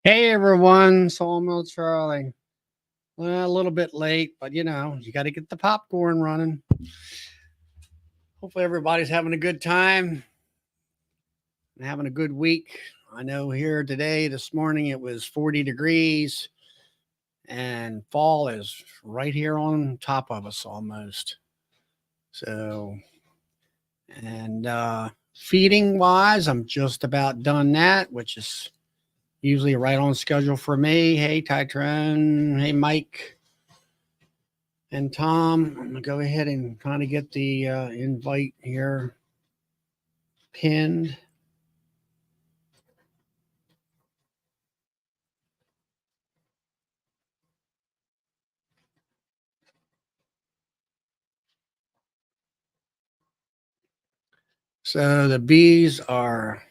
Hey everyone, Sawmill Charlie. Well, a little bit late, but you got to get the popcorn running. Hopefully, everybody's having a good time and having a good week. I know here today, this morning, it was 40 degrees, and fall is right here on top of us almost. So, and feeding wise, I'm just about done that, which is usually right on schedule for me. Hey, Tytrone. Hey, Mike. And Tom, I'm gonna go ahead and kind of get the invite here pinned. So the bees are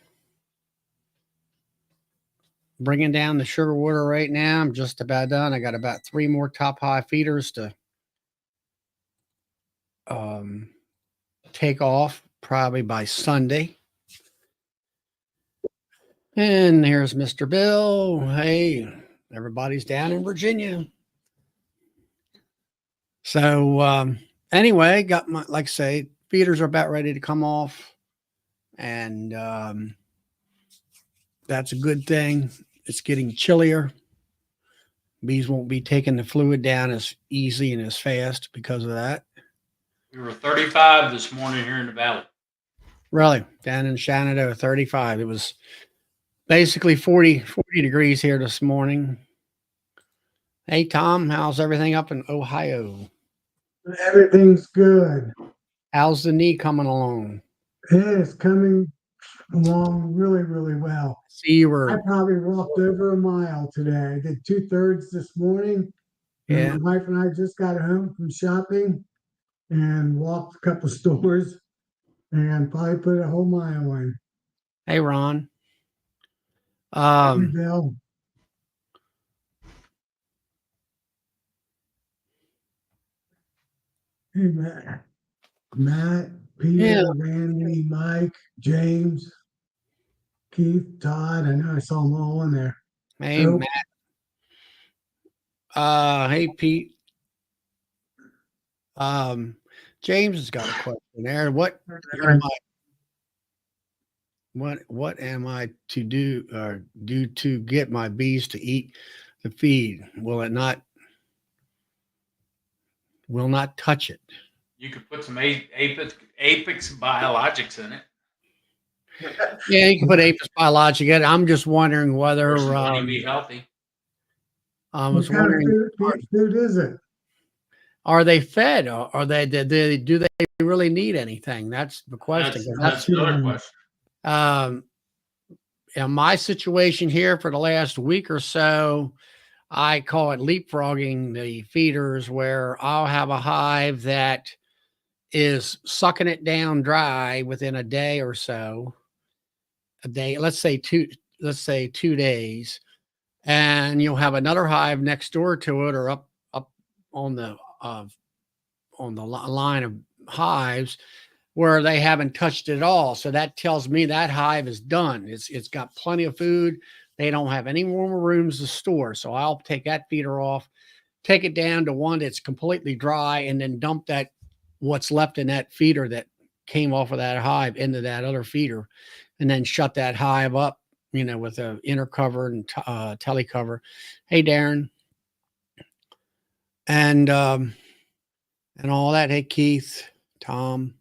bringing down the sugar water right now. I'm just about done. I got about 3 more top high feeders to um, take off probably by Sunday. And here's Mr. Bill. Hey, everybody's down in Virginia. So anyway, got my, like I say, feeders are about ready to come off. And that's a good thing. It's getting chillier. Bees won't be taking the fluid down as easy and as fast because of that. We were 35 this morning here in the valley. Really, down in Shenandoah, 35. It was basically 40 degrees here this morning. Hey, Tom, how's everything up in Ohio? Everything's good. How's the knee coming along? It is coming along really, really well. See, you I were, probably walked over a mile today. I did 2/3 this morning. And yeah. my wife and I just got home from shopping and walked a couple stores and probably put a whole mile in. Hey, Ron. Hey, Bill. Hey, Matt, Peter, Yeah. Randy, Mike, James, Keith, Todd. I know I saw them all in there. Hey, Oh, Matt. Hey, Pete. James has got a question there. What am I to do or do to get my bees to eat the feed? Will not touch it? You could put some Apex biologics in it. Yeah, you can put Apis biologic in it. I'm just wondering whether Money be healthy. I what was kind of wondering, food is it? are they fed? Or are they do they really need anything? That's the question. That's another question. Um in my situation here for the last week or so, I call it leapfrogging the feeders, where I'll have a hive that is sucking it down dry within a day or so. A day, let's say 2 days, and you'll have another hive next door to it or up on the line of hives where they haven't touched it at all. So that tells me that hive is done. It's got plenty of food. They don't have any more rooms to store. So I'll take that feeder off, take it down to one that's completely dry, and then dump that what's left in that feeder that came off of that hive into that other feeder, and then shut that hive up, with a inner cover and telly cover. Hey, Darren, and all that. Hey, Keith, Tom.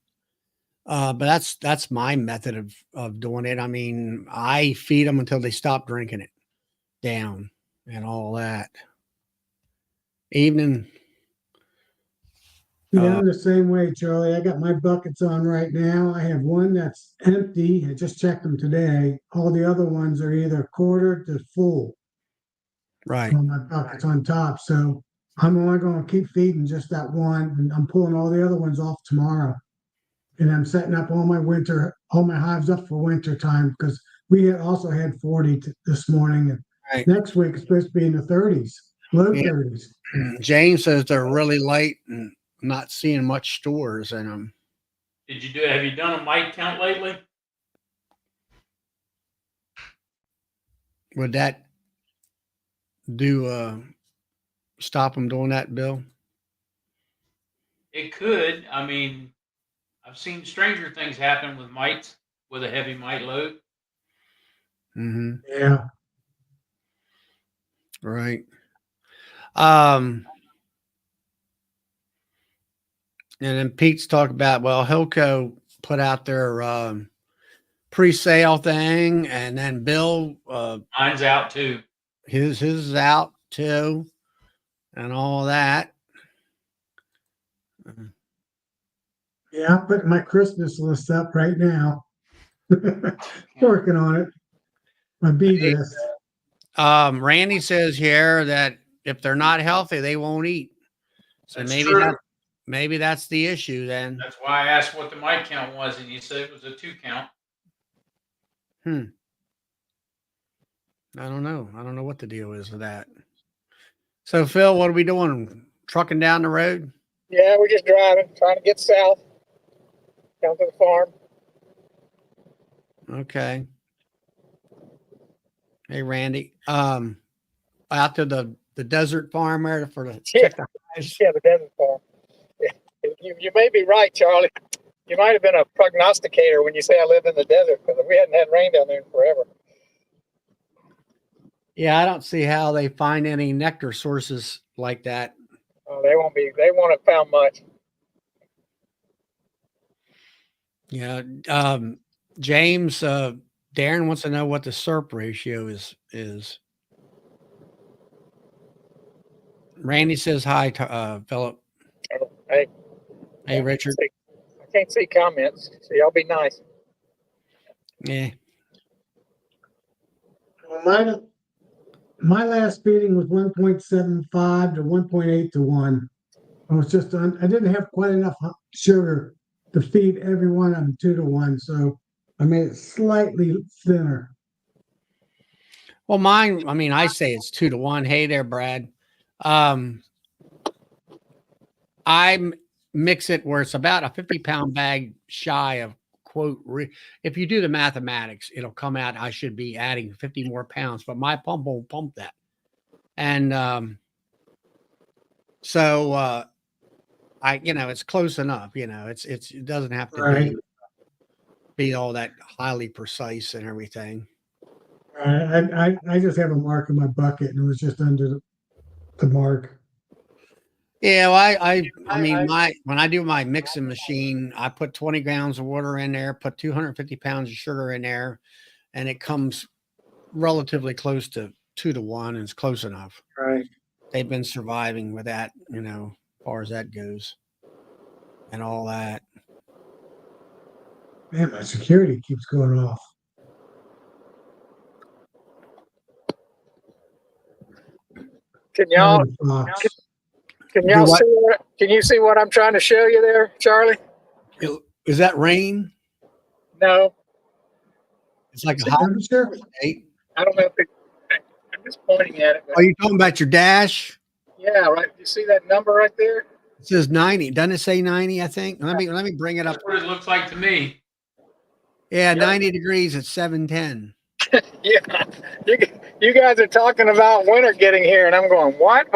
But that's my method of doing it. I mean, I feed them until they stop drinking it down and all that. Evening. Yeah, I'm the same way, Charlie. I got my buckets on right now. I have one that's empty. I just checked them today. All the other ones are either quarter to full Right. on my buckets on top. So I'm only going to keep feeding just that one, and I'm pulling all the other ones off tomorrow. And I'm setting up all my hives up for winter time because we also had 40 this morning. And Right. next week it's supposed to be in the 30s, low Yeah. 30s. James says they're really light and not seeing much stores in them. Have you done a mite count lately? Would that do stop them doing that, Bill? It could. I mean, I've seen stranger things happen with mites with a heavy mite load. Mm-hmm. Yeah. Right. And then Pete's talked about, well, Hilco put out their pre-sale thing, and then Bill Mine's out too. his is out too, and all that. Yeah, I'm putting my Christmas list up right now. Working on it. My bee list. Randy says here that if they're not healthy, they won't eat. So That's maybe true. maybe that's the issue then. That's why I asked what the mite count was, and you said it was a 2 count. I don't know. I don't know what the deal is with that. So Phil, what are we doing? Trucking down the road? Yeah, we're just driving, trying to get south, down to the farm. Okay. Hey Randy. Out to the desert farm there for the check the hives. Yeah, the desert farm. Yeah. You may be right, Charlie. You might have been a prognosticator when you say I live in the desert, because we hadn't had rain down there in forever. Yeah, I don't see how they find any nectar sources like that. They won't have found much. Yeah. James, Darren wants to know what the SERP ratio is. Randy says hi to Philip. Hey, Hey Richard. I can't see comments, so y'all be nice. Yeah. Well, my last feeding was 1.75 to 1.8 to 1. I was just I didn't have quite enough sugar to feed every one of them 2 to 1, so I made it slightly thinner. Well, mine, I mean, I say it's 2 to 1. Hey there, Brad. I mix it where it's about a 50-pound bag shy of quote. If you do the mathematics, it'll come out. I should be adding 50 more pounds, but my pump will pump that. And so it's close enough. It doesn't have to Right. be all that highly precise and everything. I just have a mark in my bucket, and it was just under the mark. Yeah, well, I mean, when I do my mixing machine, I put 20 gallons of water in there, put 250 pounds of sugar in there, and it comes relatively close to 2 to 1, and it's close enough. Right. They've been surviving with that, as far as that goes, and all that. Man, my security keeps going off. Can y'all can you see what I'm trying to show you there, Charlie? Is that rain? No. It's like a hot temperature. I don't know if I'm just pointing at it. Are you talking about your dash? Yeah, right. You see that number right there? It says 90. Doesn't it say 90? I think. Let me bring it up. That's what it looks like to me. Yeah, yep. 90 degrees at 7:10. Yeah, you guys are talking about winter getting here, and I'm going, what?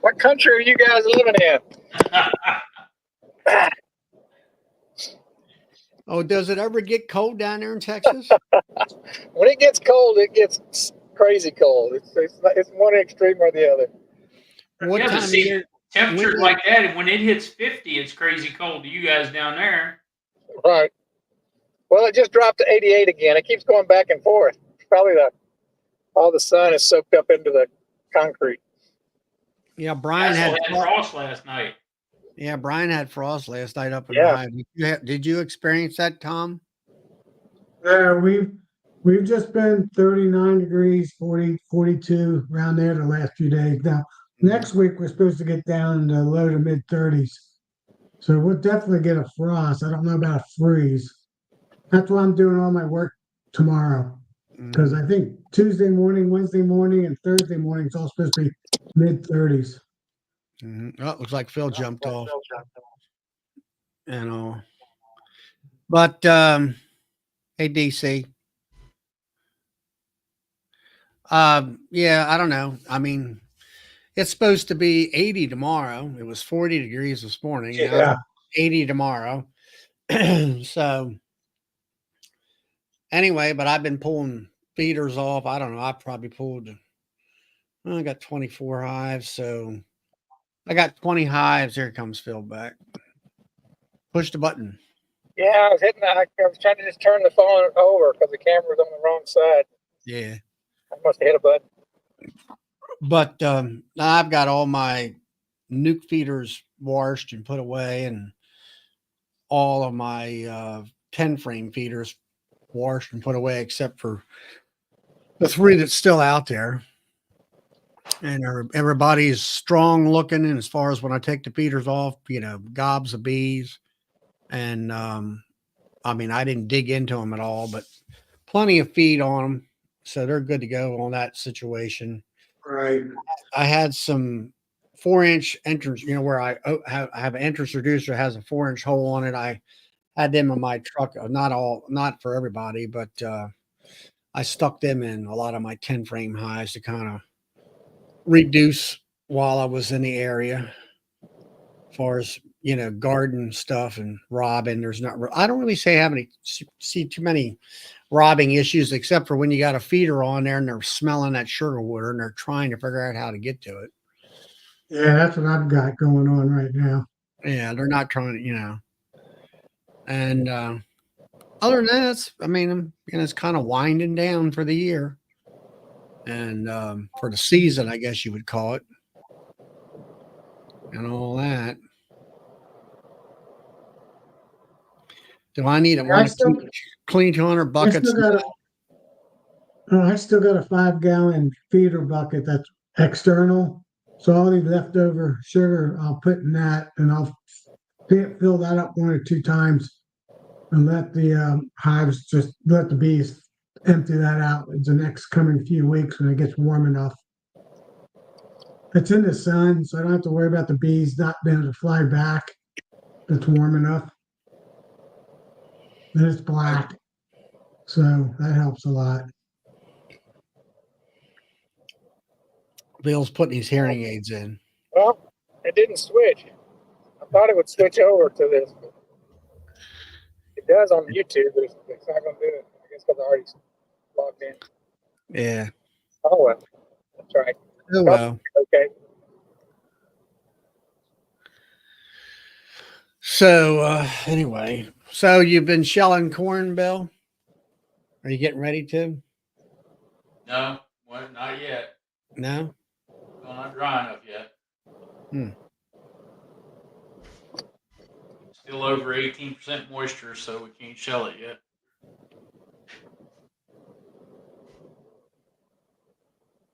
What country are you guys living in? Oh, does it ever get cold down there in Texas? When it gets cold, it gets crazy cold. It's one extreme or the other. What time of year? Temperatures like that, and when it hits 50, it's crazy cold to you guys down there. Right. Well, it just dropped to 88 again. It keeps going back and forth. Probably all the sun is soaked up into the concrete. Yeah, Brian had frost last night. Yeah, Brian had frost last night up in the hive. Did you experience that, Tom? Yeah, we've just been 39 degrees, 40, 42 around there the last few days. Now, next week we're supposed to get down in the low to mid 30s. So we'll definitely get a frost. I don't know about a freeze. That's why I'm doing all my work tomorrow. Because I think Tuesday morning, Wednesday morning, and Thursday morning it's all supposed to be mid 30s. Oh, it looks like Phil jumped off. But hey, DC. Yeah, I don't know. I mean, it's supposed to be 80 tomorrow. It was 40 degrees this morning. Now it's Yeah. 80 tomorrow. So anyway, but I've been pulling feeders off. I don't know. I probably pulled, well, I got 24 hives. So I got 20 hives. Here comes Phil back. Push the button. Yeah, I was hitting. I was trying to just turn the phone over because the camera was on the wrong side. Yeah. I must have hit a button. But I've got all my nuke feeders washed and put away, and all of my 10 frame feeders washed and put away, except for the 3 that's still out there. And everybody's strong looking. And as far as when I take the feeders off, gobs of bees. And I mean, I didn't dig into them at all, but plenty of feed on them. So they're good to go on that situation. Right. I had some 4-inch entrance, where I have an entrance reducer has a 4-inch hole on it. I had them in my truck, not for everybody, but I stuck them in a lot of my 10 frame highs to kind of reduce while I was in the area. As far as garden stuff and robbing, I don't really see too many robbing issues, except for when you got a feeder on there and they're smelling that sugar water and they're trying to figure out how to get to it. Yeah, that's what I've got going on right now. Yeah, they're not trying to, and other than that, I mean, it's kind of winding down for the year and for the season, I guess you would call it, and all that. Do I need I still, clean 200 I buckets? still got a, I still got a 5-gallon feeder bucket that's external. So all the leftover sugar, I'll put in that, and I'll fill that up 1 or 2 times, and let the hives just let the bees empty that out in the next coming few weeks when it gets warm enough. It's in the sun, so I don't have to worry about the bees not being able to fly back. It's warm enough. And it's black, so that helps a lot. Bill's putting his hearing aids in. Well, it didn't switch. I thought it would switch over to this. It does on YouTube, but it's not going to do it. I guess because I already logged in. Yeah. Oh well, that's right. Oh well. Okay. So anyway, so you've been shelling corn, Bill? Are you getting ready to? No, well, not yet. No. Well, not dry enough yet. Still over 18% moisture, so we can't shell it yet.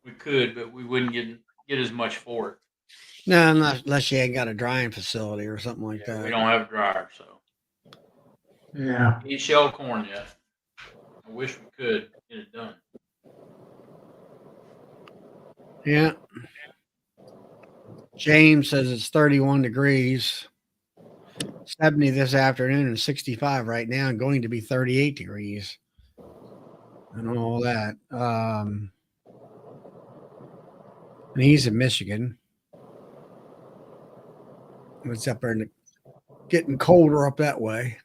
We could, but we wouldn't get as much for it. No, unless you ain't got a drying facility or something like that. We don't have a dryer, so Yeah. can't shell corn yet. I wish we could get it done. Yeah. James says it's 31 degrees, 70 this afternoon, and 65 right now, and going to be 38 degrees, and all that. And he's in Michigan. It's up there getting colder up that way.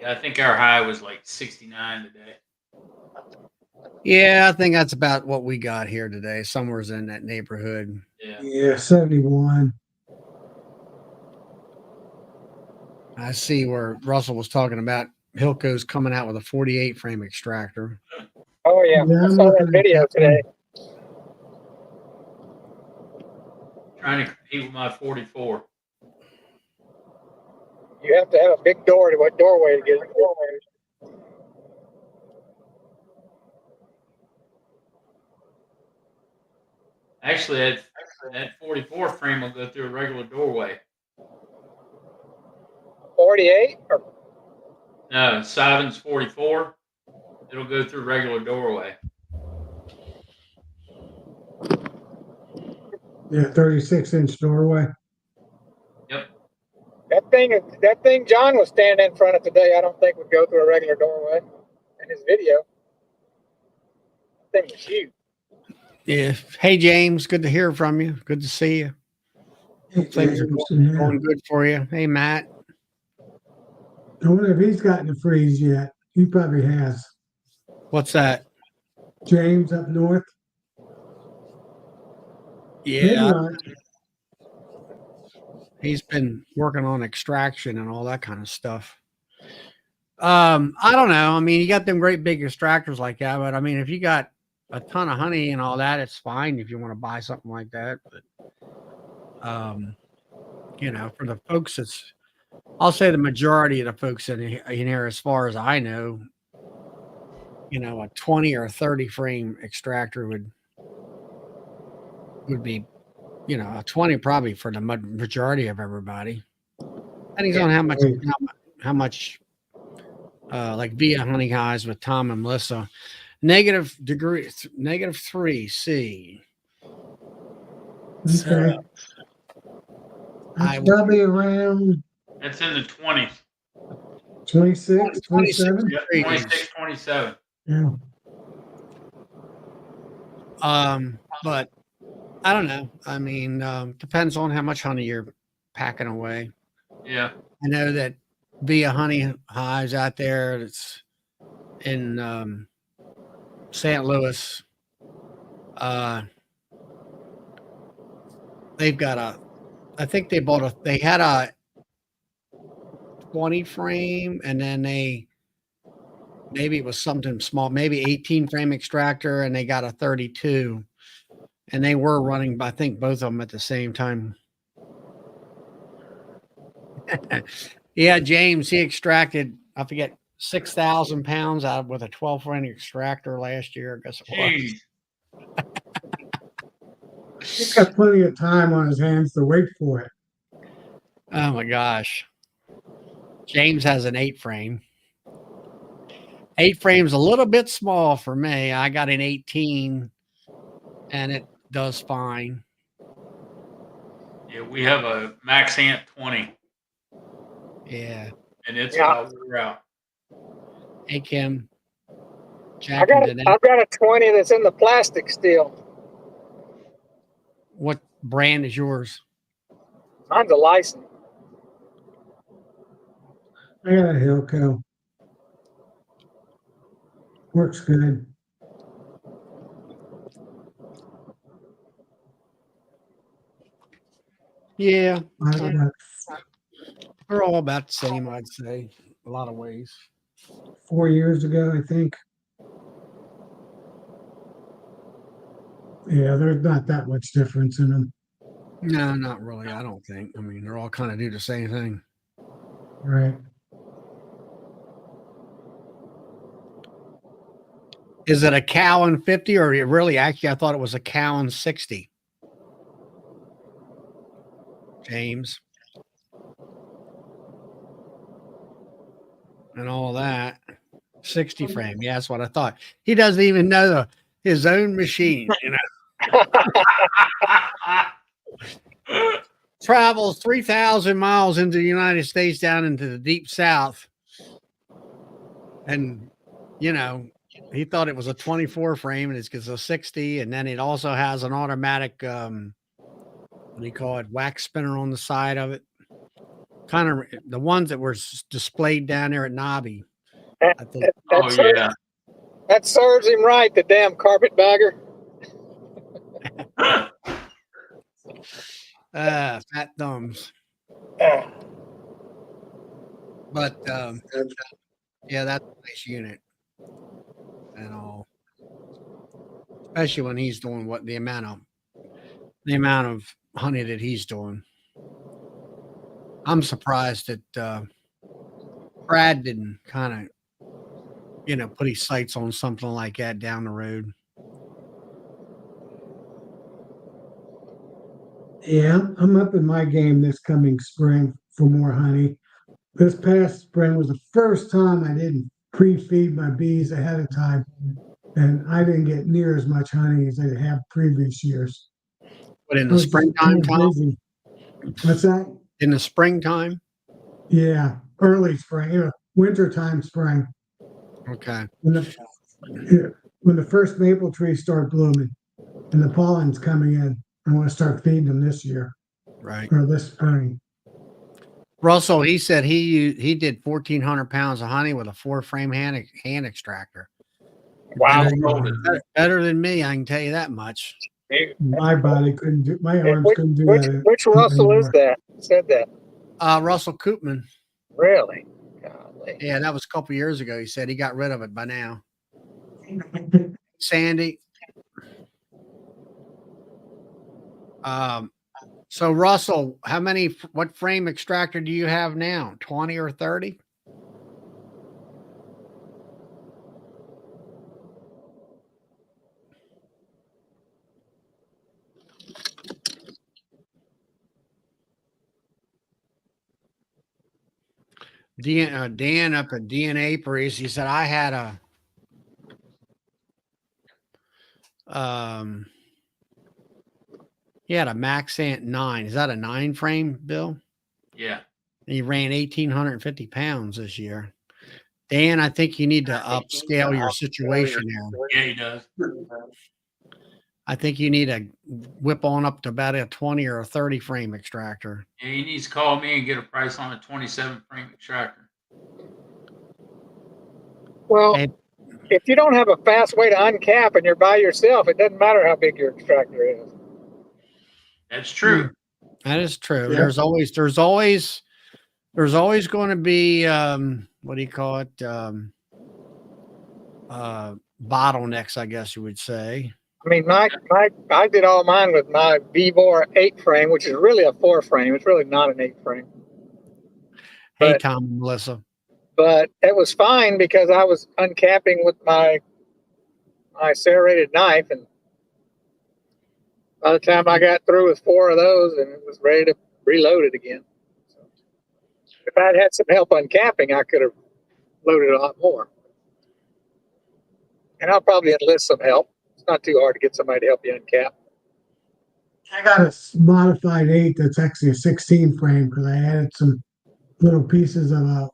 Yeah, I think our high was like 69 today. Yeah, I think that's about what we got here today. Somewhere's in that neighborhood. Yeah, 71. I see where Russell was talking about Hilco's coming out with a 48 frame extractor. Oh yeah, Yeah, I I'm saw that looking at video that today. Trying to compete with my 44. You have to have a big doorway to get it. Actually, that 44 frame will go through a regular doorway. 48 or No, Simon's 44. It'll go through a regular doorway. Yeah, 36-inch doorway. Yep. that thing John was standing in front of today, I don't think would go through a regular doorway in his video. I thing was huge. Yeah. Hey, James, good to hear from you. Good to see you. Hope things are going good for you. Hey, Matt. I wonder if he's gotten the freeze yet. He probably has. What's that? James up north. Maybe Yeah, not. he's been working on extraction and all that kind of stuff. I don't know. I mean, you got them great big extractors like that, but I mean, if you got a ton of honey and all that, it's fine if you want to buy something like that. But you know, for the folks I'll say the majority of the folks in here, as far as I know, you know, a 20 or 30 frame extractor would be, you know, a 20 probably for the majority of everybody. Depending on how much like via honey highs with Tom and Melissa. -3 C. So Okay. That's probably around It's in the 20s. 26, 27. Yep, 26, 27. Yeah. But I don't know. I mean, depends on how much honey you're packing away. Yeah. I know that via honey hives out there, it's in St. Louis. They've got I think they had a 20 frame, and then maybe it was something small, maybe 18 frame extractor, and they got a 32, and they were running, I think, both of them at the same time. Yeah, James, he extracted, I forget, 6,000 pounds out with a 12 frame extractor last year. I guess it was. He's got plenty of time on his hands to wait for it. Oh my gosh. James has an 8 frame. 8 frame's a little bit small for me. I got an 18 and it does fine. Yeah, we have a Max Ant 20. Yeah. And it's about wore out. Hey, Kim. I've got a 20 that's in the plastic still. What brand is yours? Mine's a license. I got a Hilco. Works good. Yeah. They're all about the same, I'd say, a lot of ways. 4 years ago, I think. Yeah, there's not that much difference in them. No, not really. I don't think. I mean, they're all kind of do the same thing. Right. Is it a cow in 50 or really actually I thought it was a cow in 60? James. And all that. 60 frame. Yeah, that's what I thought. He doesn't even know his own machine, you know. Travels 3,000 miles into the United States down into the deep south. And, you know, he thought it was a 24 frame and it's a 60. And then it also has an automatic, what do you call it? Wax spinner on the side of it. Kind of the ones that were displayed down there at Nobby. I think. That serves him right, the damn carpetbagger. Fat thumbs. But yeah, that's a nice unit and all. Especially when he's doing the amount of honey that he's doing. I'm surprised that Brad didn't kind of, you know, put his sights on something like that down the road. Yeah, I'm up in my game this coming spring for more honey. This past spring was the first time I didn't pre-feed my bees ahead of time, and I didn't get near as much honey as I have previous years. But in the springtime, Tom? What's that? In the springtime? Yeah, early spring, wintertime spring. Okay. when the first maple trees start blooming and the pollen's coming in, I want to start feeding them this year Right. or this spring. Russell, he said he did 1,400 pounds of honey with a 4-frame hand extractor. Wow. Better than me, I can tell you that much. My body couldn't do, my arms couldn't do that. Which Russell is anymore. that? Said that. Russell Koopman. Really? Golly. Yeah, that was a couple years ago. He said he got rid of it by now. Sandy. So Russell, what frame extractor do you have now? 20 or 30? Dan up at DNA Priest, he said I had he had a Maxant 9. Is that a 9-frame, Bill? Yeah. And he ran 1,850 pounds this year. Dan, I think you need to upscale your situation there. Yeah, he does. I think you need to whip on up to about a 20 or a 30 frame extractor. Yeah, he needs to call me and get a price on a 27 frame extractor. Well, Hey, if you don't have a fast way to uncap and you're by yourself, it doesn't matter how big your extractor is. That's true. that is true. Yeah. There's always going to be what do you call it? Bottlenecks, I guess you would say. I mean, I did all mine with my V-Bore 8-frame, which is really a 4-frame. It's really not an 8-frame. Hey, But- Tom and Melissa. But it was fine because I was uncapping with my serrated knife, and by the time I got through with 4 of those, and it was ready to reload it again. So if I'd had some help uncapping, I could have loaded a lot more. And I'll probably enlist some help. It's not too hard to get somebody to help you uncap. I got a modified 8 that's actually a 16 frame because I added some little pieces of a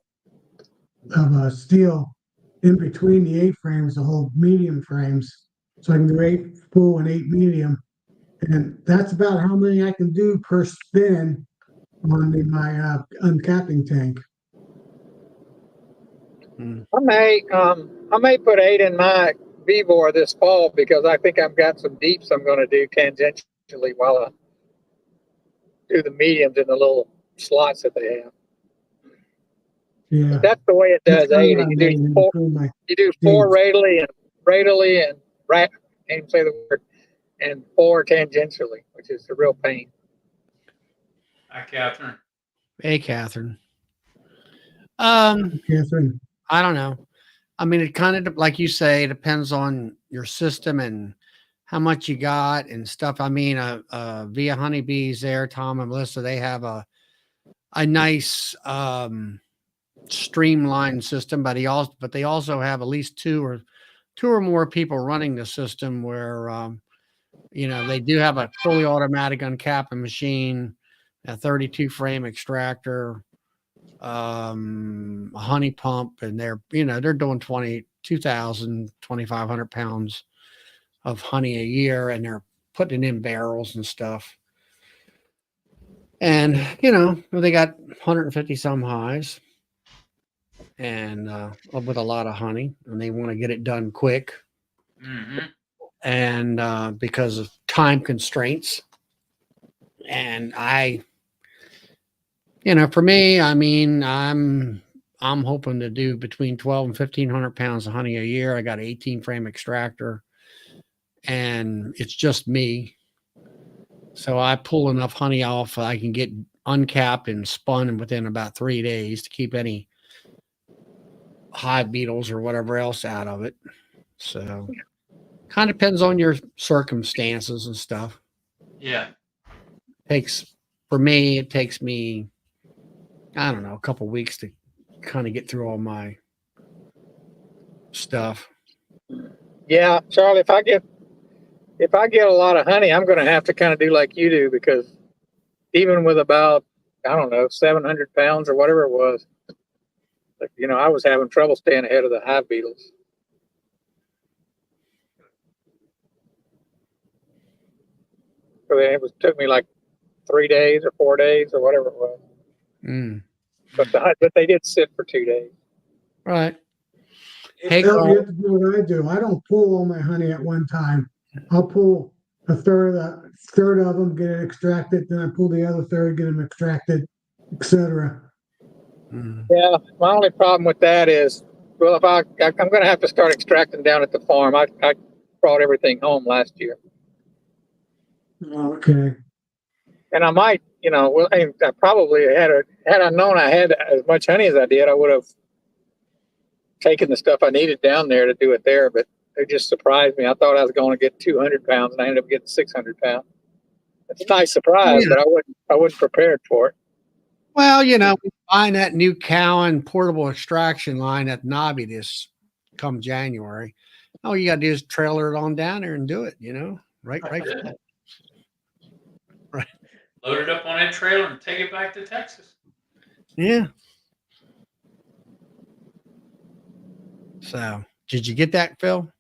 steel in between the 8 frames to hold medium frames, so I can do 8 full and 8 medium, and that's about how many I can do per spin on my uncapping tank. I may put 8 in my V-Bore this fall because I think I've got some deeps I'm going to do tangentially while I do the mediums in the little slots that they have. Yeah, But that's the way it does. That's kinda 80. what I You made do in four. between my You do 4 deeps. radially and can't even say the word, and 4 tangentially, which is a real pain. Hi, Catherine. Hey, Catherine. Catherine. I don't know. I mean, it kind of, like you say, depends on your system and how much you got and stuff. I mean, via Honeybees there, Tom and Melissa, they have a nice streamlined system, but they also have at least two or more people running the system where they do have a fully automatic uncapping machine, a 32 frame extractor, a honey pump, and they're doing 2,500 pounds of honey a year, and they're putting it in barrels and stuff. And they got 150 some hives, and with a lot of honey, and they want to get it done quick, and because of time constraints. And for me, I mean, I'm hoping to do between 12 and 1,500 pounds of honey a year. I got an 18 frame extractor, and it's just me. So I pull enough honey off I can get uncapped and spun within about 3 days to keep any hive beetles or whatever else out of it. So kind of depends on your circumstances and stuff. Yeah. For me, it takes me, I don't know, a couple weeks to kind of get through all my stuff. Yeah, Charlie, if I get a lot of honey, I'm going to have to kind of do like you do, because even with about, I don't know, 700 pounds or whatever it was, I was having trouble staying ahead of the hive beetles. So then took me like 3 days or 4 days or whatever it was. Mm. But they did sit for 2 days. Right. Hey, Phil, you have to do what I do. I don't pull all my honey at one time. I'll pull a third of them, get it extracted, then I pull the other third, get them extracted, etc. Mm. Yeah, my only problem with that is, well, if I'm going to have to start extracting down at the farm. I brought everything home last year, Okay. and I might, well, I probably had I known I had as much honey as I did, I would have taken the stuff I needed down there to do it there. But it just surprised me. I thought I was going to get 200 pounds, and I ended up getting 600 pounds. It's a nice surprise, but I wasn't prepared for it. Well, buying that new Cowan portable extraction line at Nobby this come January. All you got to do is trailer it on down there and do it, right. Yeah. Right. Load it up on that trailer and take it back to Texas. Yeah. So, did you get that, Phil?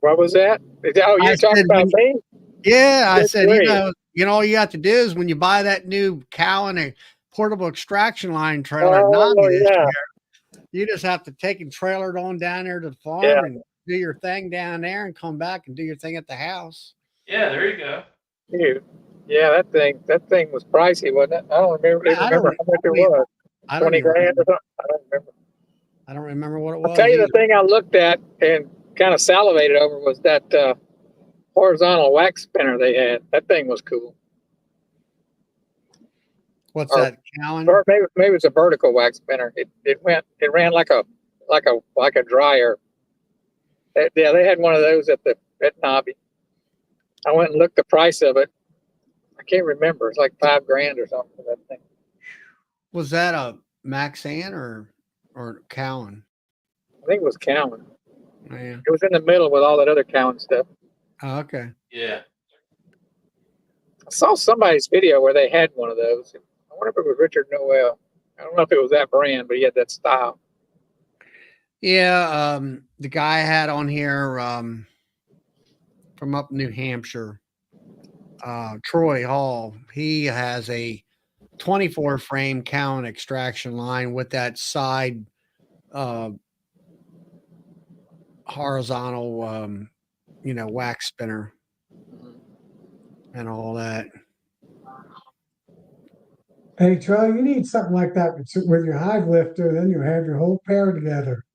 What was that? Oh, you're talking about me? Yeah, I That's said, great. all you have to do is when you buy that new Cowan and portable extraction line trailer at Oh, Nobby this yeah. year, you just have to take and trailer it on down there to the farm Yeah. and do your thing down there and come back and do your thing at the house. Yeah, there you go. Dude. Yeah, that thing was pricey, wasn't it? I don't remember how much it was. I don't 20 even grand or remember. something. I don't remember. I don't remember what it was. I'll tell you the either. thing I looked at and kind of salivated over was that horizontal wax spinner they had. That thing was cool. What's Or- that, Cowan? Or maybe it's a vertical wax spinner. It ran like a dryer. Yeah, they had one of those at Nobby. I went and looked the price of it. I can't remember. It's like $5 grand or something for that thing. Was that a Maxan or Cowan? I think it was Cowan. Yeah. It was in the middle with all that other Cowan stuff. Oh, okay. Yeah. I saw somebody's video where they had one of those. I wonder if it was Richard Noel. I don't know if it was that brand, but he had that style. Yeah, the guy I had on here from up New Hampshire, Troy Hall. He has a 24 frame Cowan extraction line with that side horizontal wax spinner and all that. Hey, Charlie, you need something like that with your hive lifter, then you have your whole pair together.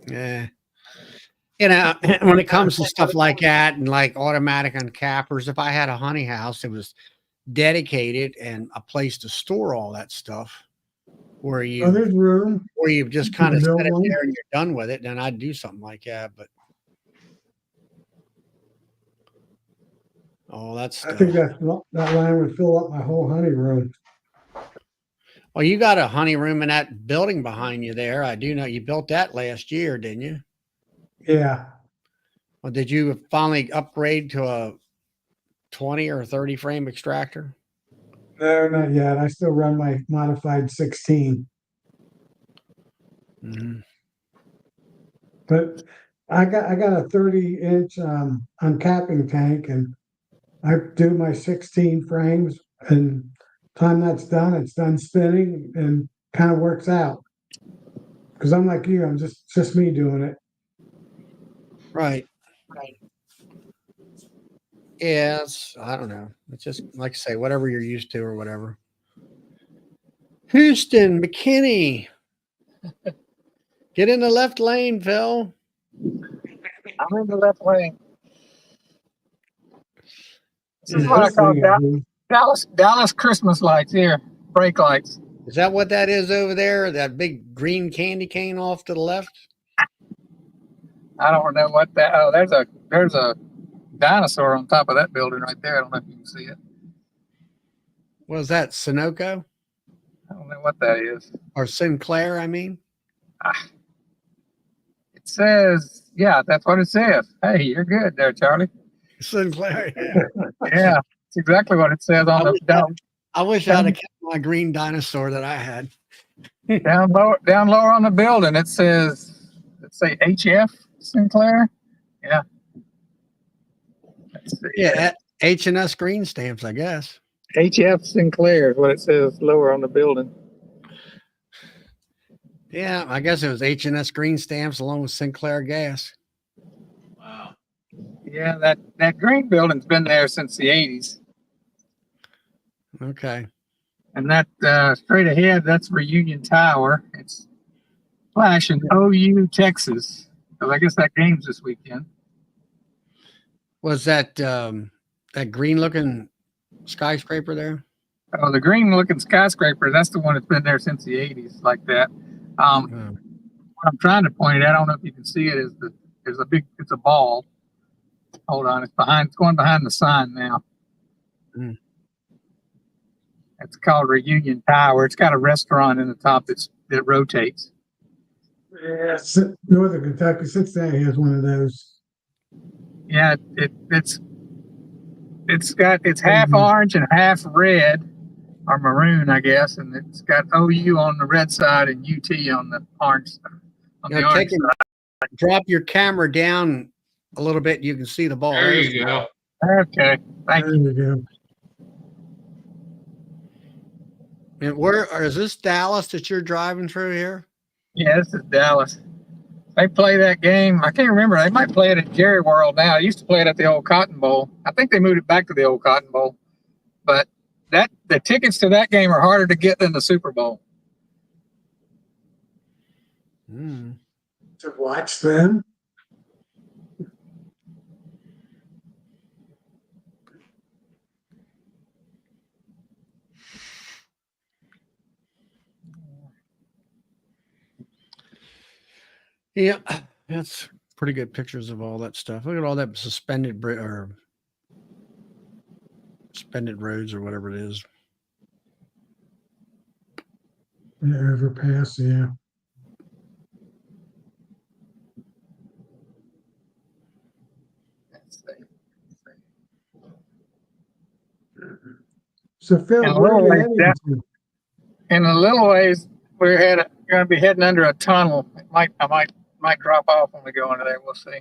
Yeah. When it comes to stuff like that and like automatic uncappers, if I had a honey house that was dedicated and a place to store all that stuff where There's room. you just You kind can of build set it one. there and you're done with it, then I'd do something like that. But all that I stuff. think that line would fill up my whole honey room. Well, you got a honey room in that building behind you there. I do know you built that last year, didn't you? Yeah. Well, did you finally upgrade to a 20 or 30 frame extractor? No, not yet. I still run my modified 16. Mm-hmm. But I got a 30-inch uncapping tank, and I do my 16 frames, and time that's done, it's done spinning and kind of works out. Because I'm like you, I'm just me doing it. Right. Yeah, I don't know. It's just like I say, whatever you're used to or whatever. Houston, McKinney. Get in the left lane, Phil. I'm in the left lane. This is Yeah, what I this call thing, Dallas Christmas lights here, brake lights. Is that what that is over there? That big green candy cane off to the left? I don't know what that. Oh, there's a dinosaur on top of that building right there. I don't know if you can see it. What is that? Sunoco I don't know what that is. or Sinclair? I mean, It says, yeah, that's what it says. Hey, you're good there, Charlie. Sinclair. Yeah. Yeah, it's exactly what it says on the down I wish I'd have kept my green dinosaur that I had. down lower on the building. It says, let's say HF Sinclair. Yeah. Let's see. Yeah, H&S green stamps, I guess. HF Sinclair is what it says lower on the building. Yeah, I guess it was H&S green stamps along with Sinclair gas. Wow. Yeah, that green building's been there since the 80s. Okay. And that straight ahead, that's Reunion Tower. It's flashing OU, Texas. So I guess that game's this weekend. Was that that green looking skyscraper there? Oh, the green looking skyscraper, that's the one that's been there since the 80s, like that. Oh. What I'm trying to point at, I don't know if you can see it, is it's a ball. Hold on, it's going behind the sign now. Mm. It's called Reunion Tower. It's got a restaurant in the top that rotates. Yes, Northern Kentucky, Cincinnati has one of those. Yeah, it's half orange and half red or maroon, I guess, and it's got OU on the red side and UT on the orange side. Drop your camera down a little bit. You can see the ball. There you go. Okay, thank you. There you go. And where is this Dallas that you're driving through here? Yeah, this is Dallas. They play that game. I can't remember. They might play it at Jerry World now. They used to play it at the old Cotton Bowl. I think they moved it back to the old Cotton Bowl. But the tickets to that game are harder to get than the Super Bowl. Mm. To watch them. Yeah, that's pretty good pictures of all that stuff. Look at all that suspended roads or whatever it is. Yeah, overpass, yeah. So Phil, In a where are little you ways, heading to? In a little ways, we're going to be heading under a tunnel. I might drop off when we go under there. We'll see.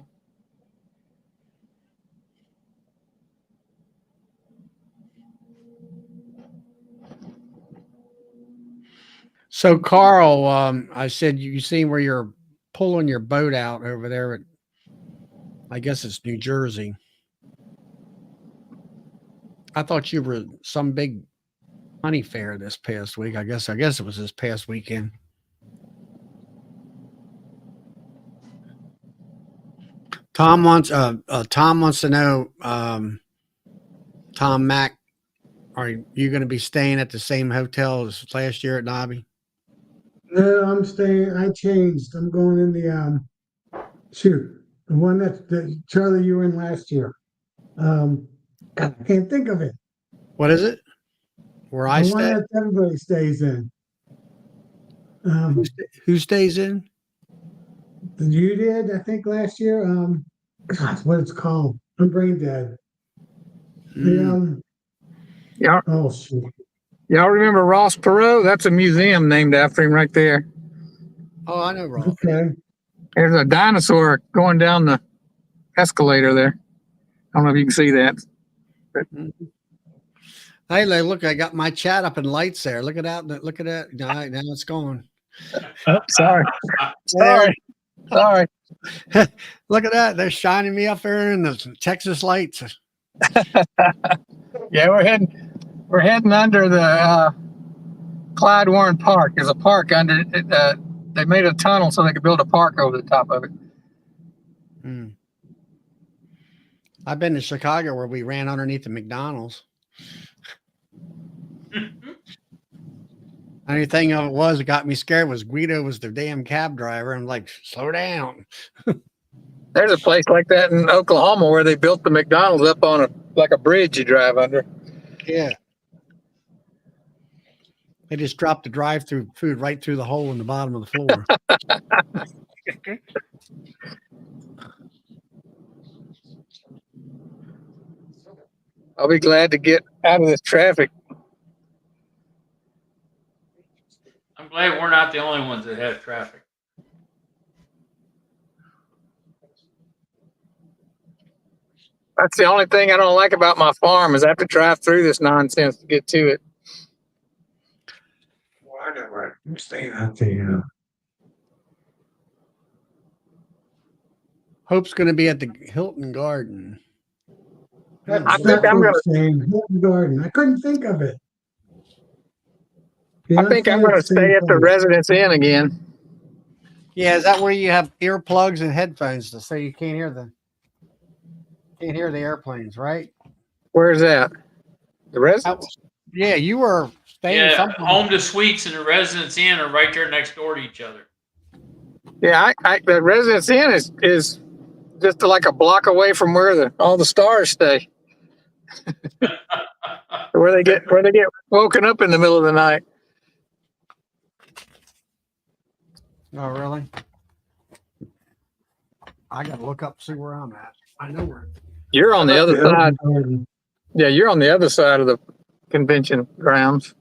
So Carl, I said you seen where you're pulling your boat out over there at, I guess it's New Jersey. I thought you were some big honey fair this past week. I guess it was this past weekend. Tom wants to know, Tom Mack, are you going to be staying at the same hotel as last year at Nobby? No, I'm staying. I changed. I'm going in the the one that Charlie you were in last year. God, I can't think of it. What is it? Where I The one stay? that everybody stays in. Who stays in? You did, I think, last year. God, what it's called? I'm brain dead. The Yeah. oh shoot. Y'all remember Ross Perot? That's a museum named after him right there. Oh, I know, Ross. Okay. There's a dinosaur going down the escalator there. I don't know if you can see that. Hey, look, I got my chat up in lights there. Look at that. Look at that. Now it's going. Oh, sorry. Sorry. Look at that. They're shining me up there in the Texas lights. Yeah, we're heading under the Clyde Warren Park. There's a park under it. They made a tunnel so they could build a park over the top of it. I've been to Chicago where we ran underneath the McDonald's. Only thing of it was that got me scared was Guido was the damn cab driver. I'm like, slow down. There's a place like that in Oklahoma where they built the McDonald's up on a bridge you drive under. Yeah. They just dropped the drive-through food right through the hole in the bottom of the floor. I'll be glad to get out of this traffic. I'm glad we're not the only ones that have traffic. That's the only thing I don't like about my farm is I have to drive through this nonsense to get to it. Whatever. I'm staying out there. Hope's going to be at the Hilton Garden. I That's think I'm what I'm gonna. saying. Hilton Garden. I couldn't think of it. Yeah, I think I'm staying at gonna the same stay at the place. Residence Inn again. Yeah, is that where you have earplugs and headphones to so you can't hear the airplanes, right? Where's that? The Residence. Yeah, you were staying Yeah, something. Home to Suites and the Residence Inn are right there next door to each other. Yeah, the Residence Inn is just like a block away from where all the stars stay. Where they get woken up in the middle of the night. Oh, really? I got to look up, see where I'm at. I know where. You're on the other Hilton side. Garden. Yeah, you're on the other side of the convention grounds.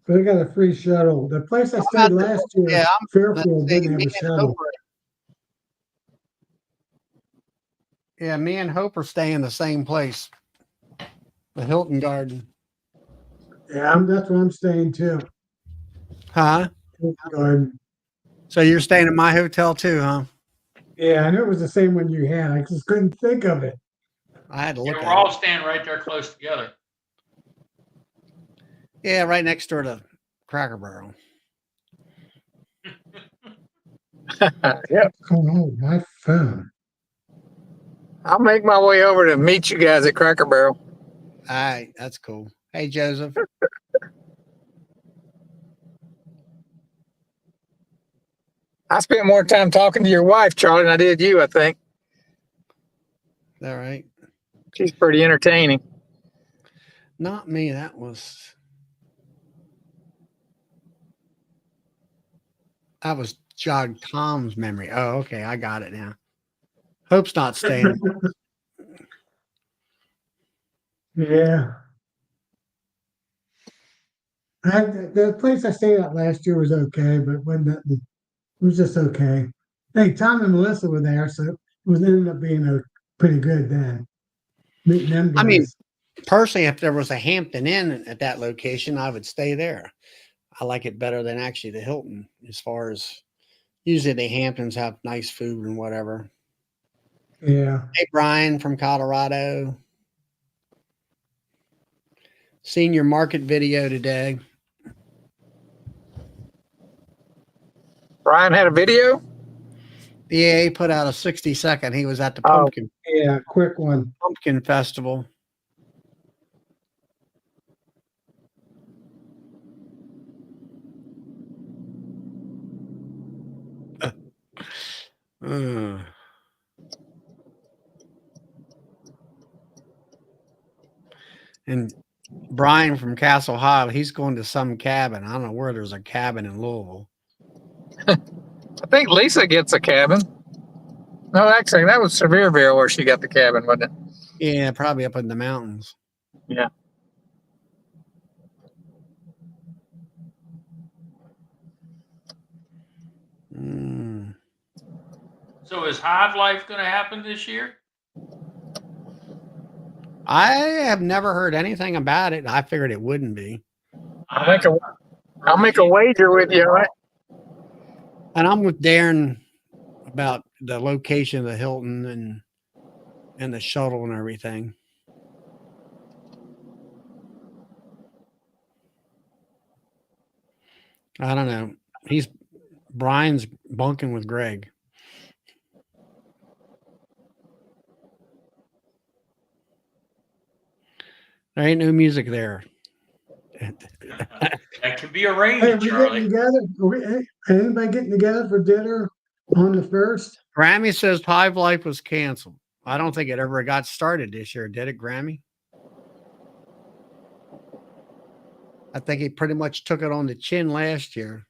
So they got a free shuttle. The place I I'm stayed at the- last year, Yeah, Fairfield, me didn't have a and shuttle. Hope yeah, me and Hope are staying the same place, the Hilton Garden. Yeah, that's where I'm staying too. Huh? Hilton Garden. So you're staying at my hotel too, huh? Yeah, I knew it was the same one you had. I just couldn't think of it. I had to look Yeah, we're at all it. staying right there close together. Yeah, right next door to Cracker Barrel. Yeah, Oh, my phone. I'll make my way over to meet you guys at Cracker Barrel. All right, that's cool. Hey, Joseph. I spent more time talking to your wife, Charlie, than I did you. I think All right. she's pretty entertaining. Not me. That was Jog Tom's memory. Oh, okay. I got it now. Hope's not staying. Yeah. The place I stayed at last year was okay, but it was just okay. Hey, Tom and Melissa were there, so it ended up being pretty good then. Meeting them guys. I mean, personally, if there was a Hampton Inn at that location, I would stay there. I like it better than actually the Hilton, as far as usually the Hamptons have nice food and whatever. yeah. Hey, Brian from Colorado. Seen your market video today. Brian had a video. Yeah, he put out a 60-second. He was at the Oh. Yeah, quick one. Pumpkin Festival. And Brian from Castle High, he's going to some cabin. I don't know where there's a cabin in Louisville. I think Lisa gets a cabin. No, actually, that was Sevierville where she got the cabin, wasn't it? Yeah, probably up in the mountains. Yeah. Mm. So is Hive Life going to happen this year? I have never heard anything about it. I figured it wouldn't be. I'll make a wager with you, all right? And I'm with Darren about the location of the Hilton and the shuttle and everything. I don't know. Brian's bunking with Greg. There ain't no music there. That can be Hey, arranged, we Charlie. getting together? Anybody getting together for dinner on the 1st? Grammy says Hive Life was canceled. I don't think it ever got started this year, did it, Grammy? I think he pretty much took it on the chin last year.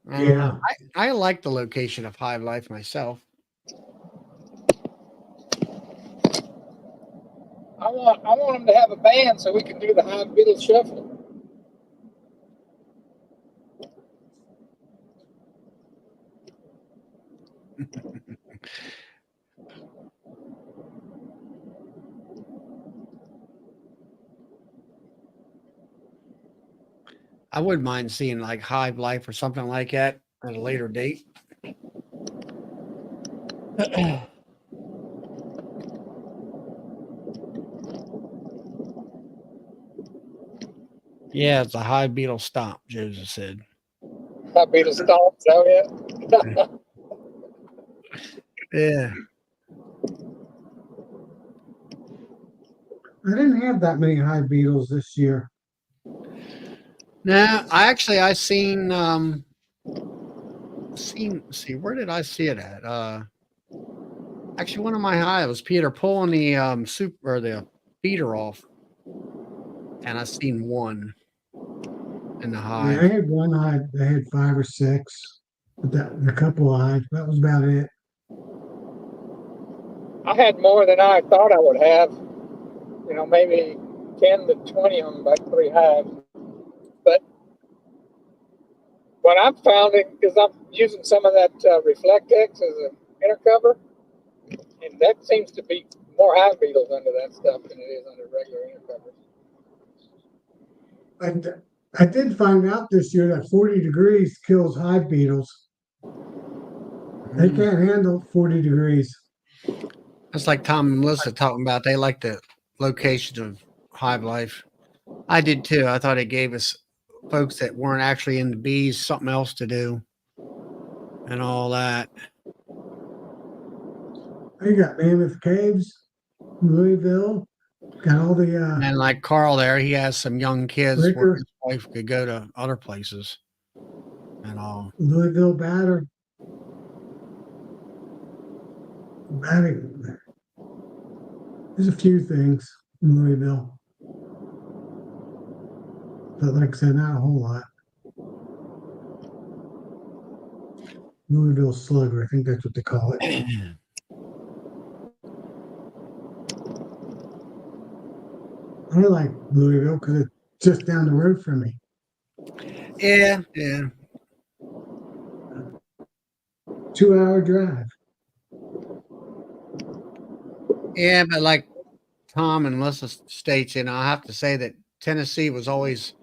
Yeah. I like the location of Hive Life myself. I want them to have a band so we can do the Hive Beatles Shuffle. I wouldn't mind seeing like Hive Life or something like that at a later date. Yeah, it's a hive beetle stomp, Joseph said. That beetle stomp, so yeah. Yeah. I didn't have that many hive beetles this year. Now, I seen see, where did I see it at? Actually one of my hives, Peter pulling the soup or the feeder off, and I seen one in the Yeah, hive. I had one hive. I had 5 or 6, but that a couple of hives. That was about it. I had more than I thought I would have. You know, maybe 10 to 20 on about 3 hives. But what I'm finding is I'm using some of that Reflectex as an inner cover, and that seems to be more hive beetles under that stuff than it is under regular inner covers. And I did find out this year that 40 degrees kills hive beetles. They Mm. can't handle 40 degrees. That's like Tom and Melissa talking about. They like the location of hive life. I did too. I thought it gave us folks that weren't actually in the bees something else to do and all that. You got Mammoth Caves, Louisville, got all the And like Carl there, he has some young kids where Ricker, his wife could go to other places and all. Louisville batting. There's a few things in Louisville, but like I said, not a whole lot. Louisville Slugger, I think that's what they call it. I like Louisville because it's just down the road from me. Yeah. 2-hour drive. Yeah, but like Tom and Melissa states, I have to say that Tennessee was always,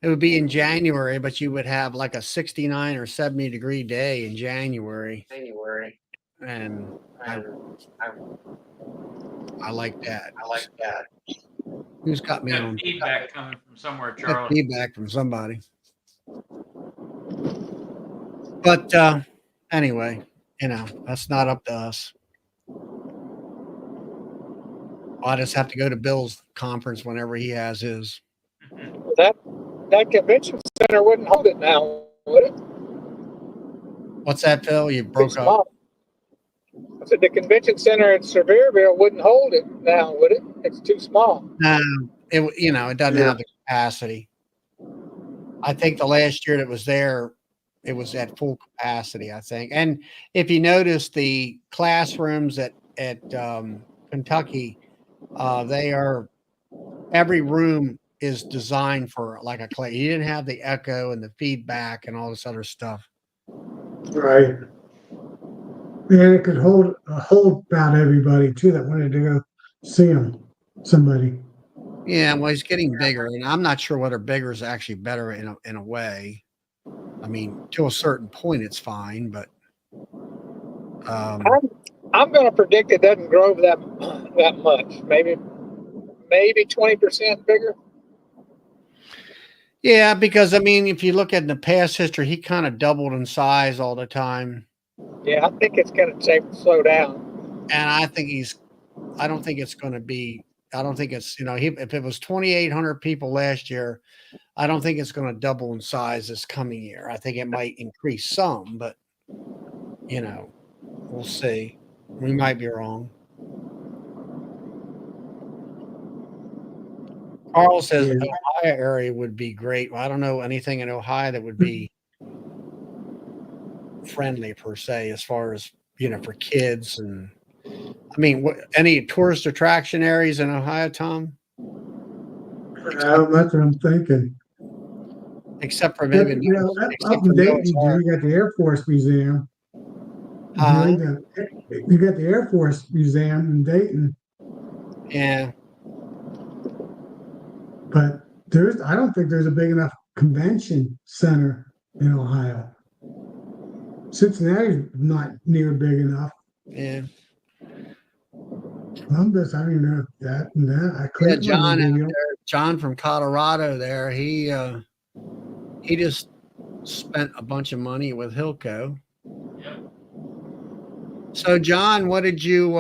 it would be in January, but you would have like a 69 or 70 degree day in January. And I like that. Who's got me Got on? feedback coming from somewhere, Got Charlie. feedback from somebody. But anyway, that's not up to us. I just have to go to Bill's conference whenever he has his. That convention center wouldn't hold it now, would it? What's that, Phil? You broke up. Small. I said the convention center at Sevierville wouldn't hold it now, would it? It's too small. It doesn't have the capacity. I think the last year that was there, it was at full capacity, I think. And if you notice the classrooms at Kentucky, every room is designed for like a class. You didn't have the echo and the feedback and all this other stuff. Right. And it could hold about everybody too that wanted to go see somebody. Yeah, well, he's getting bigger, and I'm not sure whether bigger is actually better in a way. I mean, to a certain point, it's fine, but I'm going to predict it doesn't grow that much. Maybe 20% bigger. yeah, because I mean, if you look at the past history, he kind of doubled in size all the time. Yeah, I think it's going to slow down. And I don't think it's going to be. I don't think it's if it was 2,800 people last year, I don't think it's going to double in size this coming year. I think it might increase some, but we'll see. We might be wrong. Carl says Ohio area would be great. Well, I don't know anything in Ohio that would be friendly per se, as far as for kids. And I mean, any tourist attraction areas in Ohio, Tom? That's what I'm thinking. Except for maybe up in Dayton, you got the Air Force Museum. You got the Air Force Museum in Dayton. Yeah. But I don't think there's a big enough convention center in Ohio. Cincinnati's not near big enough. Yeah. Columbus, I don't even know that. And that. Yeah, Cleveland John might out be there, real. John from Colorado there, he just spent a bunch of money with Hilco. Yep. So John, what did you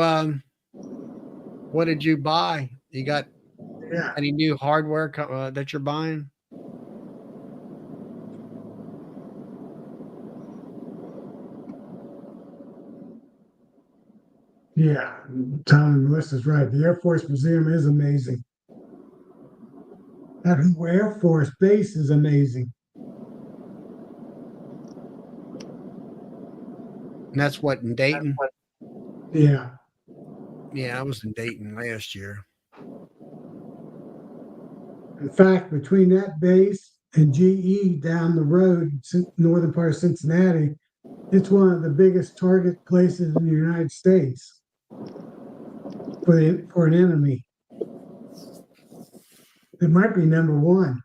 buy? You got Yeah. any new hardware that you're buying? Yeah. Tom and Melissa's right. The Air Force Museum is amazing. That Air Force Base is amazing. And that's what, in Dayton? Yeah. Yeah, I was in Dayton last year. In fact, between that base and GE down the road, northern part of Cincinnati, it's one of the biggest target places in the United States for an enemy. It might be number one.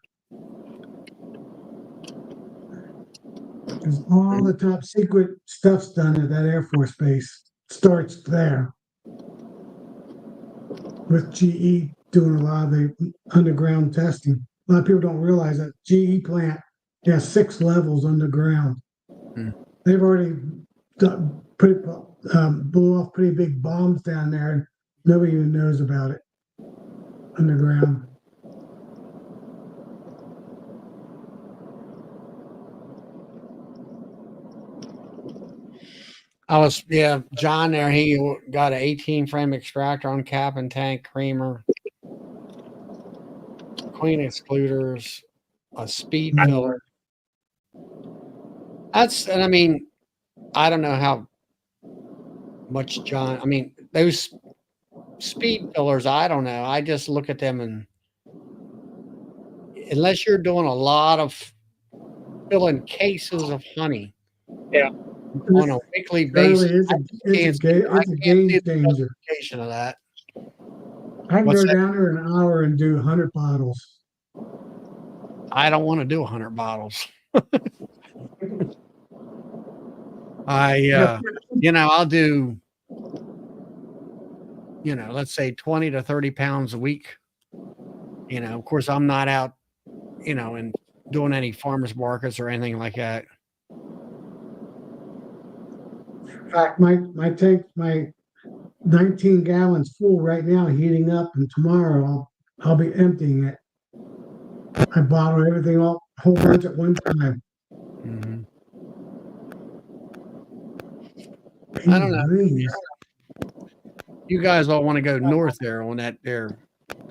Because all the top secret stuff's done at that Air Force Base starts there. With GE doing a lot of the underground testing. A lot of people don't realize that GE plant has 6 levels underground. Hmm. They've already blew off pretty big bombs down there, and nobody even knows about it underground. John there, he got an 18 frame extractor on cap and tank, creamer, queen excluders, a speed filler. And I mean, I don't know how much John, I mean, those speed fillers, I don't know. I just look at them, and unless you're doing a lot of filling cases of honey. Yeah. On a weekly Charlie, basis. it's a game changer. Of that. I can go down there in an hour and do 100 bottles. I don't want to do 100 bottles. I'll do, let's say 20 to 30 pounds a week. Of course, I'm not out, and doing any farmers markets or anything like that. In fact, my tank, my 19 gallons full right now, heating up, and tomorrow I'll be emptying it. I bottle everything up, a whole bunch at one time. Mm-hmm. I don't know. You guys all want to go north there on that there,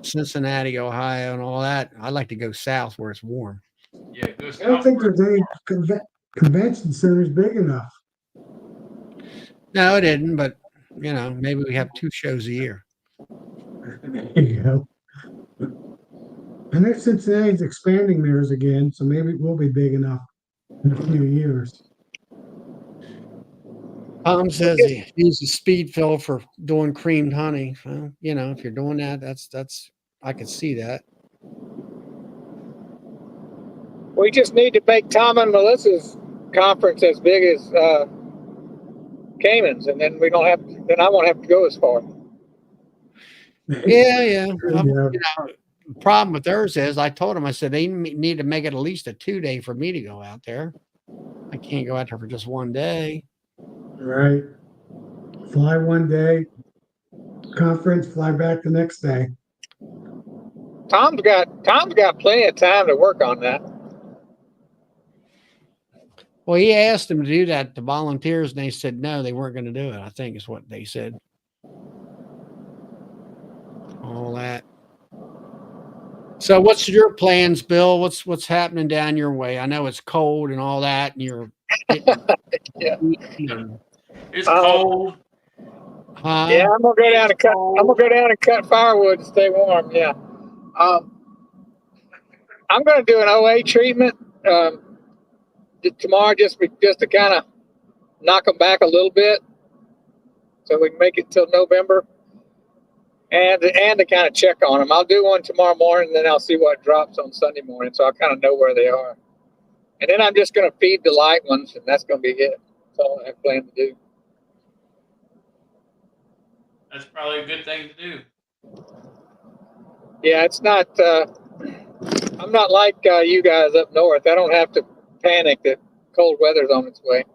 Cincinnati, Ohio, and all that. I'd like to go south where it's warm. Yeah, go I don't think there's any convention centers big enough. No, it didn't, but maybe we have 2 shows a year. There you go. I know Cincinnati's expanding theirs again, so maybe it will be big enough in a few years. Tom says he uses speed fill for doing creamed honey. Well, if you're doing that, that's I could see that. We just need to make Tom and Melissa's conference as big as Cayman's, and then then I won't have to go as far. Yeah. The problem with theirs is I told them, I said, they need to make it at least a 2-day for me to go out there. I can't go out there for just 1 day. Right. Fly one day, conference, fly back the next day. Tom's got plenty of time to work on that. Well, he asked them to do that to volunteers, and they said no, they weren't going to do it. I think is what they said. All that. So, what's your plans, Bill? What's happening down your way? I know it's cold and all that, and you're Yeah. It's cold. Yeah, I'm gonna go down and cut. I'm gonna go down and cut firewood to stay warm. Yeah. I'm gonna do an OA treatment tomorrow, just to kind of knock them back a little bit, so we can make it till November. and to kind of check on them. I'll do one tomorrow morning, then I'll see what drops on Sunday morning, so I kind of know where they are. And then I'm just going to feed the light ones, and that's going to be it. That's all I have planned to do. That's probably a good thing to do. Yeah, it's not. I'm not like you guys up north. I don't have to panic that cold weather's on its way.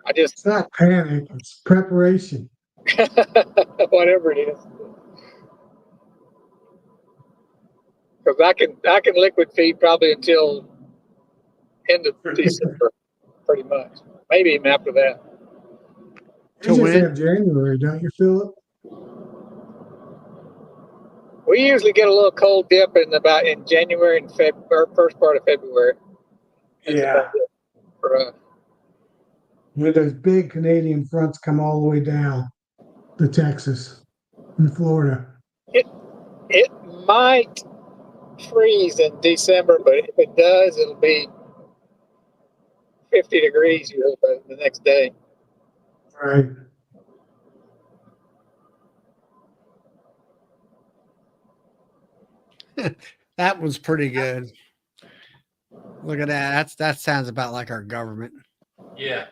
I just It's not panic, it's preparation. whatever it is, because I can liquid feed probably until end of December, pretty much. Maybe even after that. You To just when? have January, don't you, Philip? We usually get a little cold dip in January and or first part of February. That's about it for us. When those big Canadian fronts come all the way down to Texas and Florida. It might freeze in December, but if it does, it'll be 50 degrees usually by the next day. Right. That was pretty good. Look at that. That sounds about like our government. Yeah.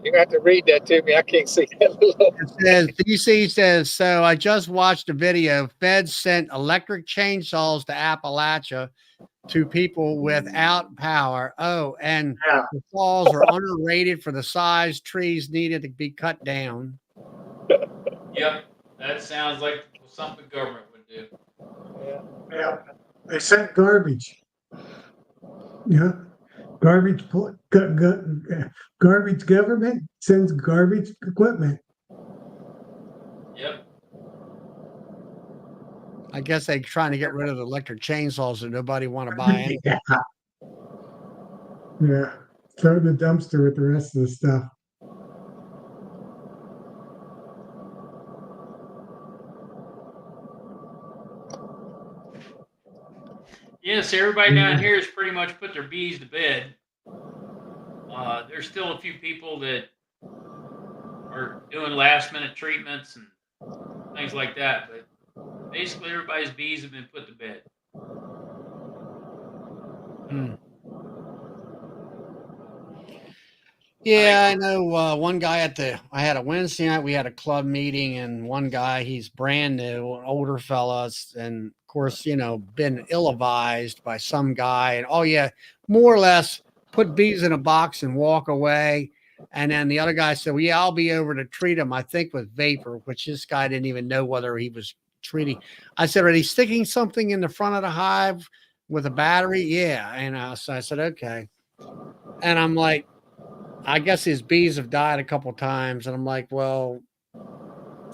You have to read that to me. I can't see that little. It says, DC says, so I just watched a video. Feds sent electric chainsaws to Appalachia to people without power. Oh, and Yeah. the saws are underrated for the size trees needed to be cut down. Yep. That sounds like something government would do. Yeah. They sent garbage. Yeah. Garbage government sends garbage equipment. Yep. I guess they're trying to get rid of the electric chainsaws that nobody want to buy any. Yeah. Yeah. Throw in the dumpster with the rest of the stuff. Yes, everybody down here has pretty much put their bees to bed. There's still a few people that are doing last minute treatments and things like that, but basically everybody's bees have been put to bed. Yeah, I know one guy I had a Wednesday night, we had a club meeting, and one guy, he's brand new, an older fella, and of course, been ill-advised by some guy, and oh yeah, more or less put bees in a box and walk away. And then the other guy said, well, yeah, I'll be over to treat him, I think with vapor, which this guy didn't even know whether he was treating. I said, are they sticking something in the front of the hive with a battery? Yeah. And so I said, okay. And I'm like, I guess his bees have died a couple times. And I'm like, well,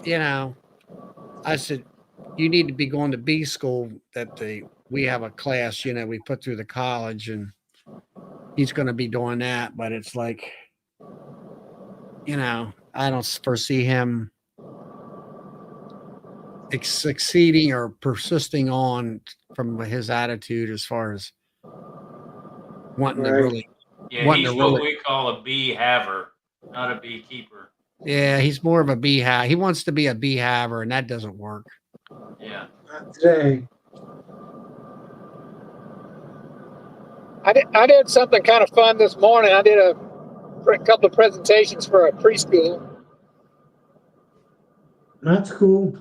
I said, you need to be going to bee school we have a class, we put through the college, and he's going to be doing that. But it's like, I don't foresee him succeeding or persisting on from his attitude as far as wanting to really. Yeah, he's what we call a bee haver, not a beekeeper. Yeah, he's more of a beehive. He wants to be a beehiver, and that doesn't work. Yeah. Not today. I did something kind of fun this morning. I did a couple of presentations for a preschool. That's cool.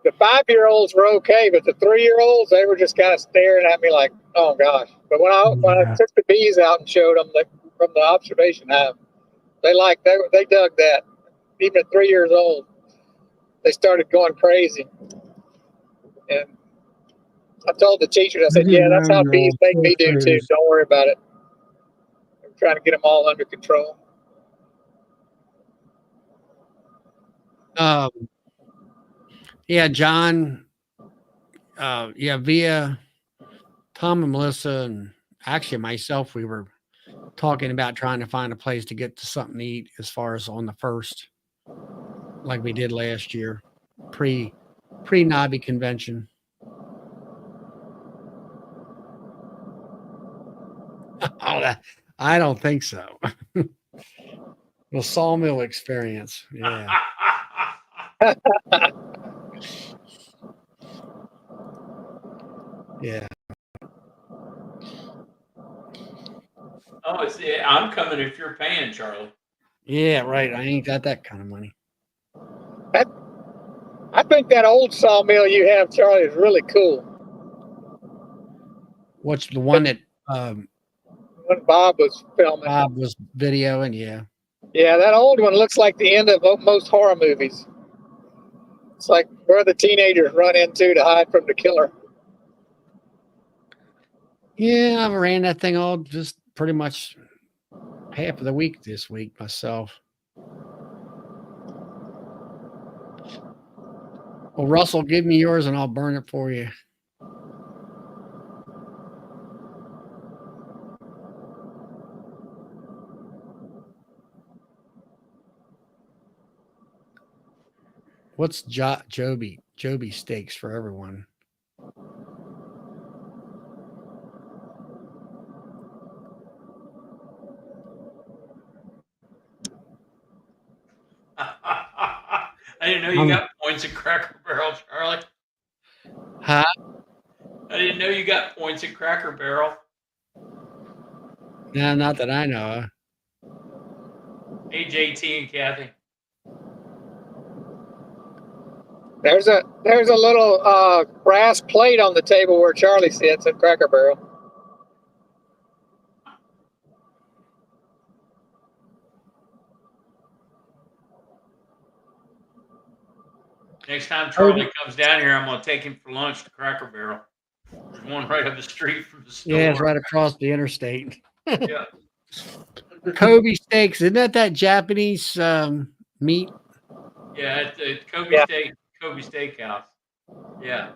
The 5-year-olds were okay, but the 3-year-olds, they were just kind of staring at me like, oh gosh. But when I took the bees out and showed them from the observation hive, they dug that. Even at 3 years old, they started going crazy. And I told the teachers, I said, yeah, that's how bees make me do too. Don't worry about it. I'm trying to get them all under control. Yeah, John, via Tom and Melissa, and actually myself, we were talking about trying to find a place to get to something to eat as far as on the first, like we did last year, pre-Nobby convention. I don't think so. Well, Sawmill experience. Yeah. Yeah. Oh, yeah, I'm coming if you're paying, Charlie. Yeah, right. I ain't got that kind of money. I think that old sawmill you have, Charlie, is really cool. What's the one that When Bob was filming. Bob was videoing? Yeah. Yeah, that old one looks like the end of most horror movies. It's like where the teenagers run into to hide from the killer. Yeah, I ran that thing all just pretty much half of the week this week myself. Well, Russell, give me yours and I'll burn it for you. What's Joby steaks for everyone? I didn't know you got points at Cracker Barrel, Charlie. Huh? I didn't know you got points at Cracker Barrel. No, not that I know of. Hey, JT and Kathy. There's a little brass plate on the table where Charlie sits at Cracker Barrel. Next time Charlie comes down here, I'm gonna take him for lunch to Cracker Barrel. There's one right up the street from the store. Yeah, it's right across the interstate. Yeah. Kobe steaks, isn't that Japanese meat? Yeah, it's Kobe Steakhouse. Yeah.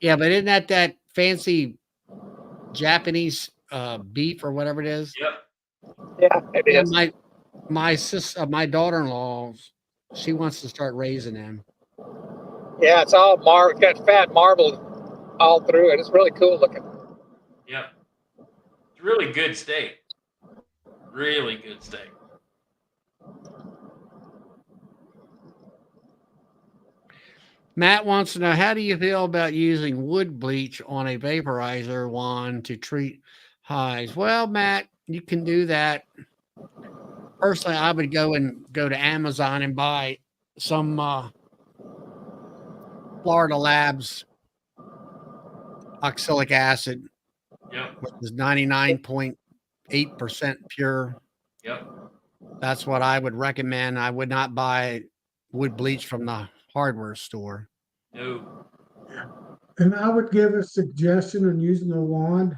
Yeah, but isn't that fancy Japanese beef or whatever it is? Yep. Yeah, it Yeah, is. my daughter-in-law, she wants to start raising them. Yeah, it's all got fat marbled all through it. It's really cool looking. Yep. It's really good steak. Really good steak. Matt wants to know, how do you feel about using wood bleach on a vaporizer wand to treat hives? Well, Matt, you can do that. Personally, I would go to Amazon and buy some Florida Labs oxalic acid, Yep. which is 99.8% pure. Yep. That's what I would recommend. I would not buy wood bleach from the hardware store. No. And I would give a suggestion on using a wand.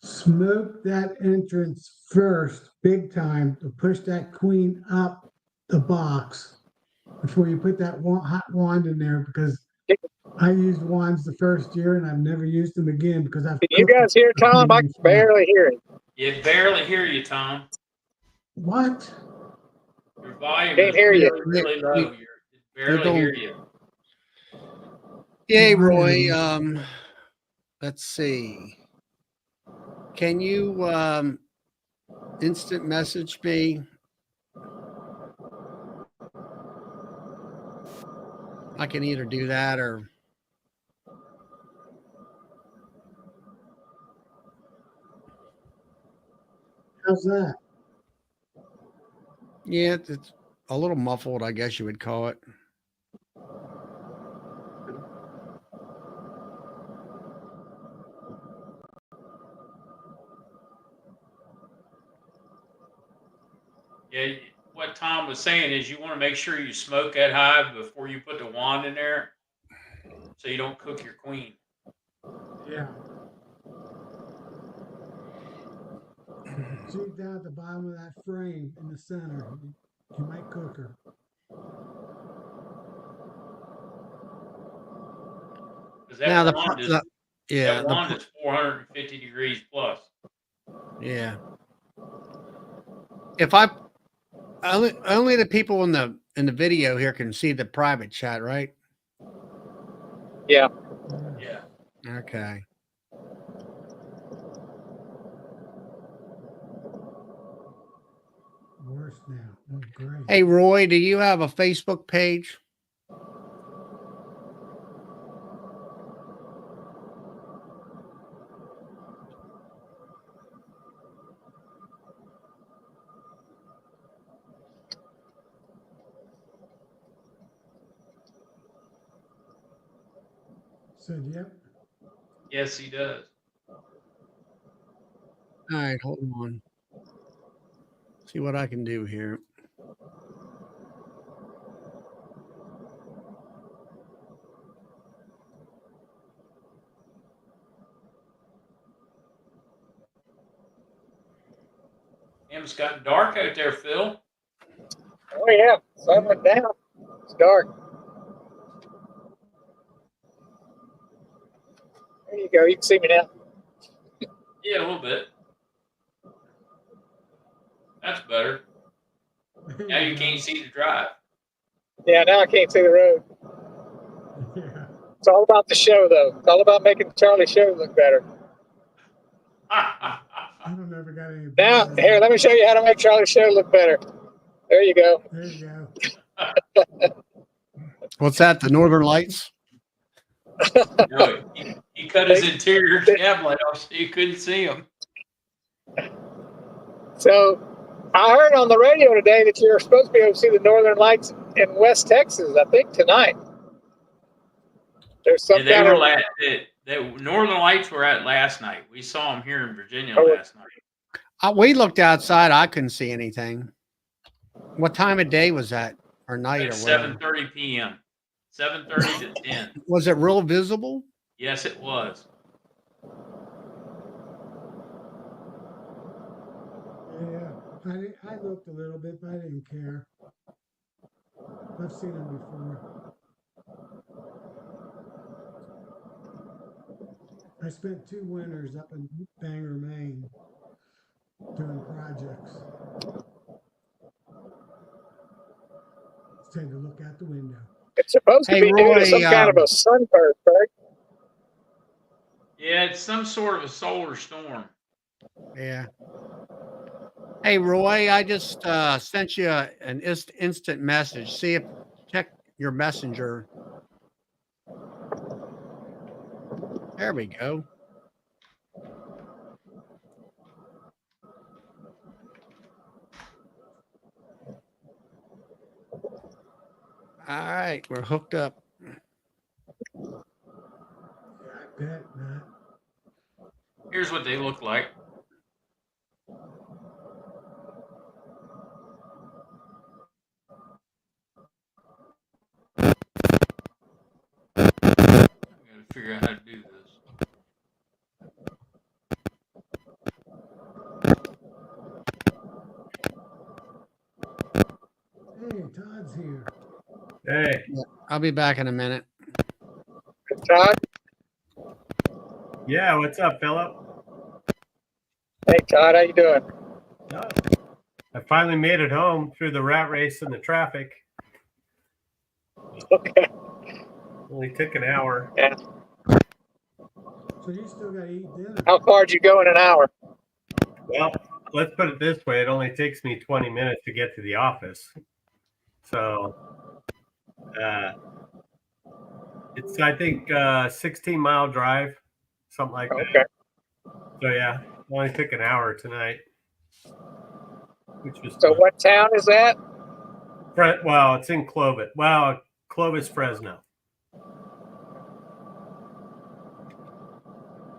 Smoke that entrance first, big time, to push that queen up the box before you put that hot wand in there, because I used wands the first year and I've never used them again because I've. Can you guys hear Tom? I can barely hear him. You barely hear you, Tom. What? Your volume Can't is hear you. really low. You barely hear you. Yay, Roy. Let's see. Can you instant message me? I can either do that or How's that? yeah, it's a little muffled, I guess you would call it. Yeah, what Tom was saying is you want to make sure you smoke that hive before you put the wand in there so you don't cook your queen. Yeah. See down at the bottom of that frame in the center. You might cook her. Because Now that wand is 450 degrees plus. Yeah. If I only the people in the video here can see the private chat, right? Yeah. Yeah. Okay. worse now. Oh, great. Hey, Roy, do you have a Facebook page? Said, yep. Yes, he does. All right, hold on. See what I can do here. Damn, it's gotten dark out there, Phil. Oh yeah, sun went down. It's dark. There you go. You can see me now. Yeah, a little bit. That's better. Now you can't see the drive. Yeah, now I can't see the road. Yeah. It's all about the show, though. It's all about making Charlie's show look better. I don't ever got any. Now, bars. here, let me show you how to make Charlie's show look better. There you go. There you go. What's that? The Northern Lights? No, he cut his interior cab light off so you couldn't see him. So, I heard on the radio today that you're supposed to be able to see the Northern Lights in West Texas, I think, tonight. There's some Yeah, they kind were of... the Northern Lights were at last night. We saw them here in Virginia Oh, last night. We looked outside. I couldn't see anything. What time of day was that, or night, At or whatever? 7:30 p.m. 7:30 to 10. Was it real visible? Yes, it was. Yeah. I looked a little bit, but I didn't care. I've seen them before. I spent 2 winters up in Bangor, Maine, doing projects. It's time to look out the window. It's supposed to Hey, be due to some Roy, kind of a sunburst, right? Yeah, it's some sort of a solar storm. Yeah. Hey, Roy, I just sent you an instant message. See if check your messenger. There we go. All right, we're hooked up. Yeah, I bet not. Here's what they look like. I gotta figure out how to do this. Hey, Todd's here. Hey, I'll be back in a minute. Todd? yeah, what's up, Philip? Hey, Todd, how you doing? Oh, I finally made it home through the rat race and the traffic. Okay. Only took an hour. Yeah. So you still got to eat dinner. How far'd you go in an hour? Well, let's put it this way. It only takes me 20 minutes to get to the office. So it's, I think, 16-mile drive, something like that. Okay. So, yeah, only took an hour tonight, which was So fun. what town is that? Well, it's in Clovis. Well, Clovis, Fresno.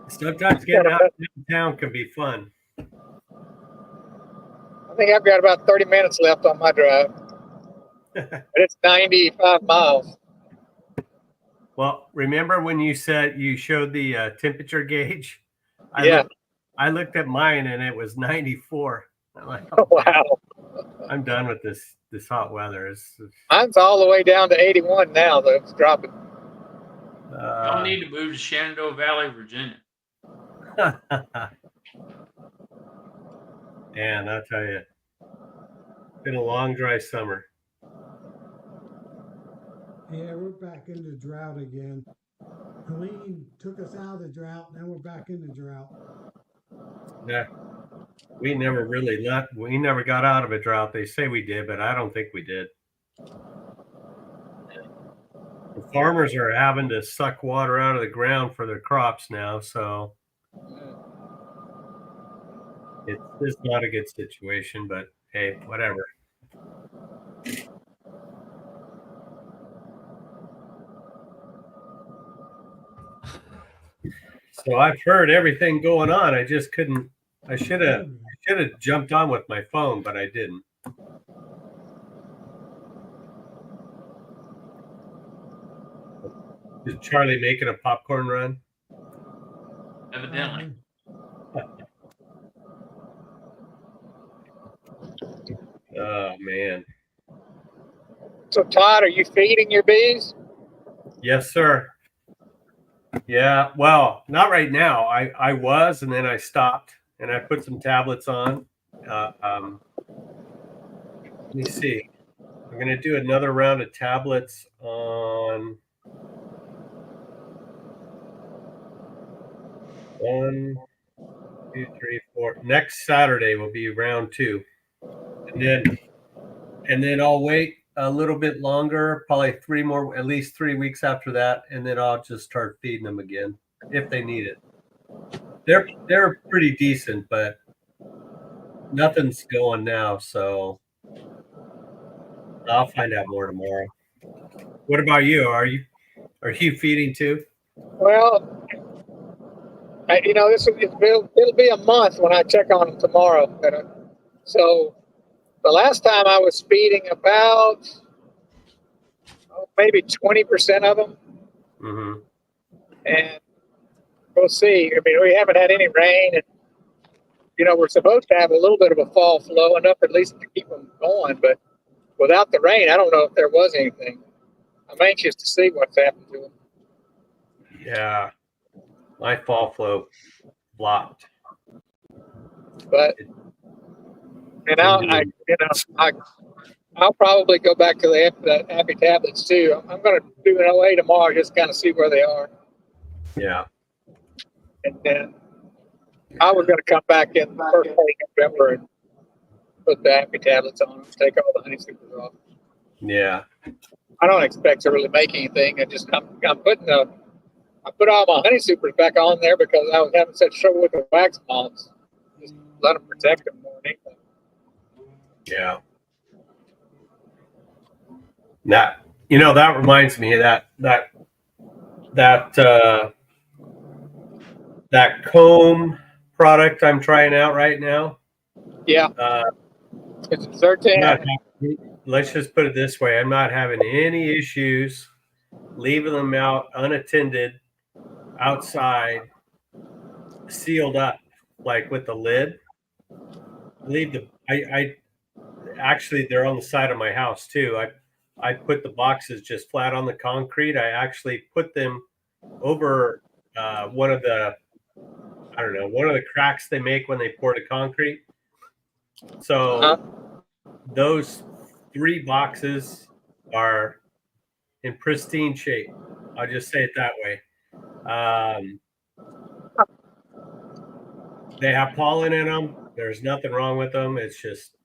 Sometimes getting out of town can be fun. I think I've got about 30 minutes left on my drive. But it's 95 miles. Well, remember when you said you showed the temperature gauge? Yeah. I looked at mine and it was 94. I'm like, Oh, wow. I'm done with this hot weather. Mine's all the way down to 81 now, though. It's dropping. Y'all need to move to Shenandoah Valley, Virginia. And I'll tell you, it's been a long, dry summer. Yeah, we're back into drought again. Helene took us out of the drought. Now we're back in the drought. Yeah. We never really we never got out of a drought. They say we did, but I don't think we did. The farmers are having to suck water out of the ground for their crops now, so it's not a good situation, but hey, whatever. So I've heard everything going on. I just couldn't. I should have jumped on with my phone, but I didn't. Is Charlie making a popcorn run? Evidently. Oh man. So Todd, are you feeding your bees? Yes, sir. Yeah. Well, not right now. I was, and then I stopped, and I put some tablets on. Let me see. I'm going to do another round of tablets on 1, 2, 3, 4. Next Saturday will be round 2, and then I'll wait a little bit longer, probably at least 3 weeks after that, and then I'll just start feeding them again if they need it. They're pretty decent, but nothing's going now, so I'll find out more tomorrow. What about you? Are you feeding too? Well, it'll be a month when I check on them tomorrow. So the last time I was feeding about maybe 20% of them, Mm-hmm. and we'll see. I mean, we haven't had any rain, and we're supposed to have a little bit of a fall flow, enough at least to keep them going. But without the rain, I don't know if there was anything. I'm anxious to see what's happened to them. Yeah, my fall flow blocked. But I'll probably go back to the happy tablets too. I'm going to do an OA tomorrow, just kind of see where they are. Yeah. And then I was going to come back in the first part of November and put the happy tablets on, take all the honey supers off. Yeah. I don't expect to really make anything. I put all my honey supers back on there because I was having such trouble with the wax moths. Just let them protect them more than anything. Yeah. That reminds me of that comb product I'm trying out right now. Yeah. It's 13. Let's just put it this way. I'm not having any issues leaving them out unattended outside, sealed up, like with the lid. Actually, they're on the side of my house too. I put the boxes just flat on the concrete. I actually put them over one of the cracks they make when they pour the concrete. So those 3 boxes are in pristine shape. I'll just say it that way. They have pollen in them. There's nothing wrong with them. It's just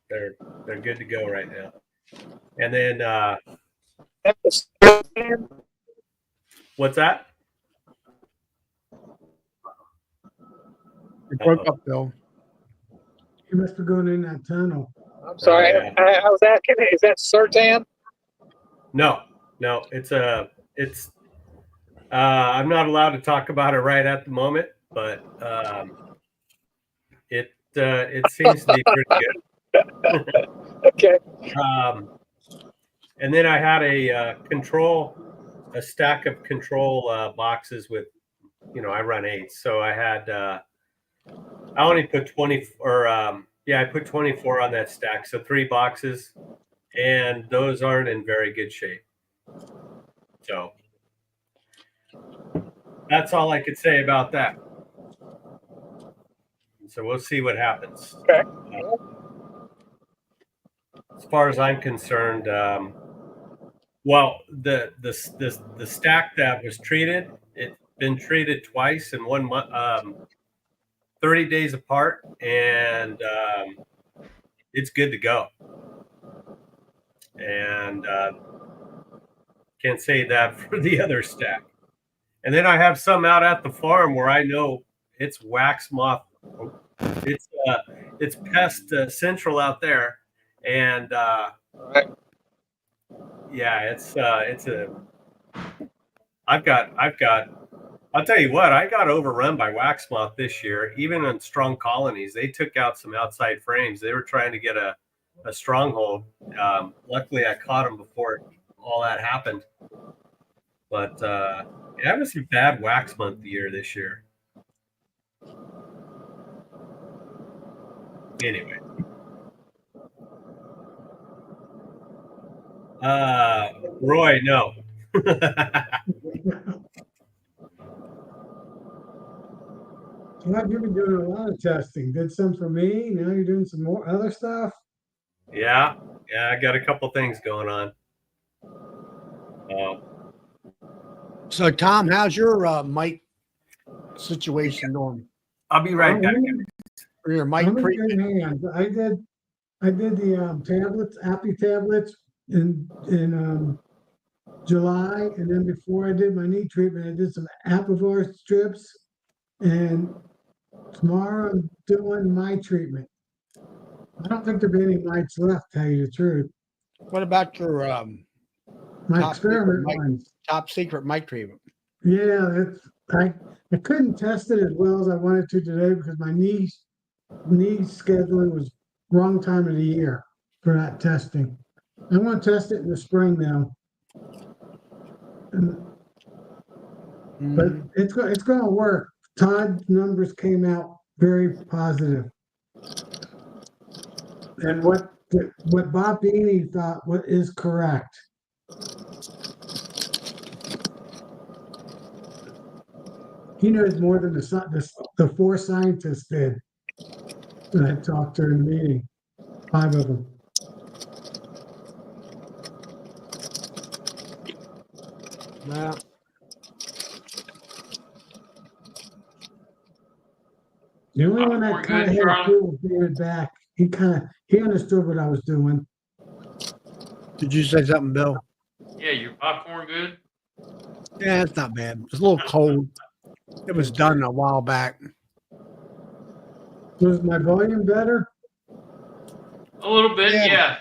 they're good to go right now. And then what's that? It broke up, Bill. You must be going in that tunnel. I'm sorry. Yeah. I was asking, is that Sertan? No, it's I'm not allowed to talk about it right at the moment, but it seems to be pretty good. Okay. And then I had a stack of control boxes with, I run 8, so I had I only put 20 I put 24 on that stack, so 3 boxes, and those aren't in very good shape. So that's all I could say about that. So we'll see what happens. Okay. As far as I'm concerned, well, the stack that was treated, it's been treated twice in 1 month. 30 days apart, and it's good to go. And can't say that for the other stack. And then I have some out at the farm where I know it's wax moth. It's pest central out there, and Right. yeah, it's a. I've got. I'll tell you what, I got overrun by wax moth this year. Even in strong colonies, they took out some outside frames. They were trying to get a stronghold. Luckily, I caught them before all that happened. But it was a bad wax month year this year. Anyway. Roy, no. Well, you've been doing a lot of testing. Did some for me. Now you're doing some more other stuff. Yeah, I got a couple things going on. So, Tom, how's your mite situation going? I'll be right back. Or your mite I'm in treatment? good hands. I did the tablets, Appy tablets in July, and then before I did my knee treatment, I did some Apivar strips, and tomorrow I'm doing my treatment. I don't think there'll be any mites left, to tell you the truth. What about your My Top secret experiment mite. ones. top secret mite treatment? Yeah, I couldn't test it as well as I wanted to today because my knee scheduling was wrong time of the year for that testing. I want to test it in the spring now. But it's going to work. Todd's numbers came out very positive. And what Bob Beanie thought is correct. He knows more than the 4 scientists did that I talked to in the meeting. 5 of them. Well, The only one Popcorn that kind of good, had a Charlie? clue was David back. He understood what I was doing. did you say something, Bill? Yeah, your popcorn good? Yeah, it's not bad. It's a little cold. It was done a while back. Was my volume better? A little bit, Yeah. yeah.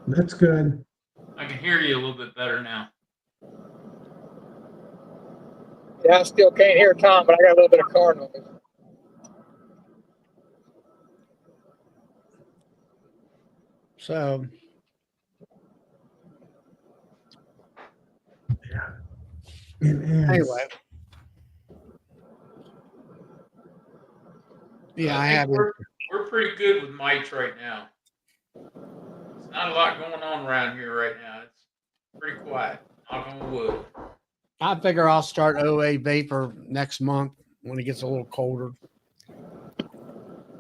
That's good. I can hear you a little bit better now. Yeah, I still can't hear Tom, but I got a little bit of car noise. So, And anyway. Yeah, I think have. we're pretty good with mites right now. There's not a lot going on around here right now. It's pretty quiet. Knock on wood. I figure I'll start OA vapor next month when it gets a little colder.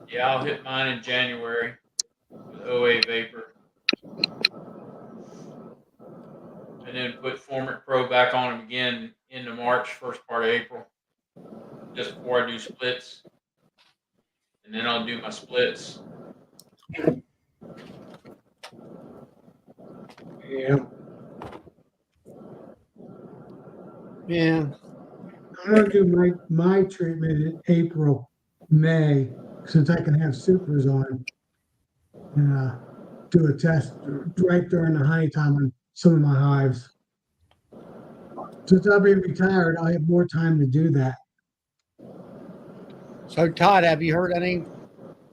Yeah, I'll hit mine in January with OA vapor. And then put Formic Pro back on them again into March, first part of April. Just before I do splits. And then I'll do my splits. yeah, Yeah. I'm gonna do my treatment in April, May, since I can have supers on. And do a test right during the honey time on some of my hives. Since I'll be retired, I'll have more time to do that. So, Todd, have you heard any,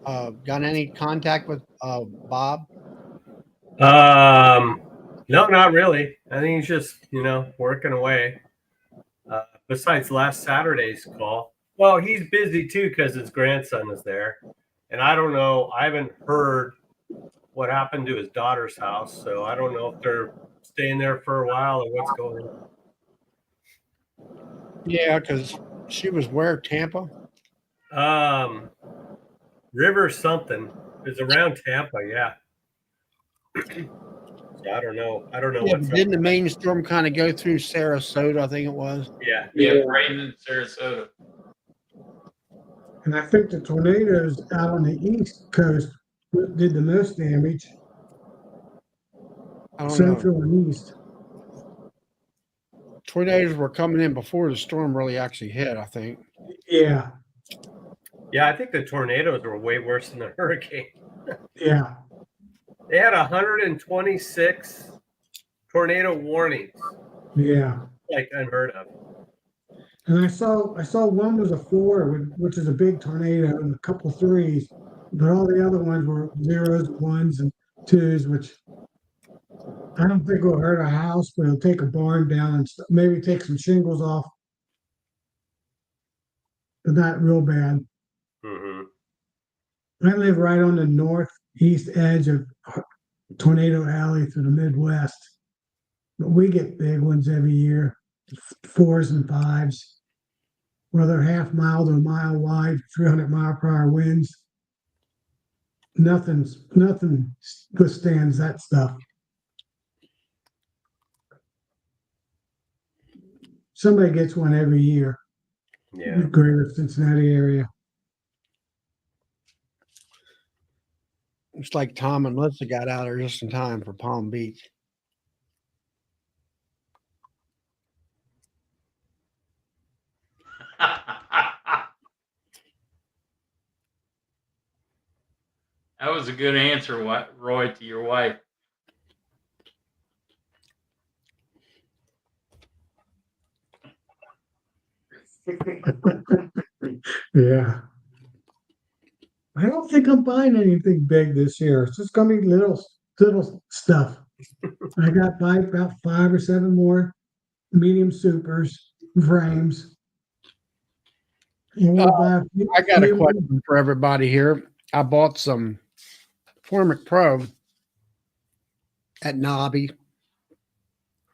got any contact with Bob? No, not really. I think he's just, working away. Besides last Saturday's call. Well, he's busy too because his grandson is there. And I don't know. I haven't heard what happened to his daughter's house. So I don't know if they're staying there for a while or what's going on. Yeah, because she was where, Tampa? River something is around Tampa. Yeah. So I don't know. Yeah, what's didn't the up. main storm kind of go through Sarasota? I think it was. Yeah. Yeah, right in Sarasota. And I think the tornadoes out on the East Coast did the most damage, I don't know. Central and East. Tornadoes were coming in before the storm really actually hit, I think. Yeah, Yeah, I think the tornadoes were way worse than the hurricane. yeah. They had 126 tornado warnings, Yeah. like unheard of. And I saw one was a 4, which is a big tornado, and a couple 3s, but all the other ones were 0s, 1s, and 2s, which I don't think will hurt a house, but it'll take a barn down and maybe take some shingles off, but not real bad. Hmm. I live right on the northeast edge of Tornado Alley through the Midwest, but we get big ones every year, 4s and 5s, where they're half mile to a mile wide, 300-mile-per-hour winds. Nothing withstands that stuff. Somebody gets one every year in Yeah. the greater Cincinnati area. It's like Tom and Melissa got out there just in time for Palm Beach. That was a good answer, Roy, to your wife. Yeah. I don't think I'm buying anything big this year. It's just gonna be little stuff. I got about 5 or 7 more medium supers, frames. And we'll buy I got a few- question for everybody here. I bought some Formic Pro at Nobby,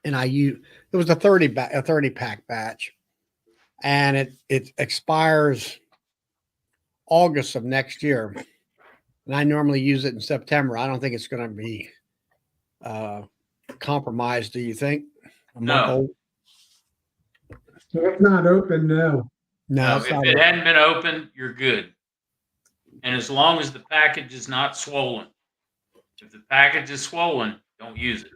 and it was a 30 pack batch, and it expires August of next year, and I normally use it in September. I don't think it's going to be compromised. Do you think? A month No. old? It's not open, no. No, If it's not it open. hadn't been open, you're good. And as long as the package is not swollen. If the package is swollen, don't use it.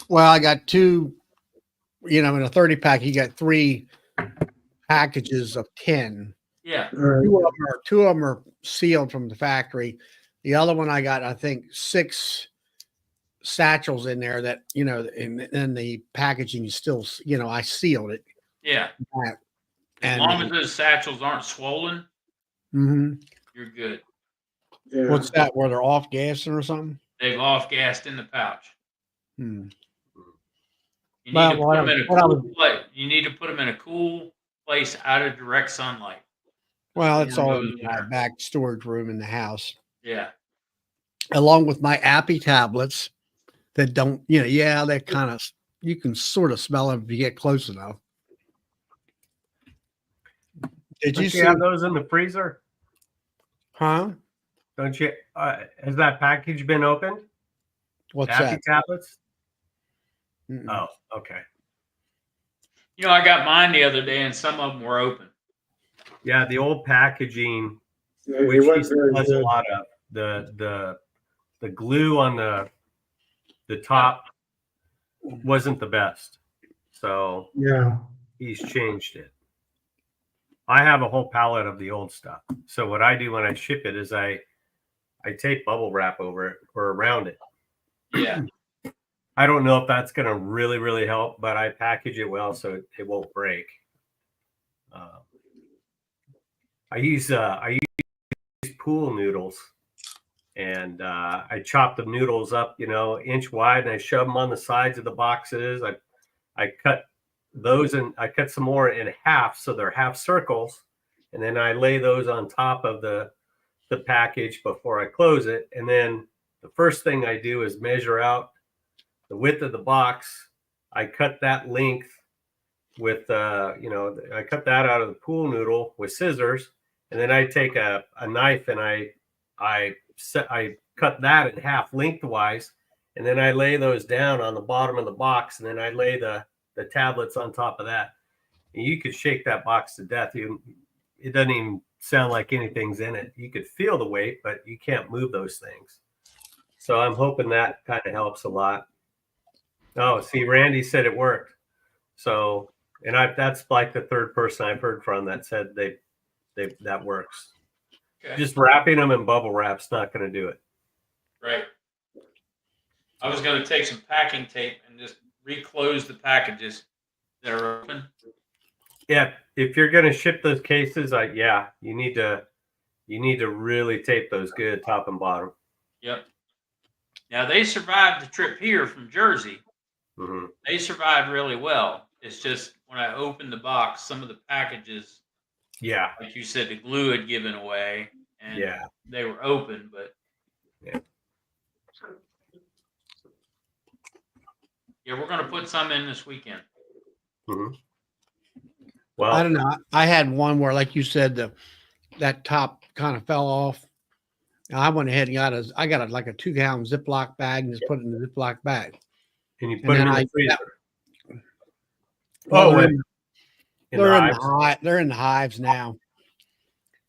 Well, I got 2. In a 30 pack, you got 3 packages of 10. Yeah. All right. 2 of them are sealed from the factory. The other one I got, I think, 6 satchels in there that, and the packaging is still, I sealed it. Yeah. As And long as those satchels aren't swollen, mhm. you're good. Yeah. What's that? Where they're off gassing or something? They've off gassed in the pouch. Hmm. You need Well, to put what them I- in a what I cool was- place. You need to put them in a cool place out of direct sunlight. Well, it's all Those in my are- back storage room in the house, Yeah. along with my Appy tablets that don't, they kind of, you can sort of smell them if you get close enough. Did you Don't see? you have those in the freezer? Huh? Don't you? Has that package been opened? What's Happy that? tablets? Mm-mm. Oh, okay. I got mine the other day, and some of them were open. Yeah, the old packaging, Yeah, which it used to very cause a good. lot of the glue on the top wasn't the best. So Yeah. he's changed it. I have a whole pallet of the old stuff. So what I do when I ship it is I tape bubble wrap over it or around it. Yeah. I don't know if that's going to really, really help, but I package it well so it won't break. I use pool noodles, and I chop the noodles up, inch wide, and I shove them on the sides of the boxes. I cut those, and I cut some more in half, so they're half circles, and then I lay those on top of the package before I close it. And then the first thing I do is measure out the width of the box. I cut that length with, I cut that out of the pool noodle with scissors, and then I take a knife and I cut that in half lengthwise, and then I lay those down on the bottom of the box, and then I lay the tablets on top of that. And you could shake that box to death. it doesn't even sound like anything's in it. You could feel the weight, but you can't move those things. So I'm hoping that kind of helps a lot. Oh, see, Randy said it worked. So, and that's like the third person I've heard from that said that works. Okay. Just wrapping them in bubble wrap's not going to do it. Right. I was going to take some packing tape and just reclose the packages that are open. Yeah, if you're going to ship those cases, you need to really tape those good top and bottom. Yep. Now they survived the trip here from Jersey. Mm-hmm. They survived really well. It's just when I opened the box, some of the packages, Yeah, like you said, the glue had given away, and yeah, they were open. But yeah. Yeah, we're going to put some in this weekend. Mm-hmm. Well, I don't know. I had one where, like you said, that top kind of fell off. And I went ahead and got like a 2-gallon Ziploc bag and just put it in the Ziploc bag. and you put them in the freezer. Well, Oh, they're in the hives now.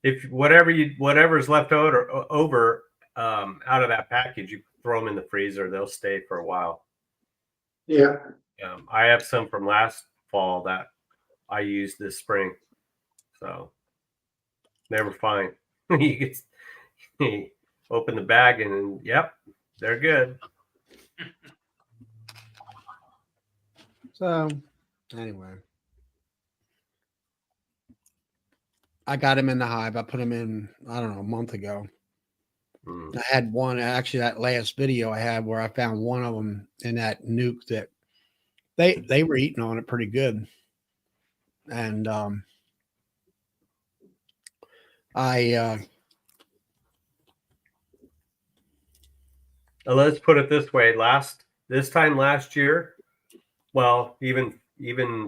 If whatever's left over out of that package, you throw them in the freezer. They'll stay for a while. Yeah. I have some from last fall that I used this spring, so they were fine. You open the bag and yep, they're good. So anyway, I got him in the hive. I put him in, I don't know, a month ago. I had one, actually, that last video I had where I found one of them in that nuke that they were eating on it pretty good. And let's put it this way: this time last year, well, even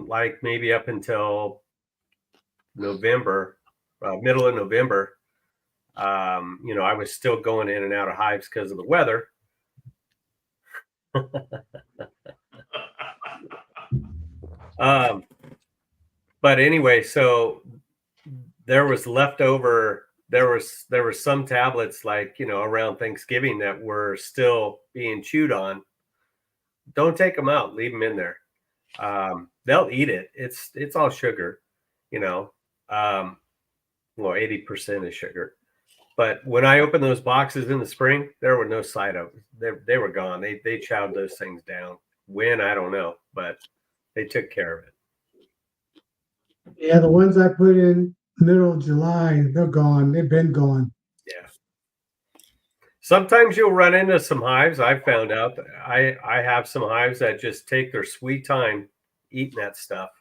like maybe up until November, middle of November, I was still going in and out of hives because of the weather. But anyway, so there was leftover. There was some tablets like around Thanksgiving that were still being chewed on. Don't take them out. Leave them in there. They'll eat it. It's all sugar, well, 80% is sugar. But when I opened those boxes in the spring, there were no side of them. They were gone. They chowed those things down. When, I don't know, but they took care of it. Yeah, the ones I put in middle of July, they're gone. They've been gone. Yeah. Sometimes you'll run into some hives. I've found out that I have some hives that just take their sweet time eating that stuff.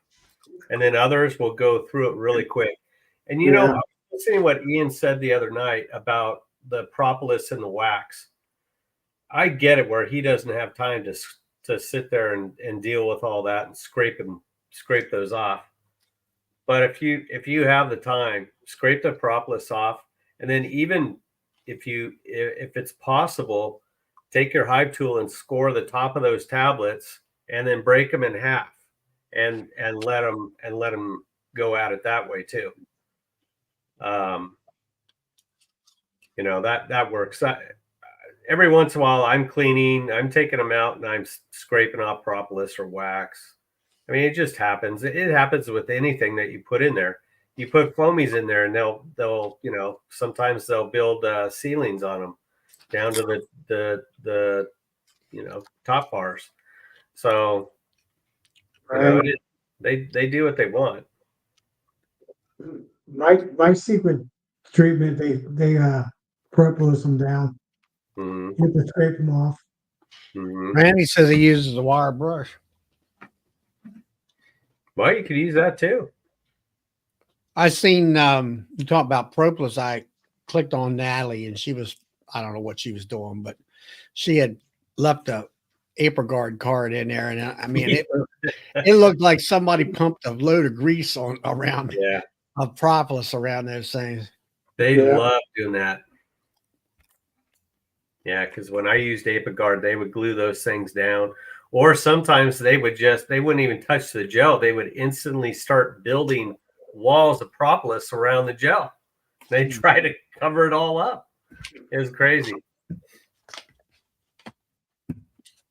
And then others will go through it really quick. And I was listening to what Ian said the other night about the propolis and the wax. I get it where he doesn't have time to sit there and deal with all that and scrape those off. But if you have the time, scrape the propolis off, and then even if it's possible, take your hive tool and score the top of those tablets, and then break them in half, and let them go at it that way too. That works. Every once in a while, I'm cleaning, I'm taking them out, and I'm scraping off propolis or wax. I mean, it just happens. It happens with anything that you put in there. You put foamies in there, and they'll sometimes they'll build ceilings on them down to the top bars. So they do what they want. My secret treatment, they propolis them down. Mm-hmm. You have to scrape them off. Mm-hmm. Randy says he uses a wire brush. Well, you could use that too. I seen you talk about propolis. I clicked on Natalie, and I don't know what she was doing, but she had left a AprilGuard card in there, and I mean it looked like somebody pumped a load of grease around of propolis around those things. They love doing that. Yeah, because when I used AprilGuard, they would glue those things down, or sometimes they wouldn't even touch the gel. They would instantly start building walls of propolis around the gel. They try to cover it all up. It was crazy.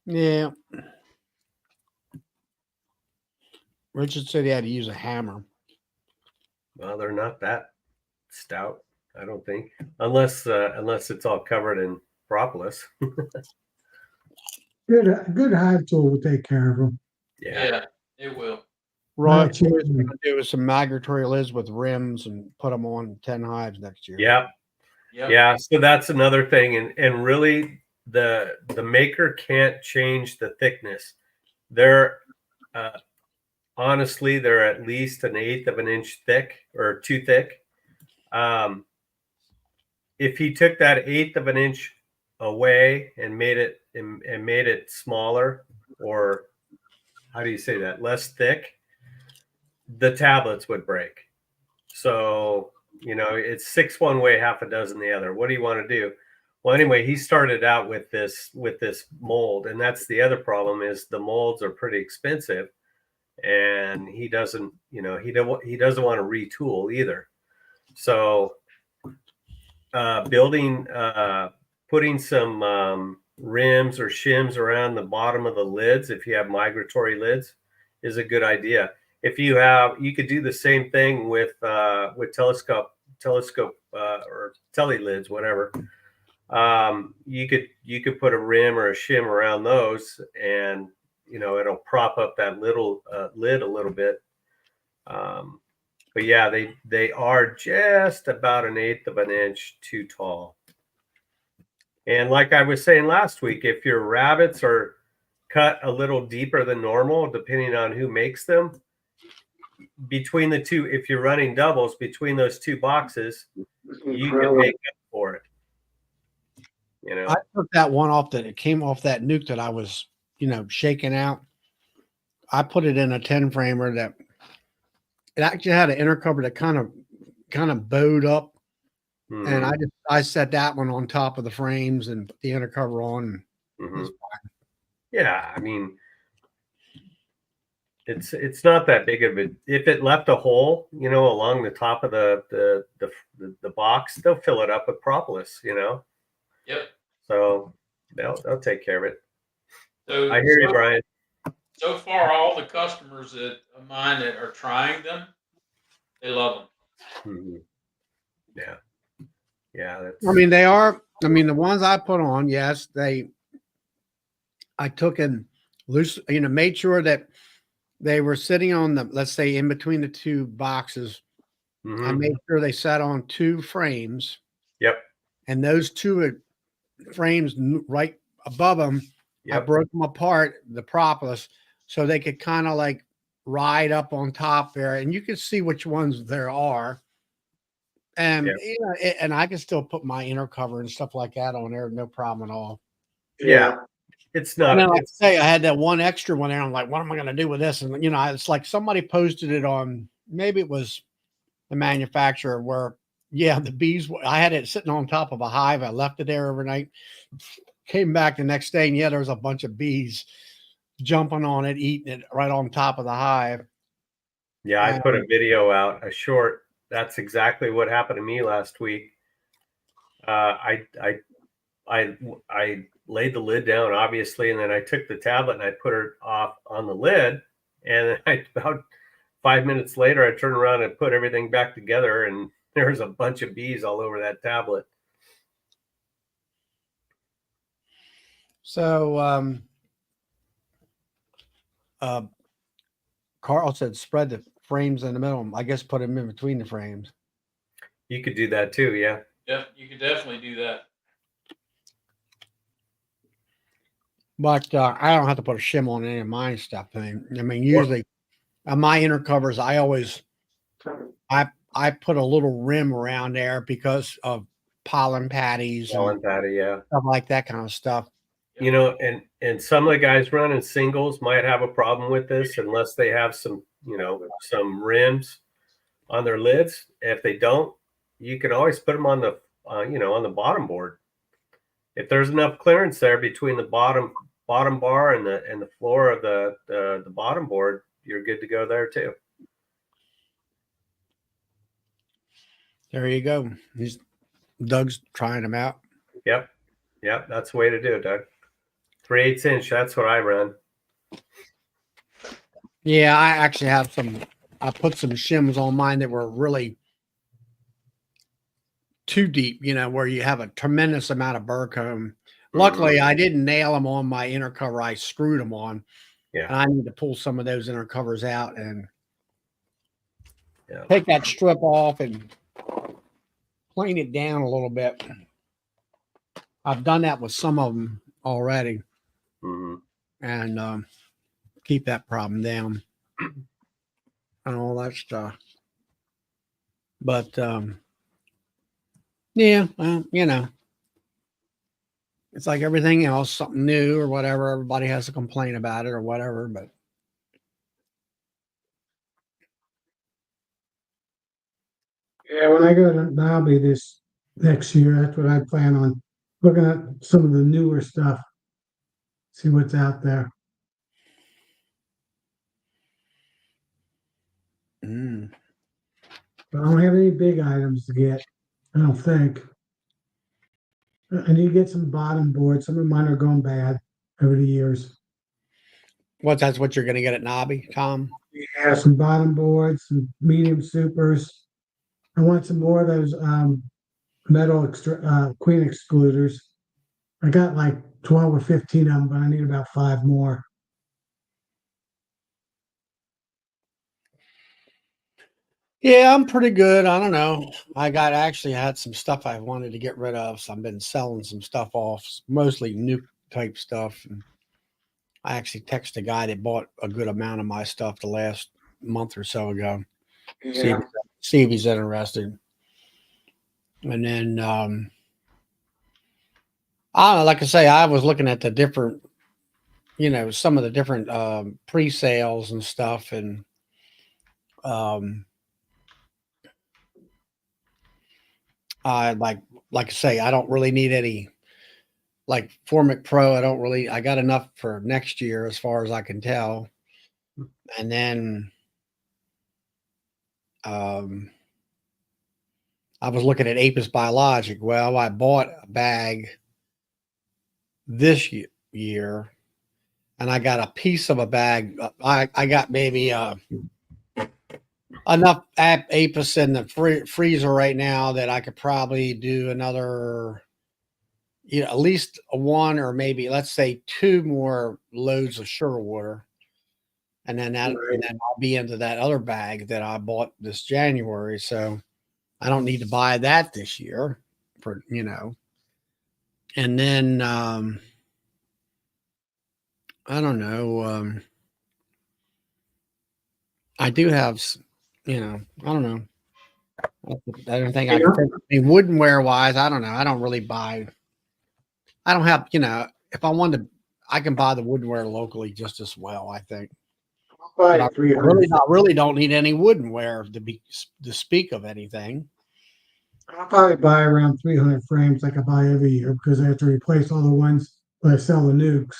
Yeah. Richard said he had to use a hammer. Well, they're not that stout, I don't think, unless it's all covered in propolis. Good hive tool will take care of them. Yeah. It will. Roy, Not cheap. what we're going to do is some migratory lids with rims and put them on 10 hives next year. Yep. Yep. Yeah. So that's another thing. And really the maker can't change the thickness. They're honestly, they're at least 1/8 of an inch thick or too thick. If he took that 1/8 of an inch away and made it smaller, or how do you say that, less thick, the tablets would break. So, it's 6 one way, half a dozen the other. What do you want to do? Well, anyway, he started out with this mold, and that's the other problem, is the molds are pretty expensive, and he doesn't want to retool either. So putting some rims or shims around the bottom of the lids, if you have migratory lids, is a good idea. If you could do the same thing with telescope or tele lids, whatever. You could put a rim or a shim around those, and it'll prop up that little lid a little bit. But yeah, they are just about 1/8 of an inch too tall. And like I was saying last week, if your rabbits are cut a little deeper than normal, depending on who makes them, between the two, if you're running doubles between those two boxes, you can make up for it. I took that one off that it came off that nuke that I was, shaking out. I put it in a 10 framer that it actually had an inner cover that kind of bowed up. Mm-hmm. And I set that one on top of the frames and put the inner cover on. Mm-hmm. Yeah, I mean, it's not that big of it. If it left a hole, along the top of the box, they'll fill it up with propolis. Yep. So they'll take care of it. So I hear you, Brian. So far, all the customers of mine that are trying them, they love them. Mm-hmm. Yeah. Yeah. I mean, they are. I mean, the ones I put on, yes, I took and loose, made sure that they were sitting on let's say in between the two boxes. Mm-hmm. I made sure they sat on 2 frames. Yep. And those 2 frames right above them, yep. I broke them apart, the propolis, so they could kind of like ride up on top there, and you can see which ones there are. And yep. And I can still put my inner cover and stuff like that on there, no problem at all. Yeah. It's not. And like I say, I had that one extra one there. I'm like, what am I going to do with this? And it's like somebody posted it on, maybe it was the manufacturer, where the bees. I had it sitting on top of a hive. I left it there overnight. Came back the next day, and there was a bunch of bees jumping on it, eating it right on top of the hive. Yeah, I put a video out, a short. That's exactly what happened to me last week. I laid the lid down, obviously, and then I took the tablet and I put it off on the lid, and about 5 minutes later, I turned around and put everything back together, and there's a bunch of bees all over that tablet. So, Carl said spread the frames in the middle. I guess put them in between the frames. You could do that too, yeah. Yep, you could definitely do that. But I don't have to put a shim on any of my stuff. I mean, usually on my inner covers, I always I put a little rim around there because of pollen patties, yeah, stuff like that kind of stuff. And some of the guys running singles might have a problem with this unless they have some rims on their lids. If they don't, you can always put them on the on the bottom board. If there's enough clearance there between the bottom bar and the floor of the bottom board, you're good to go there too. There you go. Doug's trying them out. Yep. Yep. That's the way to do it, Doug. 3/8 inch. That's what I run. Yeah, I actually have some. I put some shims on mine that were really too deep, where you have a tremendous amount of burr comb. Luckily, I didn't nail them on my inner cover. I screwed them on. Yeah. And I need to pull some of those inner covers out and Yeah. take that strip off and plane it down a little bit. I've done that with some of them already, and keep that problem down and all that stuff. But yeah, well, it's like everything else, something new or whatever. Everybody has to complain about it or whatever. But Yeah, when I go to Nobby this next year, that's what I plan on looking at some of the newer stuff, see what's out there. But I don't have any big items to get, I don't think. I need to get some bottom boards. Some of mine are going bad over the years. that's what you're going to get at Nobby, Tom? Yeah, some bottom boards, some medium supers. I want some more of those metal queen excluders. I got like 12 or 15 of them, but I need about 5 more. Yeah, I'm pretty good. I don't know. Actually had some stuff I wanted to get rid of, so I've been selling some stuff off, mostly new type stuff. And I actually texted a guy that bought a good amount of my stuff the last month or so ago. Yeah. See if he's interested. And then I don't know, like I say, I was looking at the different, some of the different pre-sales and stuff, and I like I say, I don't really need any like Formic Pro. I got enough for next year as far as I can tell. And then I was looking at Apis Biologic. Well, I bought a bag this year and I got a piece of a bag. I got maybe enough Apis in the freezer right now that I could probably do another, at least one or maybe let's say 2 more loads of sugar water, and then I'll be into that other bag that I bought this January. So I don't need to buy that this year, for And then I don't know. I do have, I don't know. I don't think I can think. I mean, woodenware wise, I don't know. I don't really buy. I don't have, if I wanted to, I can buy the woodenware locally just as well, I think. But I really don't need any woodenware to speak of anything. I'll probably buy around 300 frames like I buy every year because I have to replace all the ones that I sell the nukes.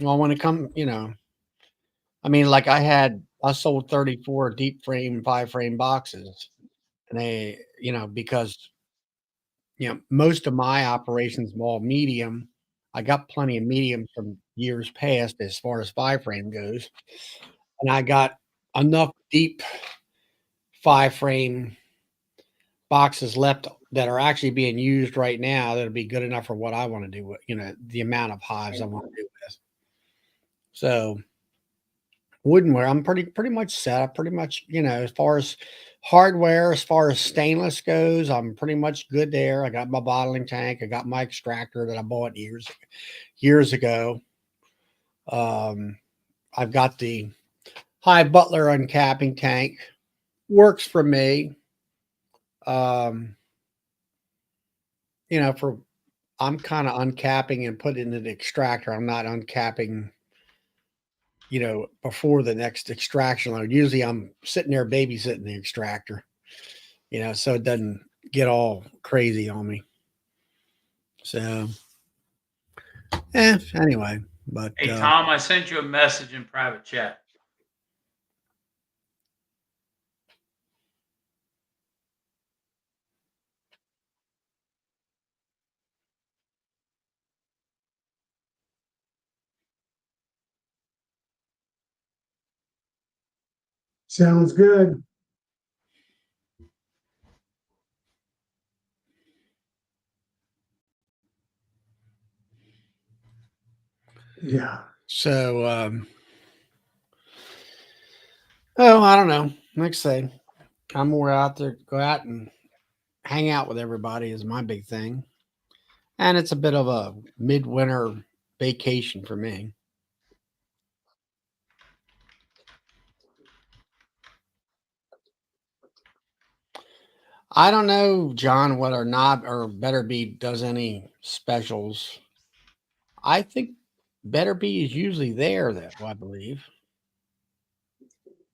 Well, when it comes, I mean, like I sold 34 deep frame, 5-frame boxes, and they, because, most of my operations all medium. I got plenty of medium from years past as far as 5-frame goes. And I got enough deep 5-frame boxes left that are actually being used right now that'll be good enough for what I want to do with, the amount of hives I want to do with. So woodenware, I'm pretty much set up, pretty much, as far as hardware, as far as stainless goes, I'm pretty much good there. I got my bottling tank, I got my extractor that I bought years ago. I've got the Hive Butler uncapping tank, works for me. I'm kind of uncapping and putting in the extractor. I'm not uncapping, before the next extraction load. Usually I'm sitting there babysitting the extractor, so it doesn't get all crazy on me. So, anyway, but hey, Tom, I sent you a message in private chat. Sounds good. Yeah. So, oh, I don't know. Like I say, I'm more out there, go out and hang out with everybody is my big thing. And it's a bit of a midwinter vacation for me. I don't know, John, whether or not or Better Be does any specials. I think Better Be is usually there, that I believe.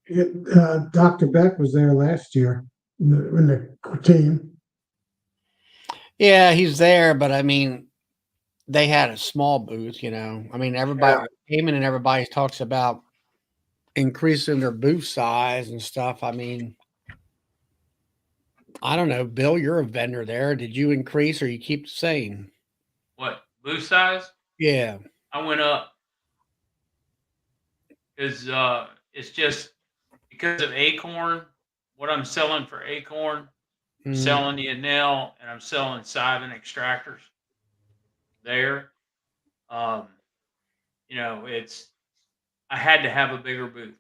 Dr. Beck was there last year in the team. Yeah, he's there, but I mean, they had a small booth, you know. I mean, everybody came in and everybody talks about increasing their booth size and stuff. I mean, I don't know, Bill, you're a vendor there. Did you increase or you keep the same? What, booth size? Yeah. I went up because it's just because of acorn. What I'm selling for acorn, I'm Mm, selling the Enel, and I'm selling Cybin extractors there. Um, you know, I had to have a bigger booth.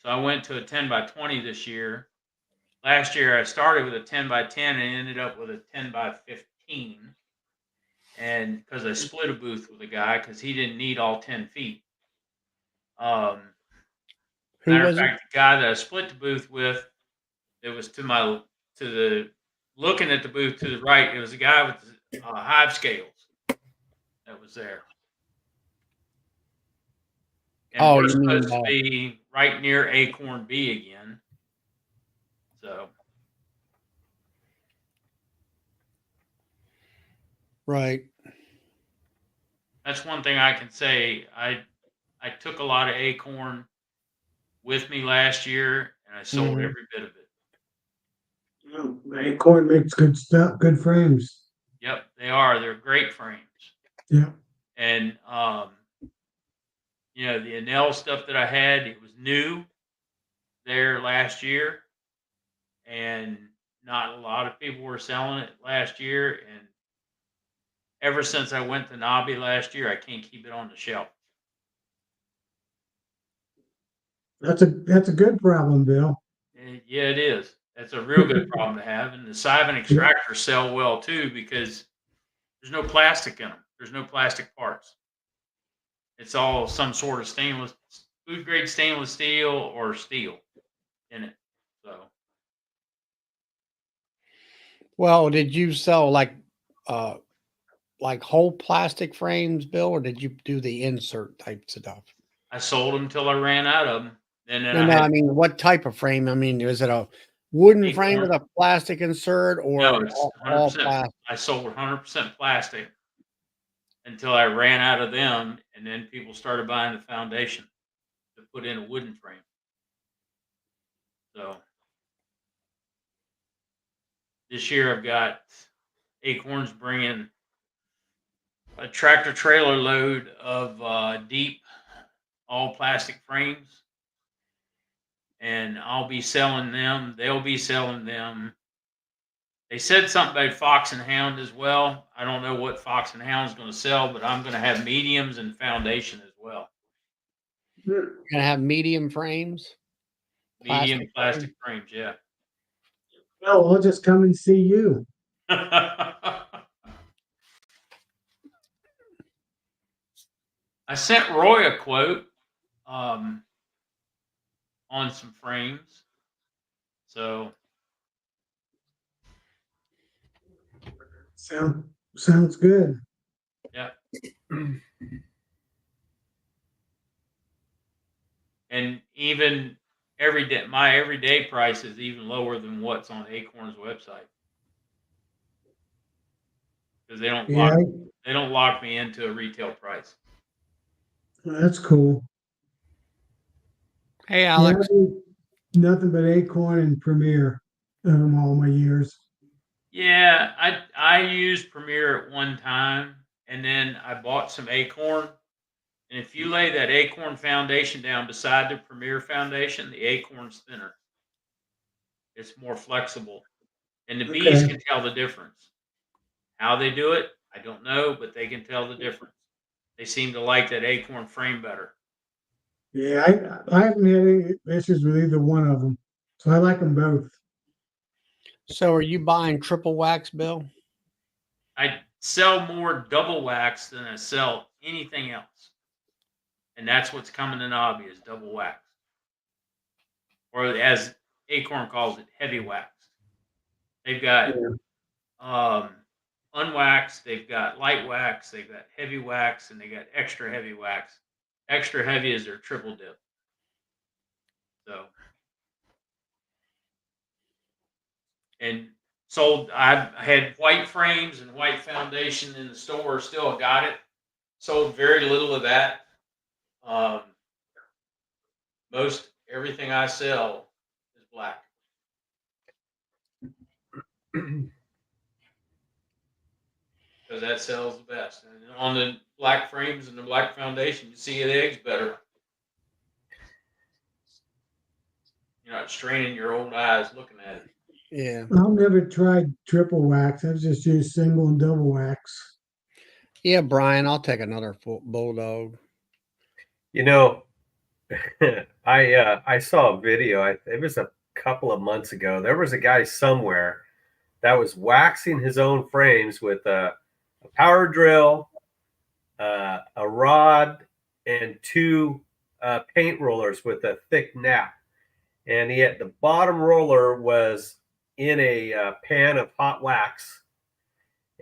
So I went to a 10 by 20 this year. Last year I started with a 10 by 10 and ended up with a 10 by 15. And because I split a booth with a guy because he didn't need all 10 feet. who Matter of was it? fact, the guy that I split the booth with, it was to the looking at the booth to the right. It was a guy with hive scales that was there, and Oh, we're you mean supposed to be right near Acorn B again. So right. that's one thing I can say. I took a lot of acorn with me last year, and I sold Mhm. every bit of it. Acorn makes good stuff, good frames. Yep, they are. They're great frames. Yeah. And you know, the Enel stuff that I had, it was new there last year, and not a lot of people were selling it last year. And ever since I went to Nobby last year, I can't keep it on the shelf. That's a good problem, Bill. And yeah, it is. That's a real good problem to have. And the Cybin extractors sell well too because there's no plastic in them. There's no plastic parts. It's all some sort of stainless, food grade stainless steel or steel in it. So Well, did you sell uh like whole plastic frames, Bill, or did you do the insert type stuff? I sold them till I ran out of them. And then No, I no, had I mean, what type of frame? I mean, is it a wooden frame with acorn. a plastic insert No, or it's all 100%. plastic? I sold 100% plastic until I ran out of them, and then people started buying the foundation to put in a wooden frame. So this year I've got Acorns bringing a tractor trailer load of deep all plastic frames, and I'll be selling them. They'll be selling them. They said something about Fox and Hound as well. I don't know what Fox and Hound is going to sell, but I'm going to have mediums and foundation as well. You're gonna have medium frames, Medium plastic plastic frame? frames, yeah. Well, I'll just come and see you. I sent Roy a quote on some frames. So Sounds good. yeah. And even my everyday price is even lower than what's on Acorn's website. Because Yeah, they don't lock me into a retail price. that's cool. Hey, Yeah, Alex. nothing but Acorn and Premiere all my years. Yeah, I used Premiere at one time, and then I bought some Acorn, And if you lay that acorn foundation down beside the Premier foundation, the acorn's thinner. It's more flexible. And the bees Okay. can tell the difference. How they do it, I don't know, but they can tell the difference. They seem to like that acorn frame better. Yeah, I haven't had any issues with either one of them, so I like them both. So are you buying triple wax, Bill? I sell more double wax than I sell anything else. And that's what's coming in hobby is double wax. Or as Acorn calls it, heavy wax. They've got unwaxed, they've got light wax, they've got heavy wax, and they got extra heavy wax. Extra heavy is their triple dip. So, and sold. I had white frames and white foundation in the store. Still got it. Sold very little of that. Most everything I sell is black. Because that sells the best. And on the black frames and the black foundation, you see the eggs better. You're not straining your own eyes looking at it. Yeah. I've never tried triple wax. I've just used single and double wax. Yeah, Brian, I'll take another bulldog. You know, I saw a video. It was a couple of months ago. There was a guy somewhere that was waxing his own frames with a power drill, a rod, and two paint rollers with a thick nap. And he had the bottom roller was in a pan of hot wax,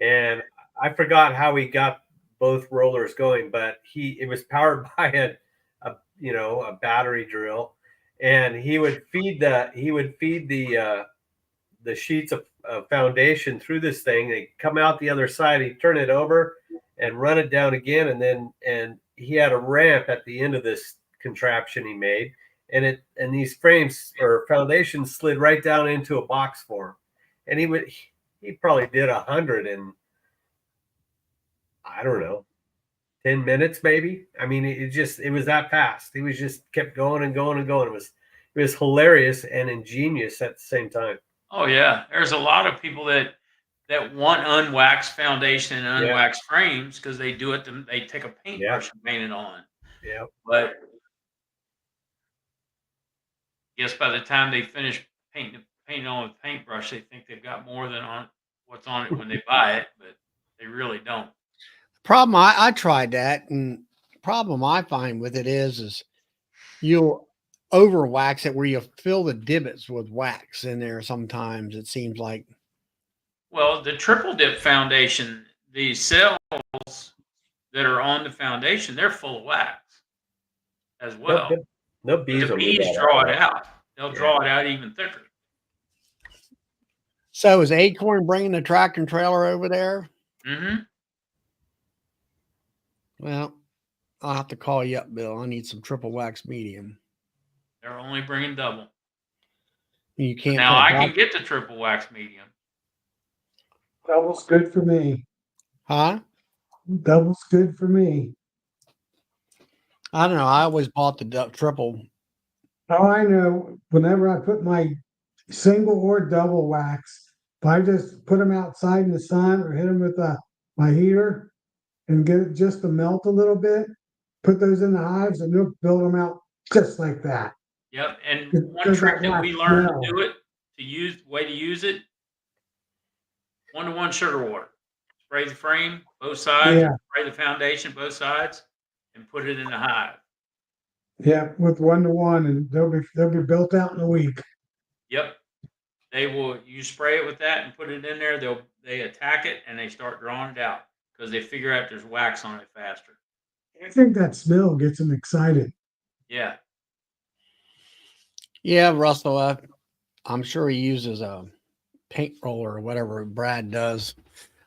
and I forgot how he got both rollers going, but it was powered by a battery drill, and he would feed the sheets of foundation through this thing. They come out the other side. He'd turn it over and run it down again, and he had a ramp at the end of this contraption he made, and these frames or foundations slid right down into a box for him, and he probably did 100 in, I don't know, 10 minutes maybe. I mean, it was that fast. He was just kept going and going and going. It was hilarious and ingenious at the same time. Oh yeah, there's a lot of people that want unwaxed foundation and unwaxed frames because they do it. They take a paintbrush and paint it on. Yeah. But yes, by the time they finish painting on with paintbrush, they think they've got more than on what's on it when they buy it, but they really don't. Problem I tried that, and the problem I find with it is you'll over wax it where you fill the divots with wax in there. Sometimes it seems like. Well, the triple dip foundation, the cells that are on the foundation, they're full of wax as well. No bees. The bees draw it out. They'll draw it out even thicker. So is Acorn bringing the tractor and trailer over there? Mm-hmm. Well, I'll have to call you up, Bill. I need some triple wax medium. They're only bringing double. You can't. Now I can get the triple wax medium. Double's good for me. Huh? Double's good for me. I don't know. I always bought the triple. Oh, I know. Whenever I put my single or double wax, if I just put them outside in the sun or hit them with my heater and get it just to melt a little bit, put those in the hives and they'll build them out just like that. Yep. And one trick that we learned to do it, way to use it, 1-to-1 sugar water. Spray the frame, both sides, spray the foundation, both sides, and put it in the hive. Yeah, with 1-to-1, and they'll be built out in a week. Yep. You spray it with that and put it in there, they attack it and they start drawing it out because they figure out there's wax on it faster. I think that smell gets them excited. Yeah. Yeah, Russell, I'm sure he uses a paint roller or whatever Brad does.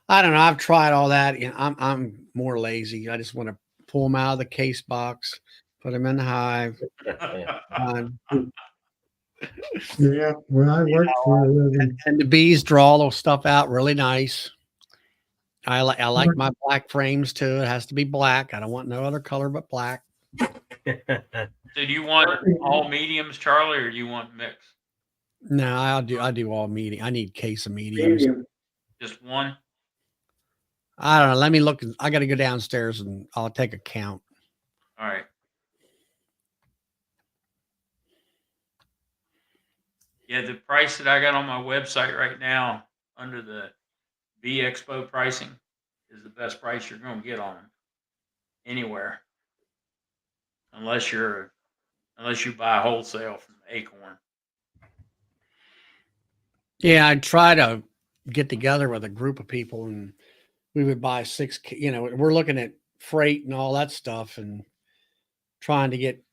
I don't know. I've tried all that. I'm more lazy. I just want to pull them out of the case box, put them in the hive. Yeah, well, I worked for a living. And the bees draw all those stuff out really nice. I like my black frames too. It has to be black. I don't want no other color but black. So do you want all mediums, Charlie, or do you want mix? No, I do all medium. I need case of mediums. Medium. Just one? I don't know. Let me look. I got to go downstairs and I'll take a count. All right. Yeah, the price that I got on my website right now under the Bee Expo pricing is the best price you're going to get on them anywhere, unless you buy wholesale from Acorn. Yeah, I'd try to get together with a group of people and we would buy 6. We're looking at freight and all that stuff and trying to get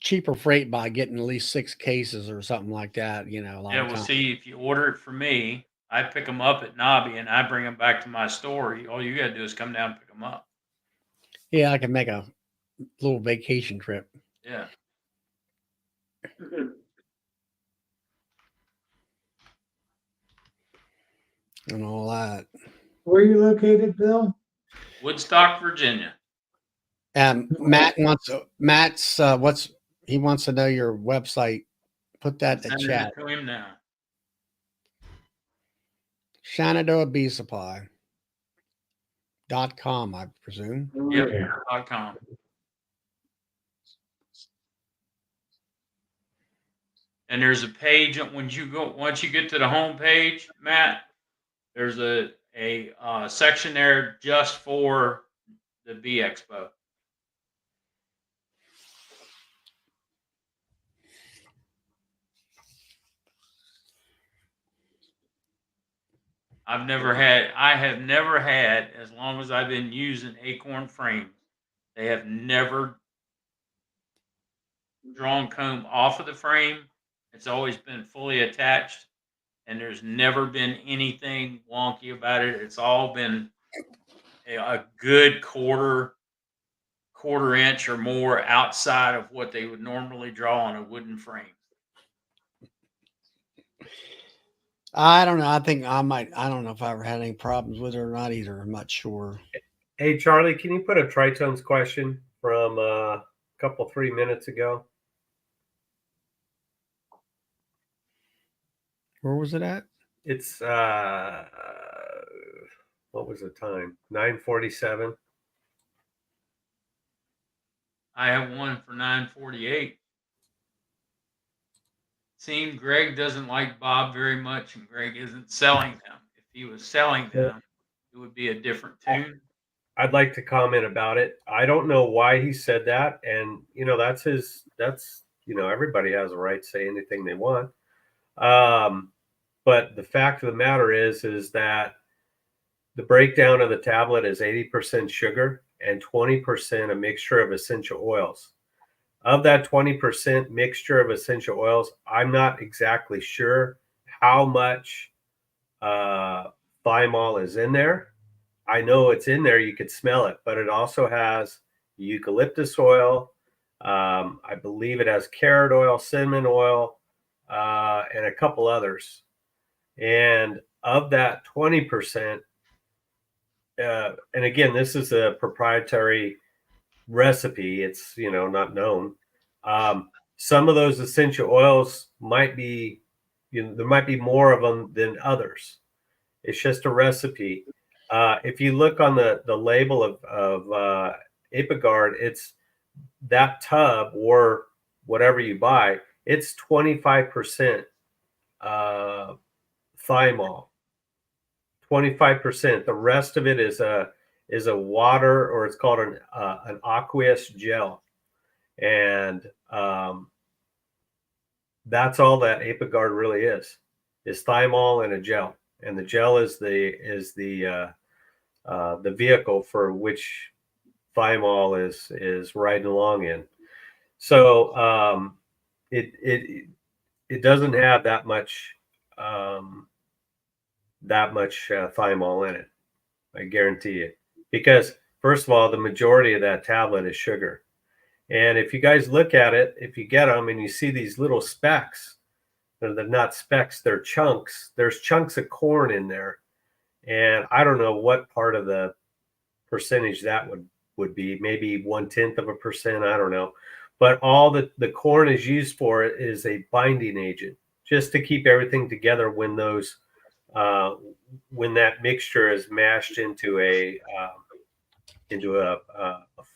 cheaper freight by getting at least 6 cases or something like that. A lot Yeah, of well, times. see, if you order it from me, I pick them up at Nobby and I bring them back to my store. All you got to do is come down and pick them up. Yeah, I can make a little vacation trip Yeah. and all that. Where are you located, Bill? Woodstock, Virginia. Matt's he wants to know your website. Put that in the Sending chat. it to him now. Shenandoah Bee Supply.com, I presume. Yep. Yeah. .com. And there's a page once you get to the home page, Matt, there's a section there just for the Bee Expo. I have never had, as long as I've been using Acorn frames, they have never drawn comb off of the frame. It's always been fully attached, and there's never been anything wonky about it. It's all been a good quarter inch or more outside of what they would normally draw on a wooden frame. I don't know. I think I don't know if I ever had any problems with it or not either. I'm not sure. Hey, Charlie, can you put a Tritones question from a couple 3 minutes ago? Where was it at? It's what was the time? 9:47. I have one for 948. Seems Greg doesn't like Bob very much, and Greg isn't selling them. If he was selling them, it would be a different tune. I'd like to comment about it. I don't know why he said that, and that's everybody has a right to say anything they want. But the fact of the matter is that the breakdown of the tablet is 80% sugar and 20% a mixture of essential oils. Of that 20% mixture of essential oils, I'm not exactly sure how much thymol is in there. I know it's in there. You could smell it, but it also has eucalyptus oil. I believe it has carrot oil, cinnamon oil, and a couple others. And of that 20%, and again, this is a proprietary recipe. It's not known. Some of those essential oils might be, there might be more of them than others. It's just a recipe. If you look on the label of Apiguard, it's that tub or whatever you buy. It's 25% thymol. 25%. The rest of it is a water, or it's called an aqueous gel, and that's all that Apiguard really is thymol and a gel, and the gel is the vehicle for which thymol is riding along in. So it doesn't have that much thymol in it. I guarantee it. Because first of all, the majority of that tablet is sugar. And if you guys look at it, if you get them and you see these little specks they're not specks, they're chunks. There's chunks of corn in there. And I don't know what part of the percentage that would be, maybe 0.1%. I don't know. But all the corn is used for it is a binding agent, just to keep everything together when those when that mixture is mashed into a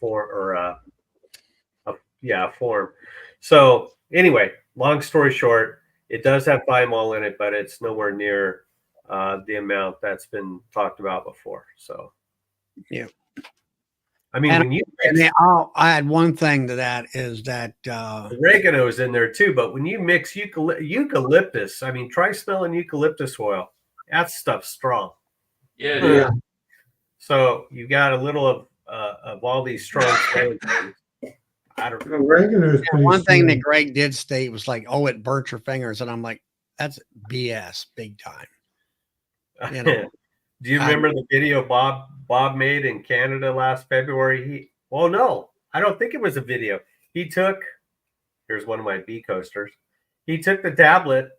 form or a form. So anyway, long story short, it does have thymol in it, but it's nowhere near the amount that's been talked about before. So yeah. I mean, And, when you and mix, then I'll add one thing to that is that oregano is in there too, but when you mix eucalyptus, I mean, try smelling eucalyptus oil. That stuff's strong. Yeah, it is. So you got a little of all these strong smelling things. I don't know. Oregano is pretty one thing that strong. Greg did state was like, "Oh, it burnt your fingers," and I'm like, "That's BS, big time." You know, Do you remember the video Bob made in Canada last February? No, I don't think it was a video. Here's one of my bee coasters. He took the tablet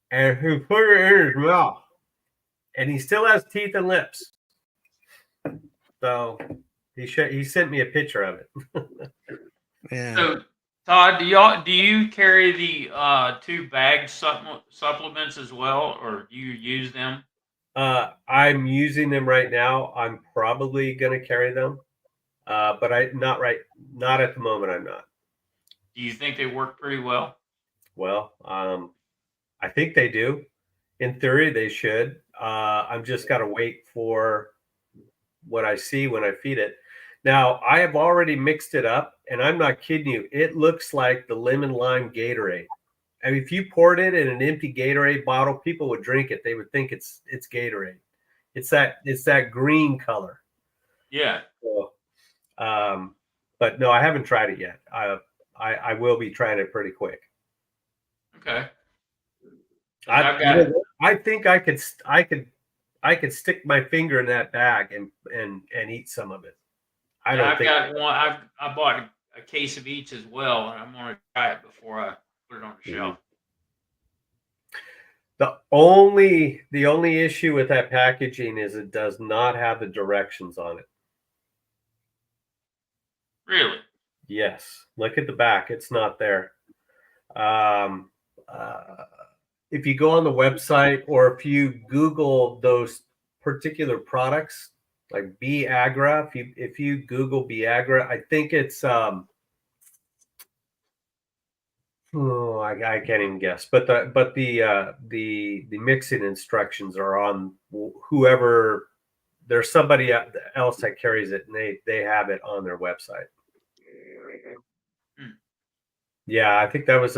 and he put it in his mouth, and he still has teeth and lips. So he sent me a picture of it. yeah. So, Todd, do you carry the 2 bagged supplements as well, or do you use them? I'm using them right now. I'm probably going to carry them, but not at the moment. I'm not. Do you think they work pretty well? Well, I think they do. In theory, they should. I'm just got to wait for what I see when I feed it. Now, I have already mixed it up, and I'm not kidding you. It looks like the lemon lime Gatorade. I mean, if you poured it in an empty Gatorade bottle, people would drink it. They would think it's Gatorade. It's that green color. Yeah. So, but no, I haven't tried it yet. I will be trying it pretty quick. Okay. I think I could stick my finger in that bag and eat some of it. I've got one. I bought a case of each as well, and I'm going to try it before I put it on the shelf. The only issue with that packaging is it does not have the directions on it. Really? Yes. Look at the back. It's not there. If you go on the website or if you Google those particular products like Beagra, if you Google Beagra, I think it's I can't even guess, but the mixing instructions are on whoever. There's somebody else that carries it, and they have it on their website. Yeah, I think that was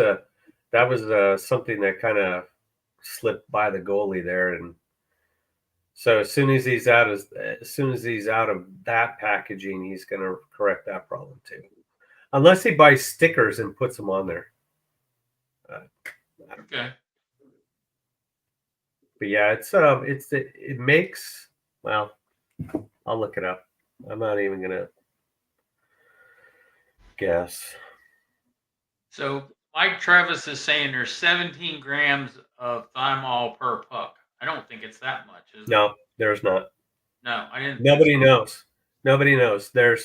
something that kind of slipped by the goalie there, and so as soon as he's out of that packaging, he's going to correct that problem too, unless he buys stickers and puts them on there. Okay. But yeah, it makes, well, I'll look it up. I'm not even going to guess. So Mike Travis is saying there's 17 grams of thymol per puck. I don't think it's that much, is it? No, there's not. No, I didn't. Nobody knows. Nobody knows. Yeah,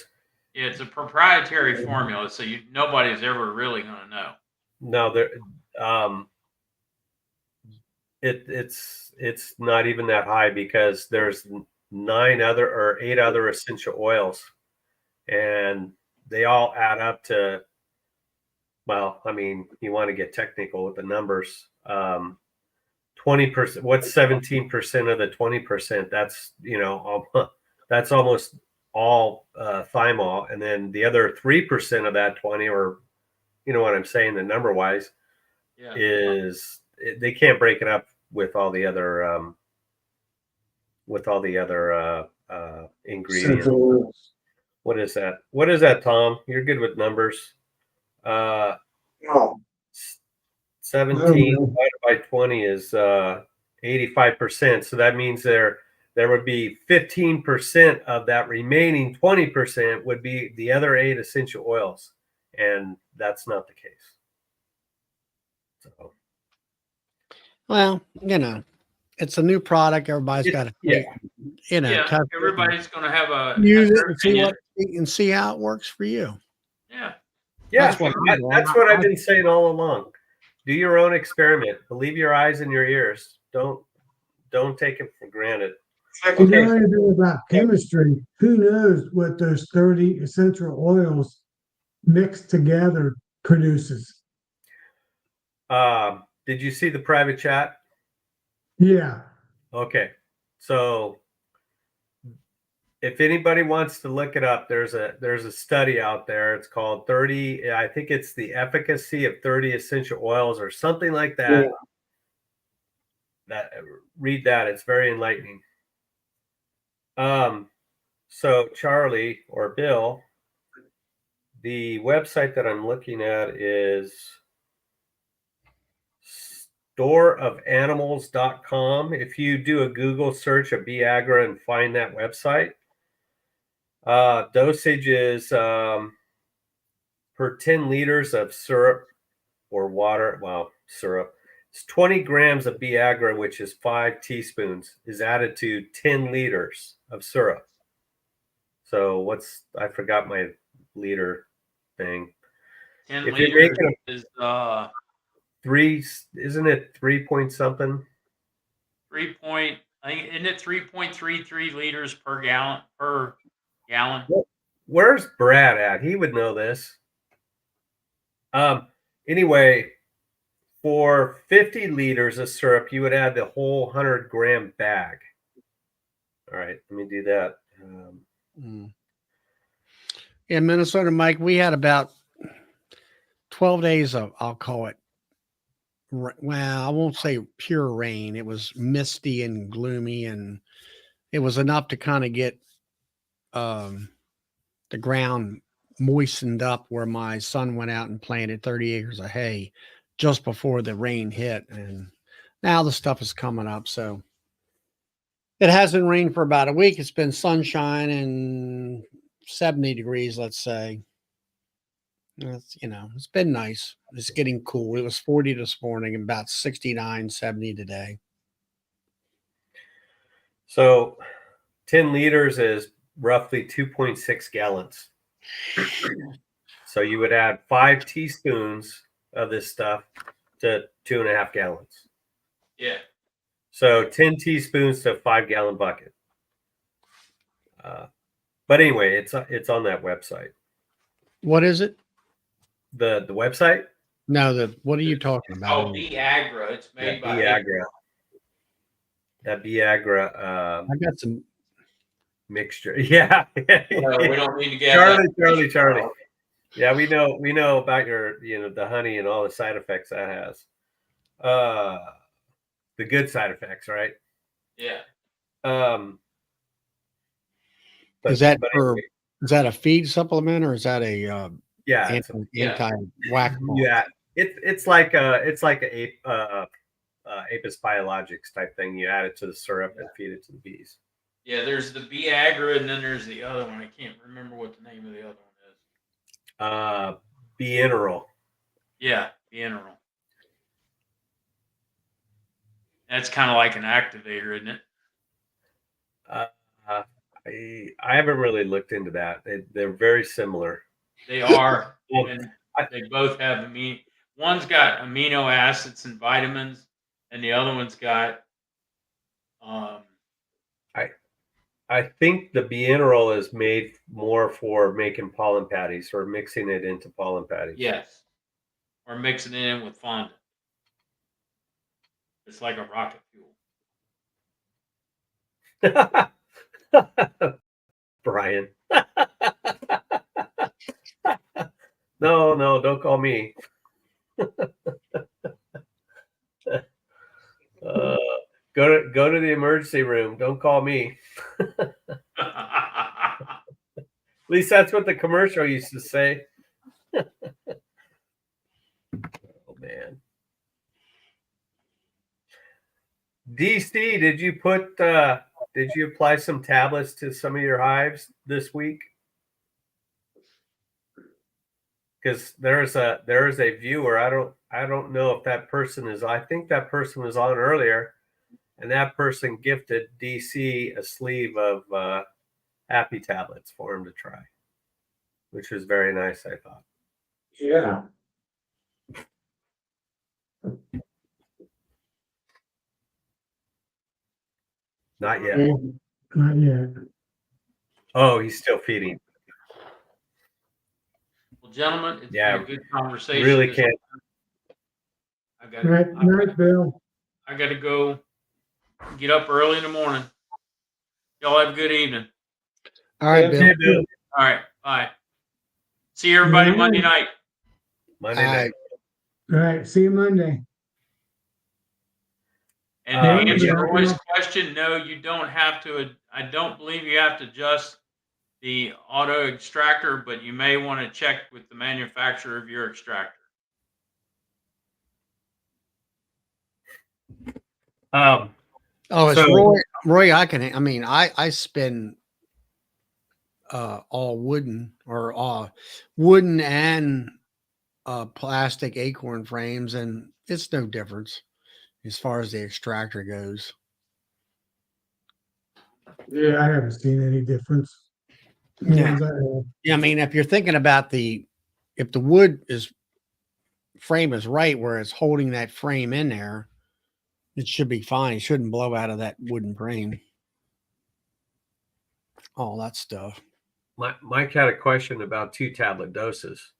it's a proprietary formula, so nobody's ever really going to know. No, there. It's not even that high because there's 8 other essential oils, and they all add up to. Well, I mean, you want to get technical with the numbers. 20%. What's 17% of the 20%? That's that's almost all thymol, and then the other 3% of that 20, or you know what I'm saying, the number wise, is they can't break it up with all the other ingredients. What is that? What is that, Tom? You're good with numbers. 17 divided by 20 is 85%. So that means there would be 15% of that remaining 20% would be the other 8 essential oils, and that's not the case. So Well, it's a new product. Everybody's got to Yeah. test it everybody's going to have and use it their and see how it works for you. Yeah. Yeah, That's what that's what I've been saying all along. Do your own experiment. Believe your eyes and your ears. Don't take it for granted. You know anything about chemistry? Who knows what those 30 essential oils mixed together produces? Did you see the private chat? Yeah. Okay. So if anybody wants to look it up, there's a study out there. It's called 30, I think it's the efficacy of 30 essential oils or something like that. Yeah. Read that. It's very enlightening. So Charlie or Bill, the website that I'm looking at is storeofanimals.com. If you do a Google search of Viagra and find that website, dosage is per 10 liters of syrup or water. Well, syrup. It's 20 grams of Viagra, which is 5 teaspoons, is added to 10 liters of syrup. So I forgot my liter thing. 10 If liters you're making is isn't it 3 point something? 3 point. I think isn't it 3.33 liters per gallon Where's Brad at? He would know this. Anyway, for 50 liters of syrup, you would add the whole 100-gram bag. All right, let me do that. In Minnesota, Mike, we had about 12 days of, I'll call it, well, I won't say pure rain. It was misty and gloomy, and it was enough to kind of get the ground moistened up where my son went out and planted 30 acres of hay just before the rain hit. And now the stuff is coming up. So it hasn't rained for about a week. It's been sunshine and 70 degrees, let's say. It's been nice. It's getting cool. It was 40 this morning and about 69, 70 today. So 10 liters is roughly 2.6 gallons. So you would add 5 teaspoons of this stuff to 2.5 gallons. Yeah. So 10 teaspoons to a 5-gallon bucket. But anyway, it's on that website. What is it? The website? No, what are you talking about? Oh, Viagra. It's made by Viagra. That Viagra I got some mixture. Yeah. No, we don't need to get Charlie. Yeah, we know about your, the honey and all the side effects that has. The good side effects, right? Yeah. Is that a feed supplement or is that a anti-whack? Yeah, it's like a Apis biologics type thing. You add it to the syrup and feed it to the bees. Yeah, there's the Viagra and then there's the other one. I can't remember what the name of the other one is. Beineral. Yeah, Beineral. That's kind of like an activator, isn't it? I haven't really looked into that. They're very similar. They are. And they both have one's got amino acids and vitamins, and the other one's got I think the Beineral is made more for making pollen patties or mixing it into pollen patties. Yes. Or mixing it in with fondant. It's like a rocket fuel. Brian. No, don't call me. Go to the emergency room. Don't call me. At least that's what the commercial used to say. Oh man. DC, did you apply some tablets to some of your hives this week? because there's a viewer. I don't know if that person is. I think that person was on earlier, and that person gifted DC a sleeve of Happy tablets for him to try, which was very nice, I thought. Yeah. Not yet. Not yet. Oh, he's still feeding. Well, gentlemen, it's Yeah, been a good conversation. Really this can't. Night, Bill. I got to go get up early in the morning. Y'all have a good evening. All right, Yeah, Bill. All right. Bye. See everybody Yeah. Monday night. Monday All night. All right. See you Monday. And to Yeah. answer Roy's question, no, you don't have to. I don't believe you have to adjust the auto extractor, but you may want to check with the manufacturer of your extractor. Um, Oh, it's So- Roy. I spin all wooden or wooden and plastic acorn frames, and it's no difference as far as the extractor goes. Yeah, I haven't seen any difference. The Yeah. ones I have. Yeah, I mean, if you're thinking about if the wood frame is right where it's holding that frame in there, it should be fine. It shouldn't blow out of that wooden frame. All that stuff. Mike had a question about 2 tablet doses.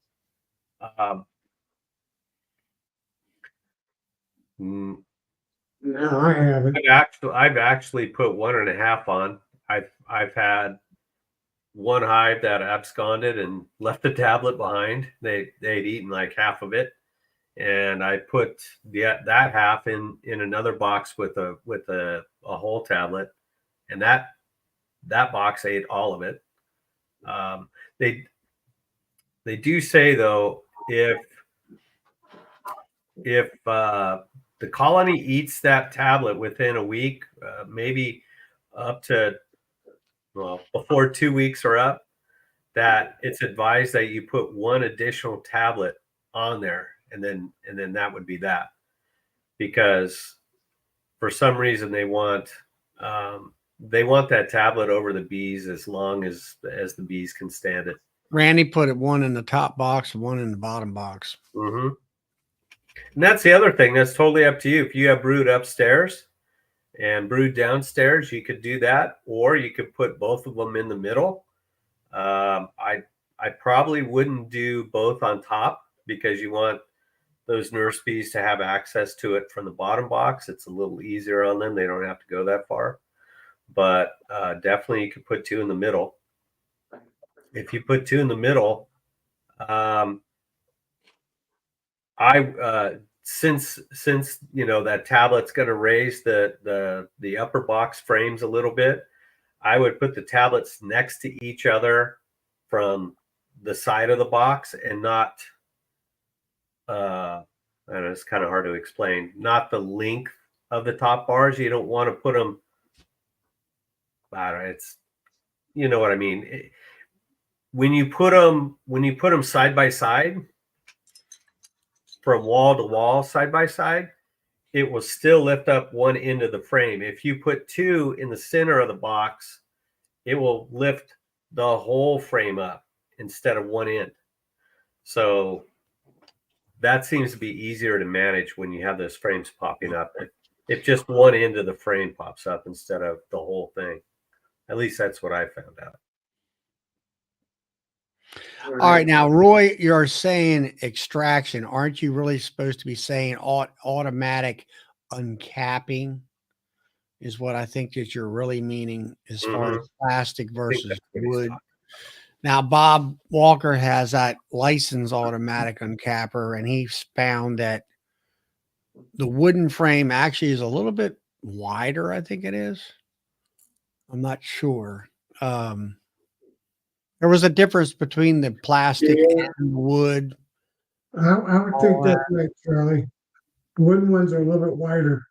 Mm, No, I haven't. I've actually put 1.5 on. I've had one hive that absconded and left the tablet behind. They'd eaten like half of it, and I put that half in another box with a whole tablet, and that box ate all of it. They do say though, if the colony eats that tablet within a week, maybe up to, well, before 2 weeks are up, that it's advised that you put one additional tablet on there, and then that would be that, because for some reason they want that tablet over the bees as long as the bees can stand it. Randy put it one in the top box, one in the bottom box. Mm-hmm. And that's the other thing. That's totally up to you. If you have brood upstairs and brood downstairs, you could do that, or you could put both of them in the middle. I probably wouldn't do both on top, because you want those nurse bees to have access to it from the bottom box. It's a little easier on them. They don't have to go that far. But definitely you could put 2 in the middle. If you put 2 in the middle, since that tablet's going to raise the upper box frames a little bit, I would put the tablets next to each other from the side of the box, and not I don't know, it's kind of hard to explain, not the length of the top bars. You don't want to put them, I don't know, it's, you know what I mean. When you put them side by side, from wall to wall, side by side, it will still lift up one end of the frame. If you put 2 in the center of the box, it will lift the whole frame up instead of one end. So that seems to be easier to manage when you have those frames popping up. If just one end of the frame pops up instead of the whole thing. At least that's what I found out. All right, now Roy, you're saying extraction. Aren't you really supposed to be saying automatic uncapping? Is what I think that you're really meaning as far as plastic versus wood. Now, Bob Walker has that licensed automatic uncapper, and he's found that the wooden frame actually is a little bit wider. I think it is. I'm not sure. There was a difference between the plastic and the wood. I would think that's right, Charlie. The wooden ones are a little bit wider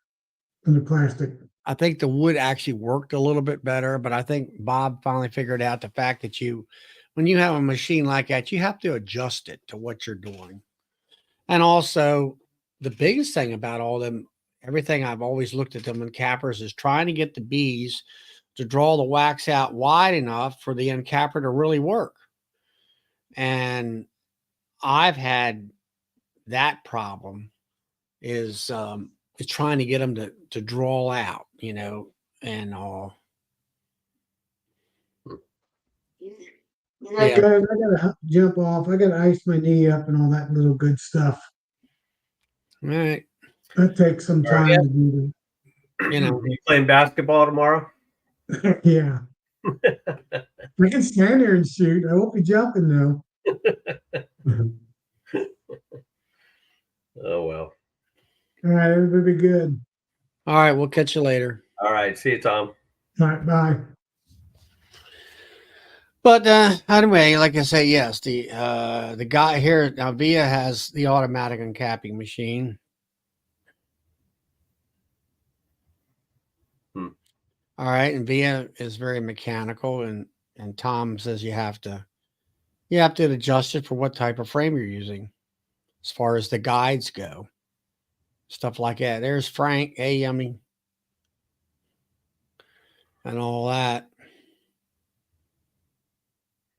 than the plastic. I think the wood actually worked a little bit better, but I think Bob finally figured out the fact that when you have a machine like that, you have to adjust it to what you're doing. And also, the biggest thing about all them, everything I've always looked at them uncappers is trying to get the bees to draw the wax out wide enough for the uncapper to really work. And I've had that problem is trying to get them to draw out, and all. Yeah, Yeah. guys, I gotta jump off. I gotta ice my knee up and all that little good stuff. All right. That takes some All right. time to do. You playing basketball tomorrow? Yeah. I can stand there and shoot. I won't be jumping though. Oh well. All right, everybody be good. All right, we'll catch you later. All right. See you, Tom. All right, bye. But anyway, like I say, yes, the guy here now, Via has the automatic uncapping machine. All right, and Via is very mechanical, and Tom says you have to adjust it for what type of frame you're using, as far as the guides go, stuff like that. There's Frank, hey yummy, and all that.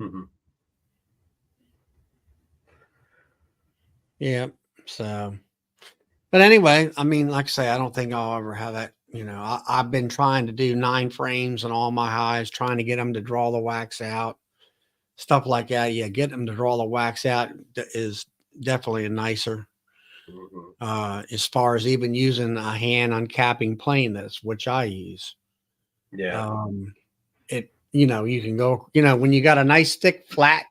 Mm-hmm. Yeah. So, but anyway, I mean, like I say, I don't think I'll ever have that. I've been trying to do 9 frames on all my hives, trying to get them to draw the wax out, stuff like that. Yeah, get them to draw the wax out is definitely nicer. Mm-hmm. As far as even using a hand uncapping plane, that's which I use. Yeah. You can go, when you got a nice thick flat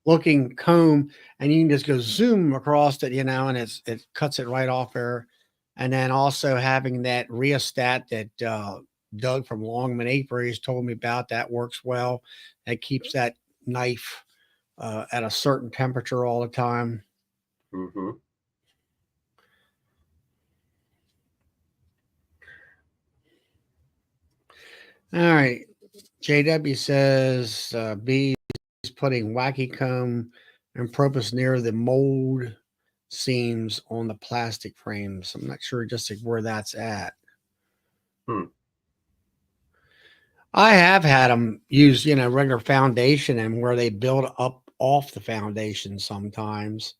looking comb and you can just go zoom across it, and it cuts it right off there. And then also having that rheostat that Doug from Longman Apiaries told me about, that works well. That keeps that knife at a certain temperature all the time. Mm-hmm. All right. JW says bees putting wacky comb and purpose near the mold seams on the plastic frames. I'm not sure just where that's at. I have had them use, regular foundation and where they build up off the foundation sometimes.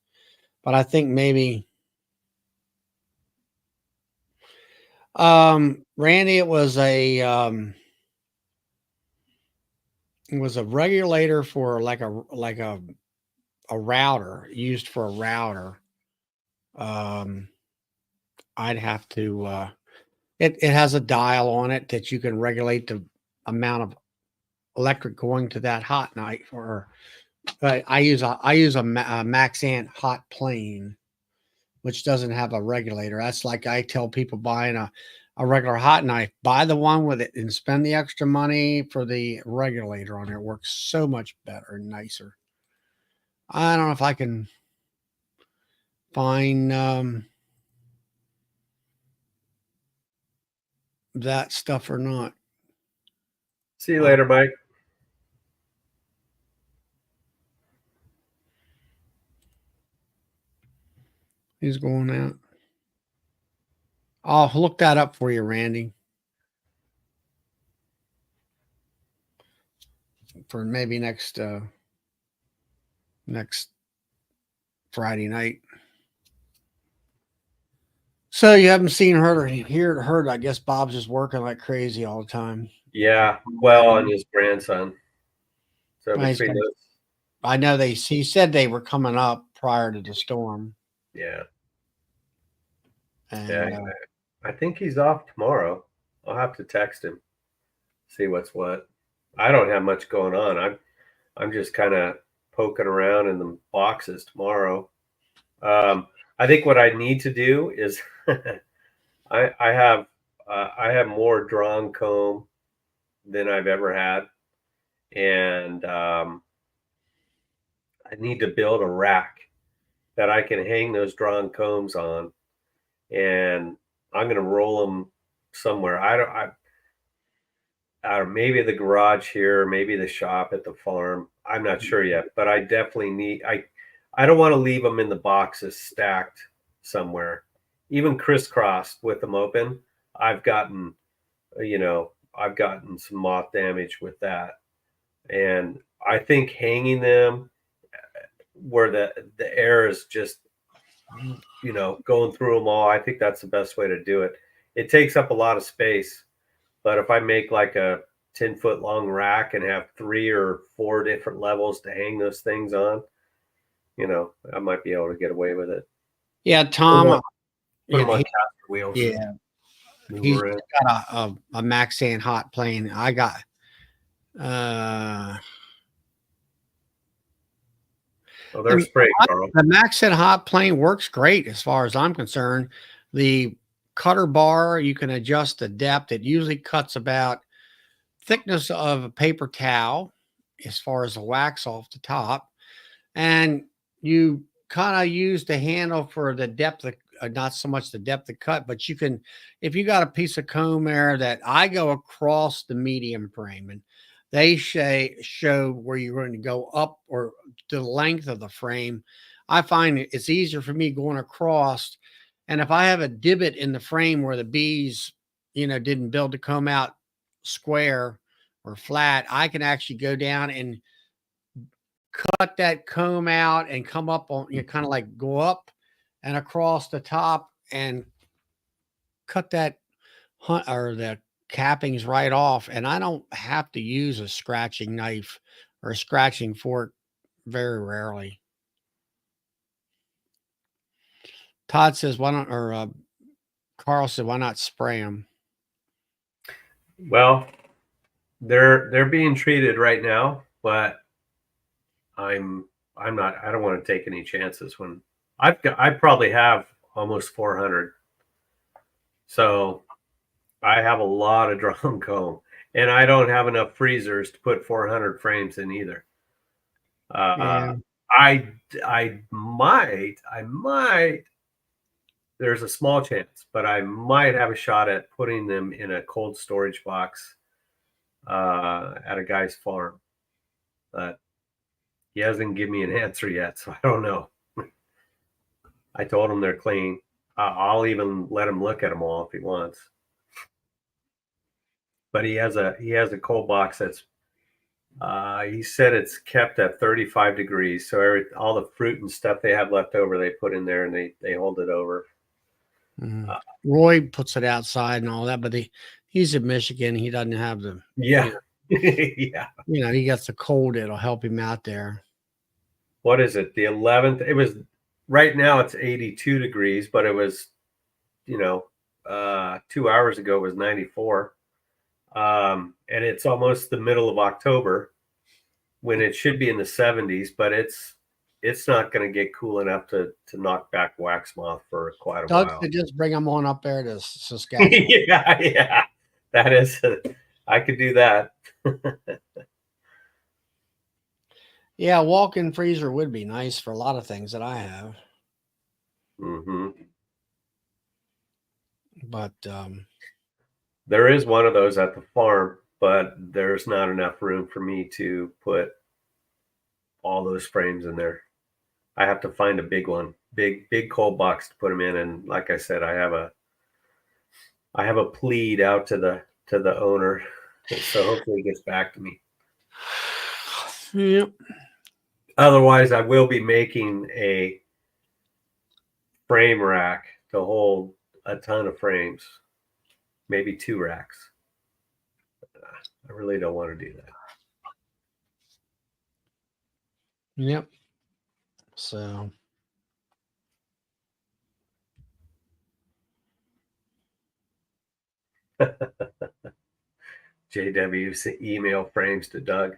But I think maybe, Randy, it was a regulator for like a router, used for a router. I'd have to it has a dial on it that you can regulate the amount of electric going to that hot knife. Or I use a Maxant hot plane, which doesn't have a regulator. That's like I tell people buying a regular hot knife, buy the one with it and spend the extra money for the regulator on it. It works so much better and nicer. I don't know if I can find that stuff or not. See you later, Mike. He's going out. I'll look that up for you, Randy, for maybe next Friday night. So you haven't seen her or heard. I guess Bob's just working like crazy all the time. Yeah. Well, and his grandson. So between those. I know he said they were coming up prior to the storm. Yeah. And, yeah. I think he's off tomorrow. I'll have to text him, see what's what. I don't have much going on. I'm just kind of poking around in the boxes tomorrow. I think what I need to do is I have more drawn comb than I've ever had, and I need to build a rack that I can hang those drawn combs on, and I'm going to roll them somewhere. maybe the garage here, maybe the shop at the farm. I'm not sure yet, but I definitely need. I don't want to leave them in the boxes stacked somewhere, even crisscrossed with them open. I've gotten, I've gotten some moth damage with that, and I think hanging them where the air is just, going through them all. I think that's the best way to do it. It takes up a lot of space. But if I make like a 10-foot long rack and have 3 or 4 different levels to hang those things on, I might be able to get away with it. Yeah, Tom. Put Yeah, them on caster wheels. yeah, Move he's around. got a Maxan hot plane. I got Oh, they're sprayed, Carl. the Maxan hot plane works great as far as I'm concerned. The cutter bar, you can adjust the depth. It usually cuts about thickness of a paper towel as far as the wax off the top, and you kind of use the handle for the depth of not so much the depth of cut, but you can, if you got a piece of comb there that I go across the medium frame, and they show where you're going to go up or the length of the frame. I find it's easier for me going across, and if I have a divot in the frame where the bees, didn't build the comb out square or flat, I can actually go down and cut that comb out and come up on, kind of like go up and across the top and cut that or the cappings right off. And I don't have to use a scratching knife or a scratching fork very rarely. Todd says, why don't, or Carl said, why not spray them? Well, they're being treated right now, but I'm not. I don't want to take any chances when I probably have almost 400. So I have a lot of drum comb, and I don't have enough freezers to put 400 frames in either. Yeah. I might. There's a small chance, but I might have a shot at putting them in a cold storage box at a guy's farm. But he hasn't given me an answer yet, so I don't know. I told him they're clean. I'll even let him look at them all if he wants. But he has a cold box that's he said it's kept at 35 degrees. So all the fruit and stuff they have left over, they put in there and they hold it over. Roy puts it outside and all that, but he's in Michigan. He doesn't have the yeah. Yeah. He gets the cold. It'll help him out there. What is it? The 11th. It was right now. It's 82 degrees, but it was, 2 hours ago it was 94. And it's almost the middle of October when it should be in the 70s, but it's not going to get cool enough to knock back wax moth for quite a Doug while. said just bring them on up there to Saskatchewan. Yeah. That is, I could do that. Yeah, walk-in freezer would be nice for a lot of things that I have. Mm-hmm. But there is one of those at the farm, but there's not enough room for me to put all those frames in there. I have to find a big one, big cold box to put them in. And like I said, I have a plead out to the owner, so hopefully he gets back to me. Yep. Otherwise, I will be making a frame rack to hold a ton of frames, maybe 2 racks. I really don't want to do that. Yep. So JW email frames to Doug.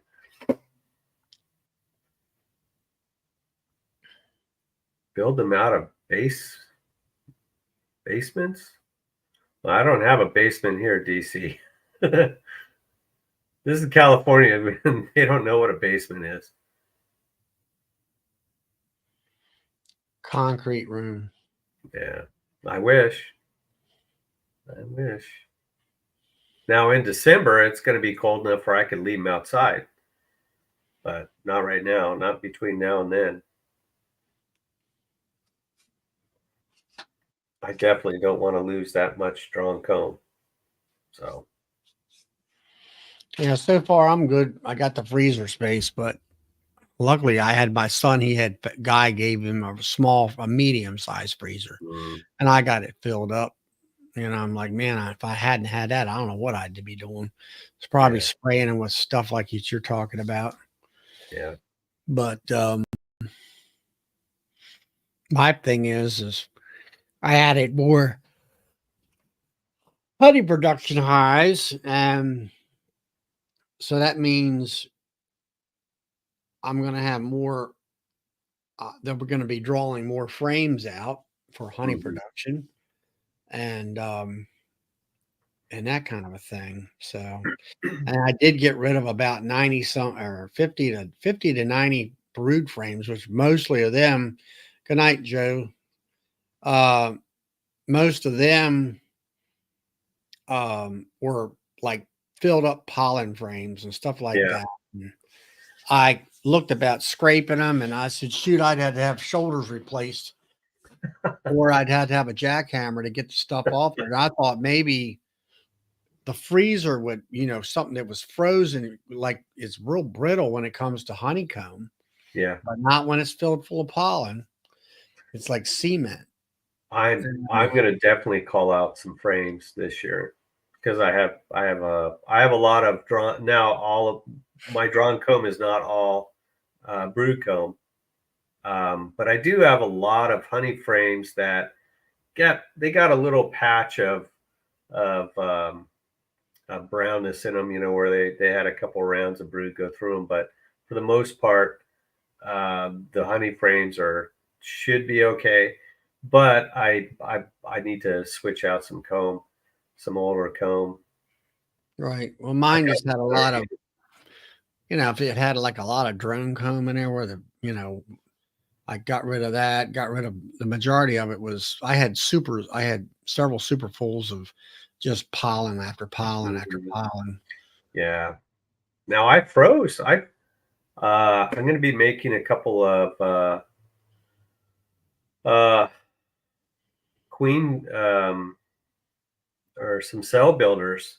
Build them out of basements? Well, I don't have a basement here, DC. This is California. They don't know what a basement is. concrete room. Yeah, I wish. Now in December, it's going to be cold enough where I can leave them outside, but not right now, not between now and then. I definitely don't want to lose that much drawn comb. So, Yeah, so far I'm good. I got the freezer space, but luckily I had my son. Guy gave him a medium sized freezer, mm, and I got it filled up. And I'm like, man, if I hadn't had that, I don't know what I'd be doing. It's probably yeah, spraying them with stuff like you're talking about. yeah, But my thing is I added more honey production highs, and so that means I'm going to have more. That we're going to be drawing more frames out for honey mhm, production, and that kind of a thing. So, and I did get rid of about 90 some or 50 to 90 brood frames, which mostly of them. Good night, Joe. Uh, most of them were like filled up pollen frames and stuff like yeah, that. And I looked about scraping them, and I said, shoot, I'd have to have shoulders replaced, or I'd have to have a jackhammer to get the stuff off there. And I thought maybe the freezer would, something that was frozen, like it's real brittle when it comes to honeycomb, yeah. but not when it's filled full of pollen. It's like cement. I'm going to definitely call out some frames this year because I have a lot of drawn now. All of my drawn comb is not all brood comb, but I do have a lot of honey frames that got a little patch of brownness in them, where they had a couple rounds of brood go through them. But for the most part, the honey frames should be okay. But I need to switch out some comb, some older comb. Right. Well, I mine got just had a lot of, if it had like a lot of drone comb in there where I got rid of that, got rid of the majority of it I had several superfuls of just pollen after pollen after Mhm. pollen. Yeah. Now I froze. I'm going to be making a couple of uh queen or some cell builders.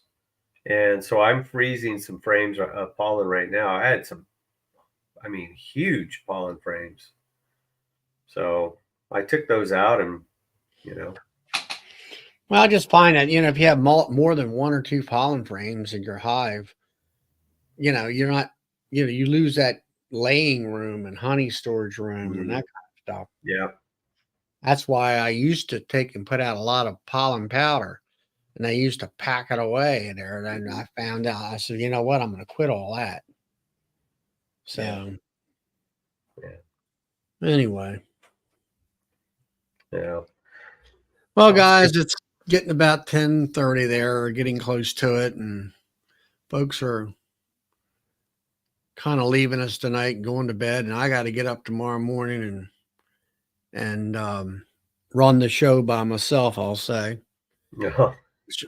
And so I'm freezing some frames of pollen right now. I had some, I mean, huge pollen frames. So I took those out and, you know, Well, I just find that, if you have more than one or two pollen frames in your hive, you're not, you lose that laying room and honey storage room and mm, that kind of stuff. yeah, That's why I used to take and put out a lot of pollen powder, and I used to pack it away in there. And then mhm, I found out, I said, you know what? I'm going to quit all that. yeah, So yeah, anyway, yeah. well, I'll see. guys, it's getting about 10:30 there, or getting close to it, and folks are kind of leaving us tonight and going to bed, and I got to get up tomorrow morning and run the show by myself. I'll say, Yeah,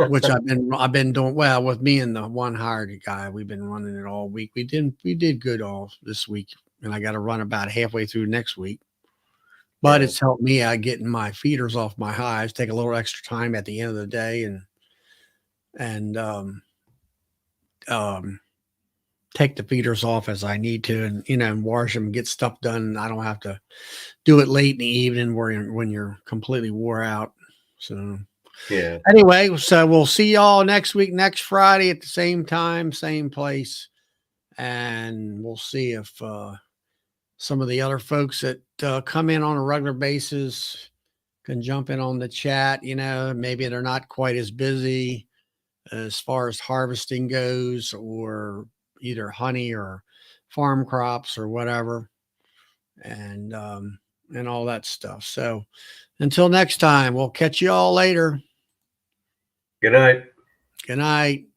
which I've been doing well with me and the one hired guy. We've been running it all week. We did good all this week, and I got to run about halfway through next week. But yeah, it's helped me out getting my feeders off my hives. Take a little extra time at the end of the day, and um, take the feeders off as I need to, and wash them, get stuff done. I don't have to do it late in the evening when you're completely wore out. So yeah. anyway, so we'll see y'all next week, next Friday at the same time, same place, and we'll see if some of the other folks that come in on a regular basis can jump in on the chat. Maybe they're not quite as busy as far as harvesting goes, or either honey or farm crops or whatever, and all that stuff. So until next time, we'll catch you all later. Good night. Good night.